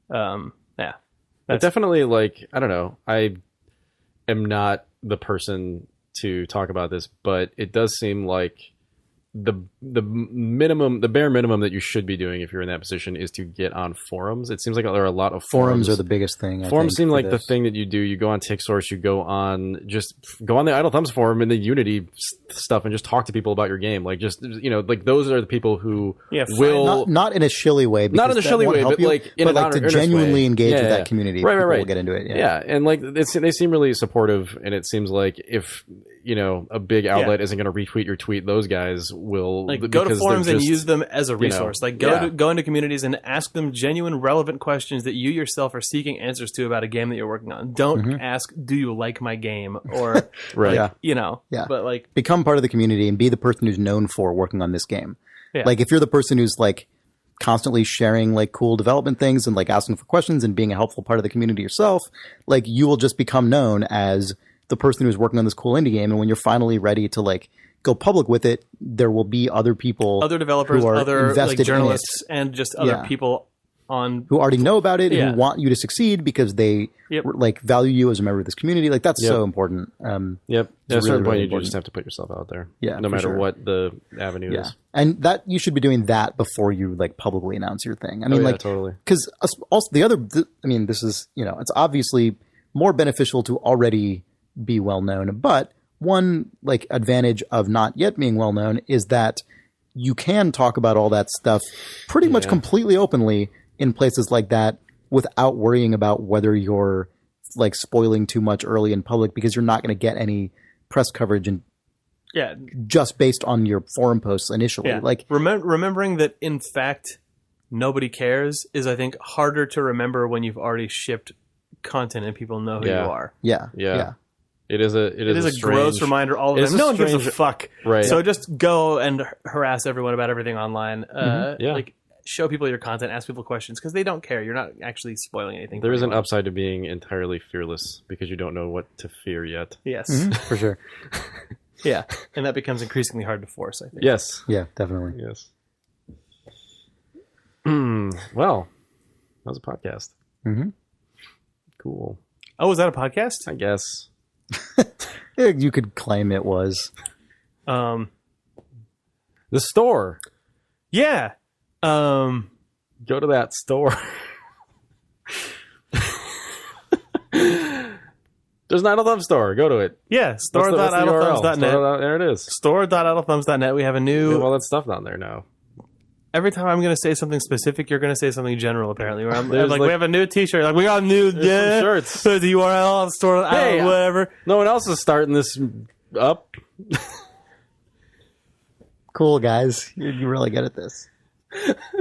[SPEAKER 3] But definitely, like, I don't know. I am not the person to talk about this, but it does seem like the bare minimum that you should be doing if you're in that position is to get on forums. It seems like there are a lot of
[SPEAKER 2] forums are the biggest thing.
[SPEAKER 3] Forums seem like the thing that you do. You go on TickSource, you go on the Idle Thumbs forum and the Unity stuff and just talk to people about your game. Like just, like those are the people who will
[SPEAKER 2] not in a shilly way,
[SPEAKER 3] not in a shilly way, but like in
[SPEAKER 2] but like to genuinely engage with that community.
[SPEAKER 3] Right.
[SPEAKER 2] Will get into it.
[SPEAKER 3] Yeah. And like they seem really supportive, and it seems like if a big outlet isn't going to retweet your tweet, those guys will
[SPEAKER 1] go to forums and use them as a resource. Go into communities and ask them genuine, relevant questions that you yourself are seeking answers to about a game that you're working on. Don't ask, "Do you like my game?" or But like,
[SPEAKER 2] become part of the community and be the person who's known for working on this game. Yeah. Like if you're the person who's like constantly sharing like cool development things and like asking for questions and being a helpful part of the community yourself, like you will just become known as the person who's working on this cool indie game. And when you're finally ready to like go public with it, there will be other people,
[SPEAKER 1] other developers,
[SPEAKER 2] who are
[SPEAKER 1] other
[SPEAKER 2] invested
[SPEAKER 1] like journalists, and just other people on
[SPEAKER 2] who already know about it
[SPEAKER 1] Yeah.
[SPEAKER 2] and who want you to succeed because they
[SPEAKER 1] Yep.
[SPEAKER 2] like value you as a member of this community. Like that's so important.
[SPEAKER 3] Yep. At a
[SPEAKER 2] really,
[SPEAKER 3] certain point,
[SPEAKER 2] really
[SPEAKER 3] you
[SPEAKER 2] important.
[SPEAKER 3] just have to put yourself out there.
[SPEAKER 2] Yeah,
[SPEAKER 3] No
[SPEAKER 2] for
[SPEAKER 3] matter
[SPEAKER 2] sure.
[SPEAKER 3] what the avenue
[SPEAKER 2] Yeah,
[SPEAKER 3] is.
[SPEAKER 2] and that you should be doing that before you like publicly announce your thing. I mean,
[SPEAKER 3] yeah,
[SPEAKER 2] like
[SPEAKER 3] totally.
[SPEAKER 2] because also I mean, this is it's obviously more beneficial to already be well known, but one like advantage of not yet being well known is that you can talk about all that stuff pretty much completely openly in places like that without worrying about whether you're like spoiling too much early in public, because you're not going to get any press coverage and
[SPEAKER 1] yeah
[SPEAKER 2] just based on your forum posts initially.
[SPEAKER 1] yeah.
[SPEAKER 2] Like
[SPEAKER 1] Remembering that in fact nobody cares is, I think, harder to remember when you've already shipped content and people know who
[SPEAKER 3] Yeah.
[SPEAKER 1] you are.
[SPEAKER 2] yeah.
[SPEAKER 3] It is a
[SPEAKER 1] It is a gross reminder all the
[SPEAKER 3] it's
[SPEAKER 1] time.
[SPEAKER 3] a
[SPEAKER 1] No one gives a
[SPEAKER 3] strange-
[SPEAKER 1] fuck.
[SPEAKER 3] Right.
[SPEAKER 1] So just go and harass everyone about everything online.
[SPEAKER 3] Yeah.
[SPEAKER 1] Like, show people your content, ask people questions, because they don't care. You're not actually spoiling anything.
[SPEAKER 3] There
[SPEAKER 1] for
[SPEAKER 3] is an
[SPEAKER 1] anyone.
[SPEAKER 3] upside to being entirely fearless because you don't know what to fear yet.
[SPEAKER 1] Yes.
[SPEAKER 2] For sure.
[SPEAKER 1] Yeah. And that becomes increasingly hard to force, I think.
[SPEAKER 3] Yes.
[SPEAKER 2] Yeah, definitely.
[SPEAKER 3] Yes. Well, that was a podcast.
[SPEAKER 2] Mhm.
[SPEAKER 3] Cool.
[SPEAKER 1] Oh, is that a podcast?
[SPEAKER 3] I guess.
[SPEAKER 2] Yeah, you could claim it was.
[SPEAKER 3] The store.
[SPEAKER 1] Yeah.
[SPEAKER 3] Go to that store. There's an Idle Thumb store. Go to it.
[SPEAKER 1] Yeah.
[SPEAKER 3] What's the URL?
[SPEAKER 1] Store.idlethumbs.net.
[SPEAKER 3] There it is.
[SPEAKER 1] Store.idlethumbs.net. We have a
[SPEAKER 3] We have
[SPEAKER 1] new...
[SPEAKER 3] all that stuff down there now.
[SPEAKER 1] Every time I'm going to say something specific, you're going to say something general, apparently. Where I'm
[SPEAKER 3] There's
[SPEAKER 1] like,
[SPEAKER 3] like-
[SPEAKER 1] we have a new t-shirt. Like, we got a new
[SPEAKER 3] some shirts.
[SPEAKER 1] So the URL, store,
[SPEAKER 3] Hey,
[SPEAKER 1] whatever.
[SPEAKER 3] No one else is starting this up.
[SPEAKER 2] Cool, guys. You're really good at this.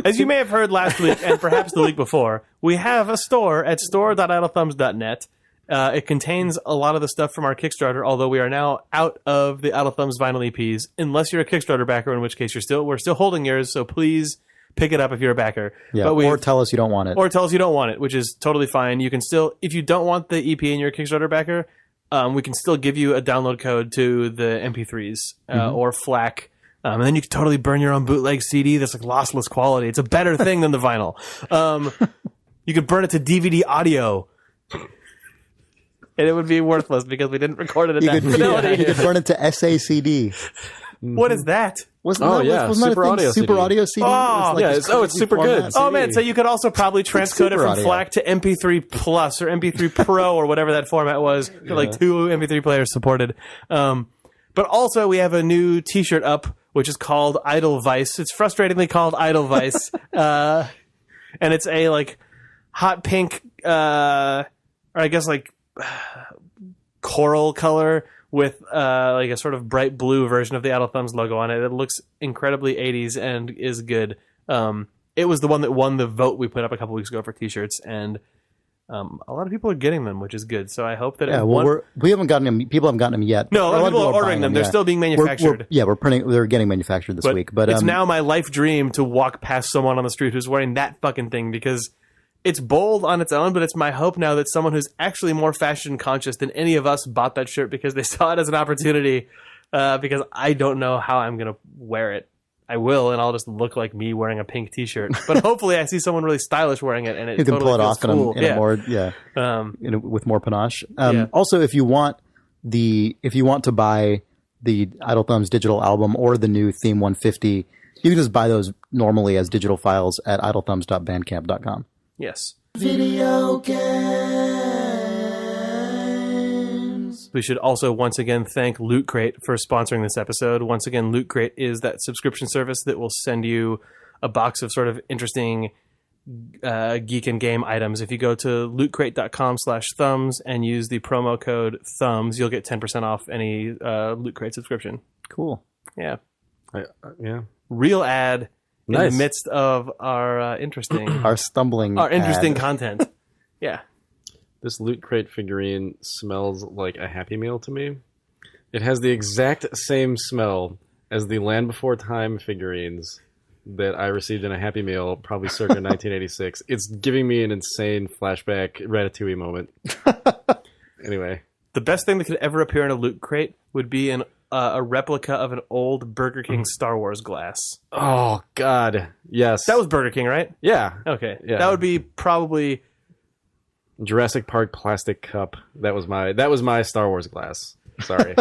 [SPEAKER 1] As you may have heard last week, and perhaps the week before, we have a store at store.idlethumbs.net. It contains a lot of the stuff from our Kickstarter, although we are now out of the Idle Thumbs vinyl EPs, unless you're a Kickstarter backer, in which case we're still holding yours, so please pick it up if you're a backer.
[SPEAKER 2] Yeah,
[SPEAKER 1] But
[SPEAKER 2] or tell us you don't want it.
[SPEAKER 1] Or tell us you don't want it, which is totally fine. You can still, if you don't want the EP and you're a Kickstarter backer, we can still give you a download code to the MP3s or FLAC. And then you can totally burn your own bootleg CD that's like lossless quality. It's a better thing than the vinyl. You could burn it to DVD audio. And it would be worthless because we didn't record it at that fidelity.
[SPEAKER 2] You could burn it to SACD.
[SPEAKER 1] What is that?
[SPEAKER 2] Wasn't
[SPEAKER 3] Oh,
[SPEAKER 2] that,
[SPEAKER 3] yeah,
[SPEAKER 2] wasn't that a
[SPEAKER 3] Super
[SPEAKER 2] thing?
[SPEAKER 3] Audio
[SPEAKER 2] Super
[SPEAKER 3] CD.
[SPEAKER 2] Audio CD?
[SPEAKER 1] Oh,
[SPEAKER 3] yeah,
[SPEAKER 2] this
[SPEAKER 3] it's- oh, it's
[SPEAKER 2] crazy
[SPEAKER 3] super good.
[SPEAKER 2] format.
[SPEAKER 1] Oh man, so you could also probably transcode it
[SPEAKER 2] super
[SPEAKER 1] from
[SPEAKER 2] audio.
[SPEAKER 1] FLAC to MP3 Plus or MP3 Pro or whatever that format was. Like 2 MP3 players supported. But also we have a new T-shirt up, which is called Idle Vice. It's frustratingly called Idle Vice, and it's a like hot pink, or I guess like coral color with like a sort of bright blue version of the Idle Thumbs logo on it. It looks incredibly 80s and is good. It was the one that won the vote we put up a couple weeks ago for T-shirts, and a lot of people are getting them, which is good. So I hope that
[SPEAKER 2] Yeah, well, we haven't gotten them. People haven't gotten them yet.
[SPEAKER 1] no, a lot of people are ordering
[SPEAKER 2] buying
[SPEAKER 1] them. They're
[SPEAKER 2] yeah.
[SPEAKER 1] still being
[SPEAKER 2] We're
[SPEAKER 1] manufactured.
[SPEAKER 2] they're getting manufactured this week. But
[SPEAKER 1] it's now my life dream to walk past someone on the street who's wearing that fucking thing, because it's bold on its own, but it's my hope now that someone who's actually more fashion conscious than any of us bought that shirt because they saw it as an opportunity, because I don't know how I'm going to wear it. I will, and I'll just look like me wearing a pink T-shirt. But hopefully I see someone really stylish wearing it, and it
[SPEAKER 2] you can
[SPEAKER 1] totally
[SPEAKER 2] pull it
[SPEAKER 1] feels
[SPEAKER 2] off
[SPEAKER 1] cool.
[SPEAKER 2] in a more with more panache. Also, if you want to buy the Idle Thumbs digital album or the new Theme 150, you can just buy those normally as digital files at idlethumbs.bandcamp.com.
[SPEAKER 1] Yes.
[SPEAKER 4] Video games.
[SPEAKER 1] We should also once again thank Loot Crate for sponsoring this episode. Once again, Loot Crate is that subscription service that will send you a box of sort of interesting geek and game items. If you go to lootcrate.com/thumbs and use the promo code thumbs, you'll get 10% off any Loot Crate subscription.
[SPEAKER 2] Cool.
[SPEAKER 1] Yeah.
[SPEAKER 3] Yeah.
[SPEAKER 1] Real ad in
[SPEAKER 3] Nice.
[SPEAKER 1] the midst of our interesting
[SPEAKER 2] Our stumbling ad.
[SPEAKER 1] content. Yeah.
[SPEAKER 3] This Loot Crate figurine smells like a Happy Meal to me. It has the exact same smell as the Land Before Time figurines that I received in a Happy Meal, probably circa 1986. It's giving me an insane flashback Ratatouille moment. Anyway.
[SPEAKER 1] The best thing that could ever appear in a Loot Crate would be an a replica of an old Burger King Star Wars glass.
[SPEAKER 3] Oh God, yes.
[SPEAKER 1] That was Burger King, right?
[SPEAKER 3] Yeah.
[SPEAKER 1] Okay.
[SPEAKER 3] Yeah.
[SPEAKER 1] That would be probably
[SPEAKER 3] Jurassic Park plastic cup. That was my Star Wars glass. Sorry.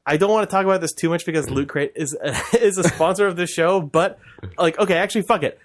[SPEAKER 1] I don't want to talk about this too much because Loot Crate is a sponsor of this show, but like, okay, actually, fuck it.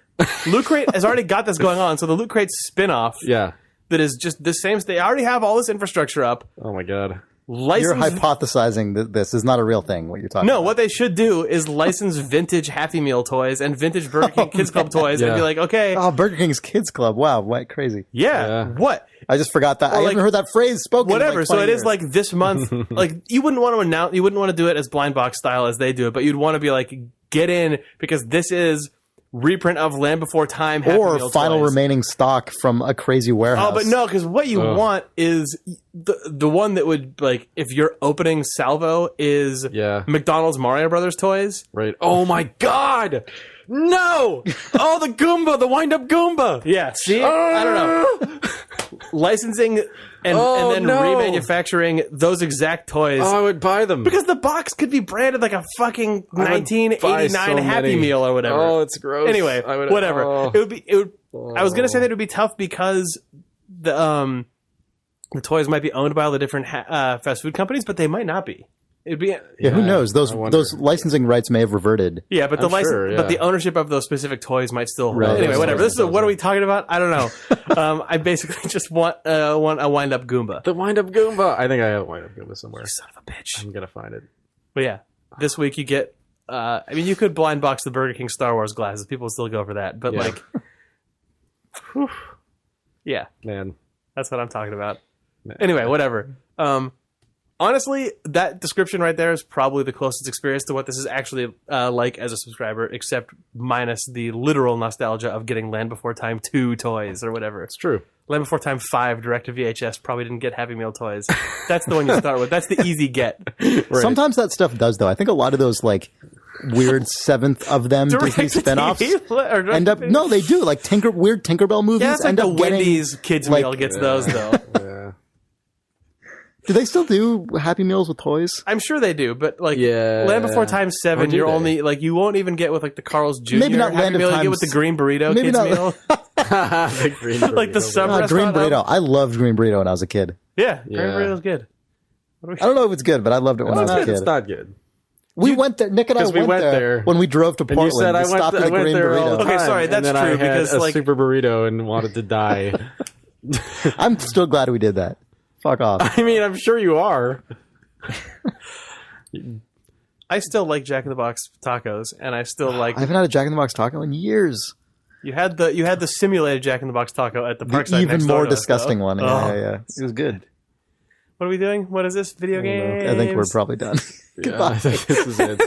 [SPEAKER 1] Loot Crate has already got this going on, so the Loot Crate spin-off
[SPEAKER 3] Yeah.
[SPEAKER 1] that is just the same. They already have all this infrastructure up.
[SPEAKER 3] Oh my God.
[SPEAKER 2] You're hypothesizing that this is not a real thing, what you're talking
[SPEAKER 1] No,
[SPEAKER 2] about.
[SPEAKER 1] what they should do is license vintage Happy Meal toys and vintage Burger King Kids Club toys and be like, okay,
[SPEAKER 2] Oh, Burger King's Kids Club. Wow, what crazy.
[SPEAKER 1] yeah, what?
[SPEAKER 2] I just forgot that. I
[SPEAKER 1] like,
[SPEAKER 2] haven't heard that phrase spoken
[SPEAKER 1] Whatever.
[SPEAKER 2] in like
[SPEAKER 1] So
[SPEAKER 2] 20
[SPEAKER 1] it is
[SPEAKER 2] years.
[SPEAKER 1] like this month, like you wouldn't want to announce, you wouldn't want to do it as blind box style as they do it, but you'd want to be like, get in because this is reprint of Land Before Time Happy
[SPEAKER 2] or
[SPEAKER 1] Meal
[SPEAKER 2] final
[SPEAKER 1] toys.
[SPEAKER 2] remaining stock from a crazy warehouse.
[SPEAKER 1] Oh, but no, because what you want is the one that would, like, if your opening salvo is
[SPEAKER 3] Yeah.
[SPEAKER 1] McDonald's Mario Brothers toys.
[SPEAKER 3] Right. Oh my God. No. Oh, the Goomba, the wind-up Goomba.
[SPEAKER 1] Yeah, see? I don't know. Licensing and then
[SPEAKER 3] no.
[SPEAKER 1] remanufacturing those exact toys.
[SPEAKER 3] Oh, I would buy them.
[SPEAKER 1] Because the box could be branded like a fucking
[SPEAKER 3] I would buy
[SPEAKER 1] 1989
[SPEAKER 3] so
[SPEAKER 1] Happy
[SPEAKER 3] many.
[SPEAKER 1] Meal or whatever.
[SPEAKER 3] Oh, it's gross.
[SPEAKER 1] Anyway,
[SPEAKER 3] I would-
[SPEAKER 1] whatever.
[SPEAKER 3] oh.
[SPEAKER 1] I was gonna say that it would be tough because the toys might be owned by all the different fast food companies, but they might not be. It'd be
[SPEAKER 2] yeah, who knows?
[SPEAKER 3] I wonder.
[SPEAKER 2] Those licensing rights may have reverted.
[SPEAKER 1] yeah, but the
[SPEAKER 3] I'm
[SPEAKER 1] license,
[SPEAKER 3] sure, yeah.
[SPEAKER 1] but the ownership of those specific toys might still.
[SPEAKER 2] Right.
[SPEAKER 1] Anyway,
[SPEAKER 2] Those
[SPEAKER 1] whatever.
[SPEAKER 3] toys
[SPEAKER 1] This is what
[SPEAKER 3] themselves,
[SPEAKER 1] are we talking about? I don't know. I basically just want a wind up Goomba.
[SPEAKER 3] The wind-up Goomba. I think I have a wind-up Goomba somewhere.
[SPEAKER 1] Son of a bitch.
[SPEAKER 3] I'm gonna find it.
[SPEAKER 1] But yeah, this week you get. I mean, you could blind box the Burger King Star Wars glasses. People will still go for that. But
[SPEAKER 3] Yeah.
[SPEAKER 1] like, whew. Yeah,
[SPEAKER 3] Man.
[SPEAKER 1] that's what I'm talking about. Anyway, whatever. Honestly, that description right there is probably the closest experience to what this is actually like as a subscriber, except minus the literal nostalgia of getting Land Before Time 2 toys or whatever.
[SPEAKER 3] It's true.
[SPEAKER 1] Land Before Time 5 direct to VHS probably didn't get Happy Meal toys. That's the one you start with. That's the easy get.
[SPEAKER 3] Right.
[SPEAKER 2] Sometimes that stuff does, though. I think a lot of those, like, weird seventh of them Disney spinoffs end up... No, they do. Like, weird Tinkerbell movies
[SPEAKER 1] Yeah, that's like
[SPEAKER 2] end
[SPEAKER 1] the
[SPEAKER 2] up getting...
[SPEAKER 1] Wendy's kids
[SPEAKER 2] like-
[SPEAKER 1] meal gets those, though.
[SPEAKER 3] Yeah.
[SPEAKER 2] Do they still do Happy Meals with toys?
[SPEAKER 1] I'm sure they do, but like
[SPEAKER 3] Yeah.
[SPEAKER 1] Land Before Time 7,
[SPEAKER 3] Or do
[SPEAKER 1] you're
[SPEAKER 3] they?
[SPEAKER 1] only like you won't even get with like the Carl's Jr.
[SPEAKER 2] Maybe not
[SPEAKER 1] Happy
[SPEAKER 2] Land of
[SPEAKER 1] Meal. You
[SPEAKER 2] Time
[SPEAKER 1] get with the green burrito
[SPEAKER 2] maybe
[SPEAKER 1] kids
[SPEAKER 2] not-
[SPEAKER 1] meal,
[SPEAKER 3] The green
[SPEAKER 1] like the
[SPEAKER 3] burrito.
[SPEAKER 1] sub
[SPEAKER 2] Green
[SPEAKER 1] restaurant.
[SPEAKER 2] Burrito. I loved Green Burrito when I was a kid.
[SPEAKER 1] Yeah, green
[SPEAKER 3] Yeah.
[SPEAKER 1] burrito's good.
[SPEAKER 2] I don't know if it's good, but I loved it when I was a
[SPEAKER 3] It's
[SPEAKER 2] kid.
[SPEAKER 3] not good.
[SPEAKER 2] We went there. Nick and I
[SPEAKER 3] 'Cause we
[SPEAKER 2] went
[SPEAKER 3] went
[SPEAKER 2] there
[SPEAKER 3] there.
[SPEAKER 2] when we drove to
[SPEAKER 3] And you
[SPEAKER 2] Portland.
[SPEAKER 3] said
[SPEAKER 2] we
[SPEAKER 3] I
[SPEAKER 2] stopped at a
[SPEAKER 3] went
[SPEAKER 2] Green
[SPEAKER 3] there all the
[SPEAKER 2] Burrito.
[SPEAKER 3] time.
[SPEAKER 1] Okay, sorry, that's
[SPEAKER 3] and then
[SPEAKER 1] true,
[SPEAKER 3] I had
[SPEAKER 1] because,
[SPEAKER 3] a
[SPEAKER 1] like-
[SPEAKER 3] super burrito and wanted to die.
[SPEAKER 2] I'm still glad we did that. Fuck off.
[SPEAKER 3] I mean, I'm sure you are.
[SPEAKER 1] I still like Jack in the Box tacos, and I still like
[SPEAKER 2] I haven't had a Jack in the Box taco in years.
[SPEAKER 1] you had the simulated Jack in the Box taco at the Parkside
[SPEAKER 2] Even
[SPEAKER 1] next door
[SPEAKER 2] more
[SPEAKER 1] to us,
[SPEAKER 2] disgusting
[SPEAKER 1] though.
[SPEAKER 2] one.
[SPEAKER 1] Oh.
[SPEAKER 2] Yeah. It was good.
[SPEAKER 1] What are we doing? What is this video game?
[SPEAKER 2] I think we're probably done.
[SPEAKER 3] Yeah,
[SPEAKER 2] Goodbye.
[SPEAKER 3] I think this is it.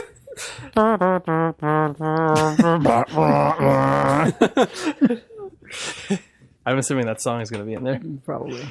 [SPEAKER 1] I'm assuming that song is going to be in there.
[SPEAKER 2] Probably.